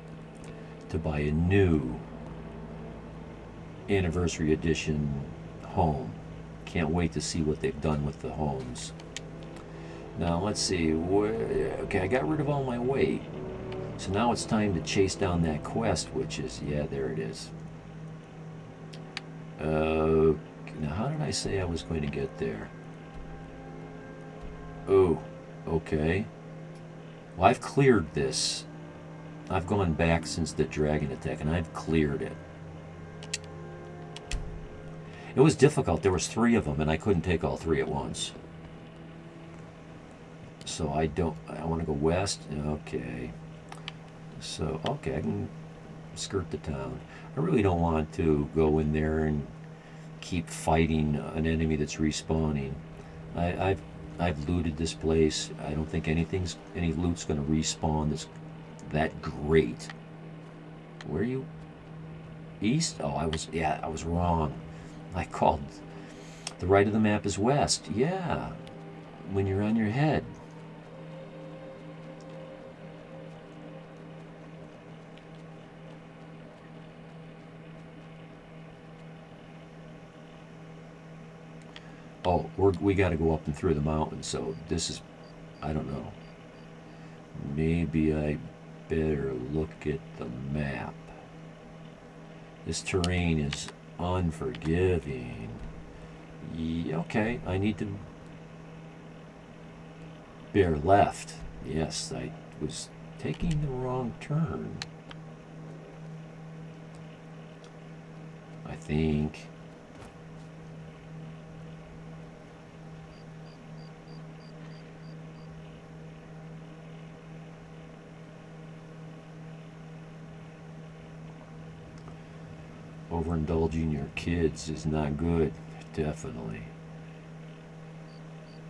to buy a new anniversary edition home. Can't wait to see what they've done with the homes. Now let's see, okay, I got rid of all my weight. So now it's time to chase down that quest, which is, yeah, there it is. Now how did I say I was going to get there? Oh, okay. Well, I've cleared this. I've gone back since the dragon attack, and I've cleared it. It was difficult. There was 3 of them, and I couldn't take all 3 at once. So I want to go west. Okay. So, okay, I can skirt the town. I really don't want to go in there and keep fighting an enemy that's respawning. I've looted this place. I don't think any loot's going to respawn that great. Where are you? East? Oh, I was wrong. I called. The right of the map is west. Yeah, when you're on your head. Oh, we got to go up and through the mountains, so this is, I don't know. Maybe I better look at the map. This terrain is unforgiving. Yeah, okay, I need to bear left. Yes, I was taking the wrong turn. I think. Overindulging your kids is not good, definitely.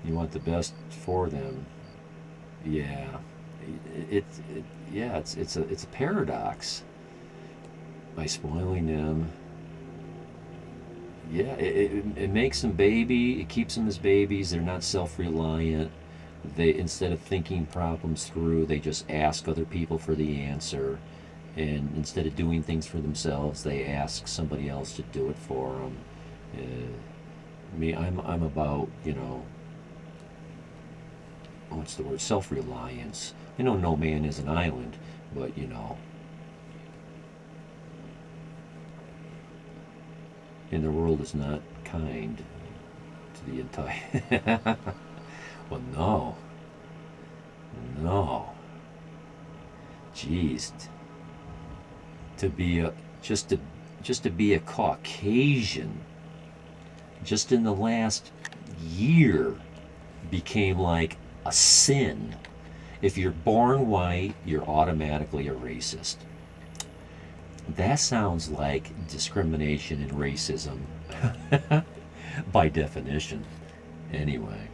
You want the best for them. Yeah, it's a paradox. By spoiling them, yeah, it makes them baby. It keeps them as babies. They're not self-reliant. They, instead of thinking problems through, they just ask other people for the answer. And instead of doing things for themselves, they ask somebody else to do it for them. I'm about, what's the word? Self-reliance. I know no man is an island, but and the world is not kind to the entire. Well, no. Jeez. To be just to be a Caucasian, just in the last year, became like a sin. If you're born white, you're automatically a racist. That sounds like discrimination and racism by definition. Anyway.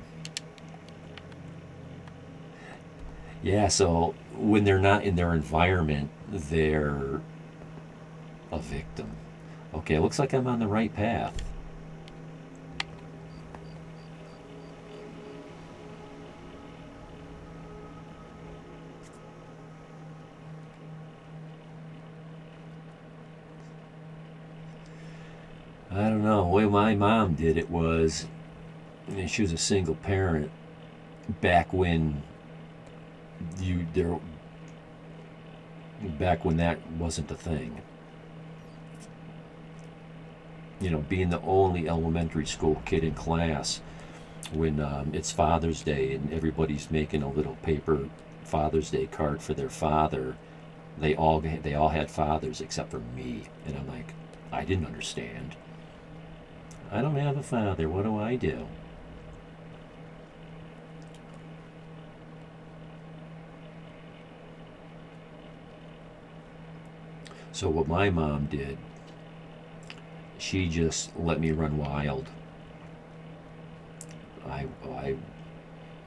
Yeah, so when they're not in their environment, they're a victim. Okay, it looks like I'm on the right path. I don't know. The way my mom did it was, she was a single parent back when back when that wasn't a thing. Being the only elementary school kid in class when it's Father's Day and everybody's making a little paper Father's Day card for their father. They all had fathers except for me, and I'm like, I didn't understand. I don't have a father. What do I do? So what my mom did, she just let me run wild.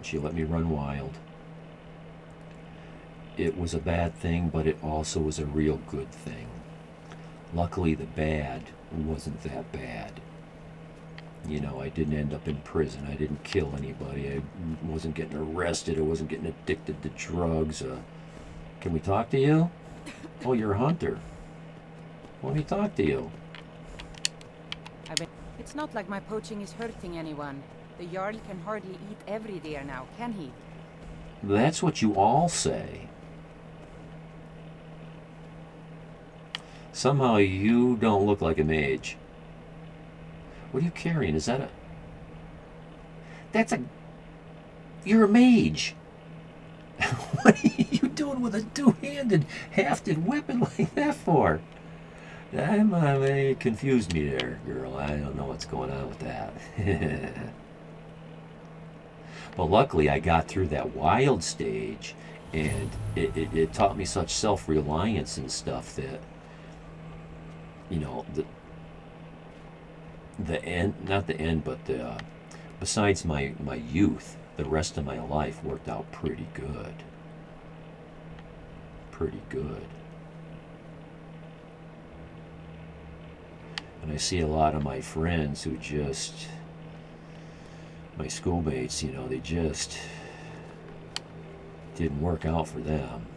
She let me run wild. it was a bad thing, but it also was a real good thing. Luckily, the bad wasn't that bad. You know, I didn't end up in prison. I didn't kill anybody. I wasn't getting arrested. I wasn't getting addicted to drugs. Can we talk to you? Oh, you're a hunter. Let me talk to you. It's not like my poaching is hurting anyone. The Jarl can hardly eat every deer now, can he? That's what you all say. Somehow you don't look like a mage. What are you carrying? Is that a... That's a... You're a mage. What are you doing with a two-handed, hafted weapon like that for? They confused me there, girl. I don't know what's going on with that. But luckily I got through that wild stage, and it taught me such self-reliance and stuff that, you know, the end, not the end, but besides my youth, the rest of my life worked out pretty good. Pretty good. And I see a lot of my friends who just, my schoolmates, you know, they just didn't work out for them.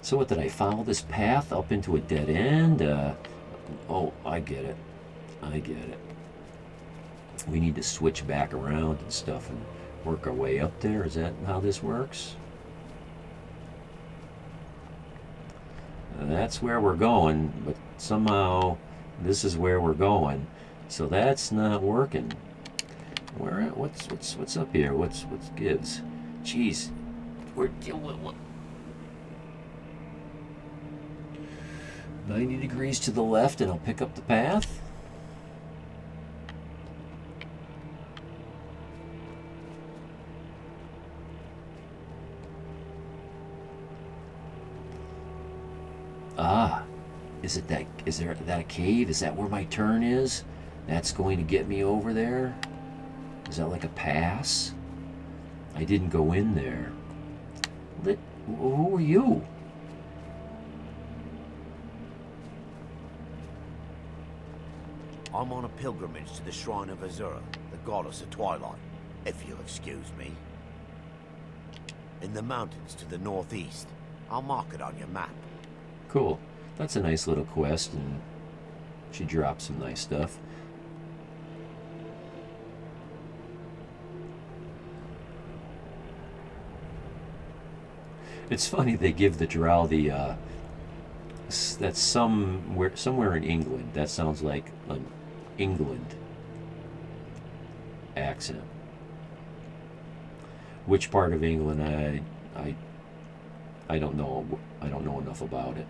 So what, did I follow this path up into a dead end? Oh, I get it. I get it. We need to switch back around and stuff and work our way up there. Is that how this works? That's where we're going, but somehow this is where we're going. So that's not working. What's up here? What's gives? Jeez. We're what? 90 degrees to the left and I'll pick up the path. Ah, is there that a cave? Is that where my turn is? That's going to get me over there? Is that like a pass? I didn't go in there. Who are you? I'm on a pilgrimage to the shrine of Azura, the goddess of Twilight, if you'll excuse me. In the mountains to the northeast. I'll mark it on your map. Cool. That's a nice little quest, and she dropped some nice stuff. It's funny they give the drow the that's somewhere in England. That sounds like an England accent. Which part of England? I don't know. I don't know enough about it.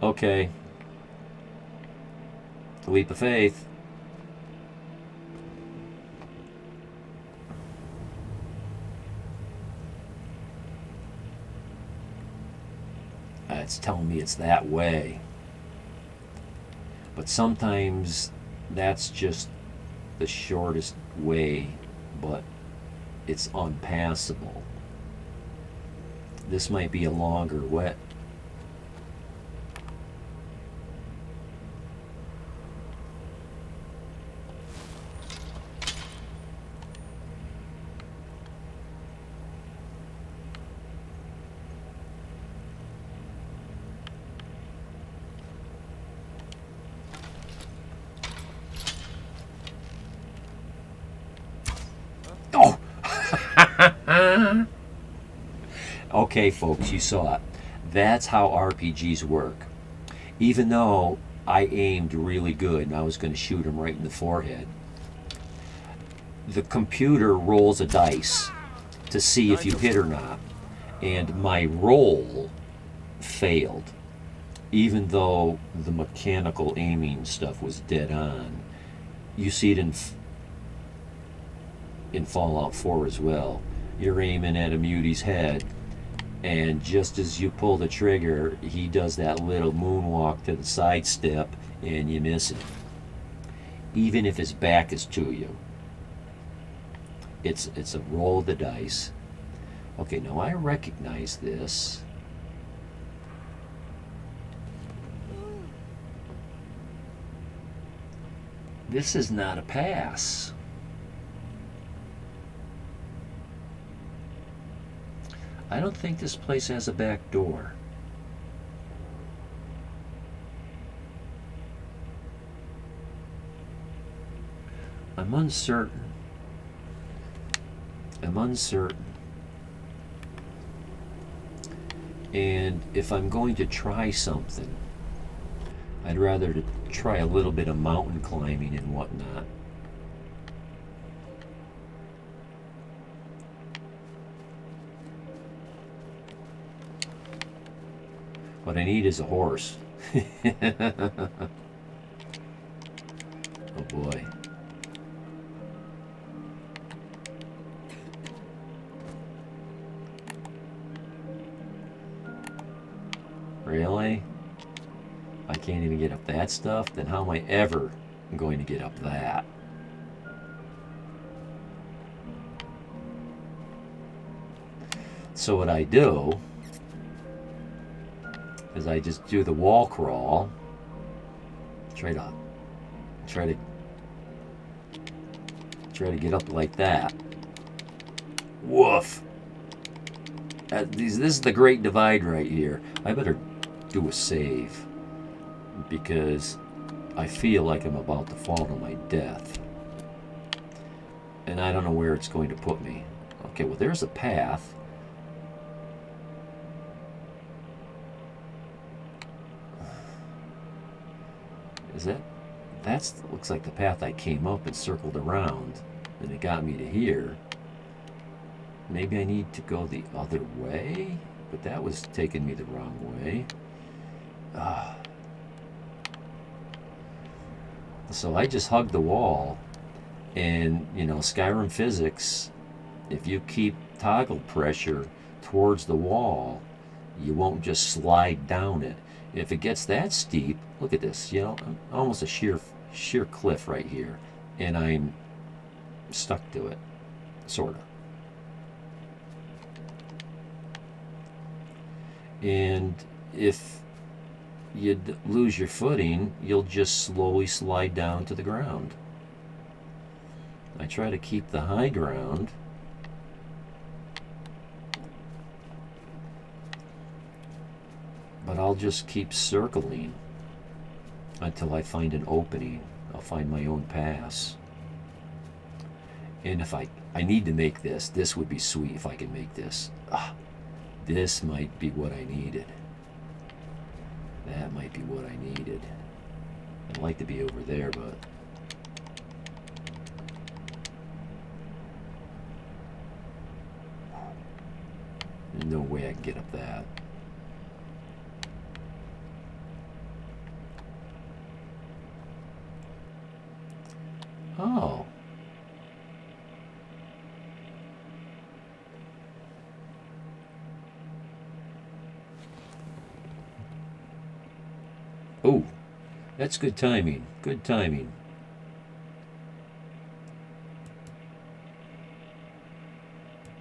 Okay. Leap of faith. It's telling me it's that way. But sometimes that's just the shortest way, but it's unpassable. This might be a longer way. Okay, folks, you saw it. That's how RPGs work. Even though I aimed really good and I was going to shoot him right in the forehead, the computer rolls a dice to see if you hit or not. And my roll failed. Even though the mechanical aiming stuff was dead on. You see it in Fallout 4 as well. You're aiming at a mutie's head, and just as you pull the trigger, he does that little moonwalk to the side step, and you miss it. Even if his back is to you. It's a roll of the dice. Okay, now I recognize this. This is not a pass. I don't think this place has a back door. I'm uncertain. I'm uncertain. And if I'm going to try something, I'd rather to try a little bit of mountain climbing and whatnot. What I need is a horse. Oh boy. Really? I can't even get up that stuff? Then how am I ever going to get up that? So what I do is I just do the wall crawl, try to get up like that. Woof! This is the Great Divide right here. I better do a save because I feel like I'm about to fall to my death, and I don't know where it's going to put me. Okay, well there's a path. Is that's looks like the path I came up and circled around, and it got me to here. Maybe I need to go the other way, but that was taking me the wrong way. So I just hugged the wall, and you know, Skyrim physics, if you keep toggle pressure towards the wall, you won't just slide down it. If it gets that steep, look at this, you know, almost a sheer cliff right here, and I'm stuck to it, sort of. And if you lose your footing, you'll just slowly slide down to the ground. I try to keep the high ground. But I'll just keep circling until I find an opening. I'll find my own pass. And if I need to make this would be sweet if I can make this. This might be what I needed. That might be what I needed. I'd like to be over there, but there's no way I can get up that. Oh. Oh, that's good timing. Good timing.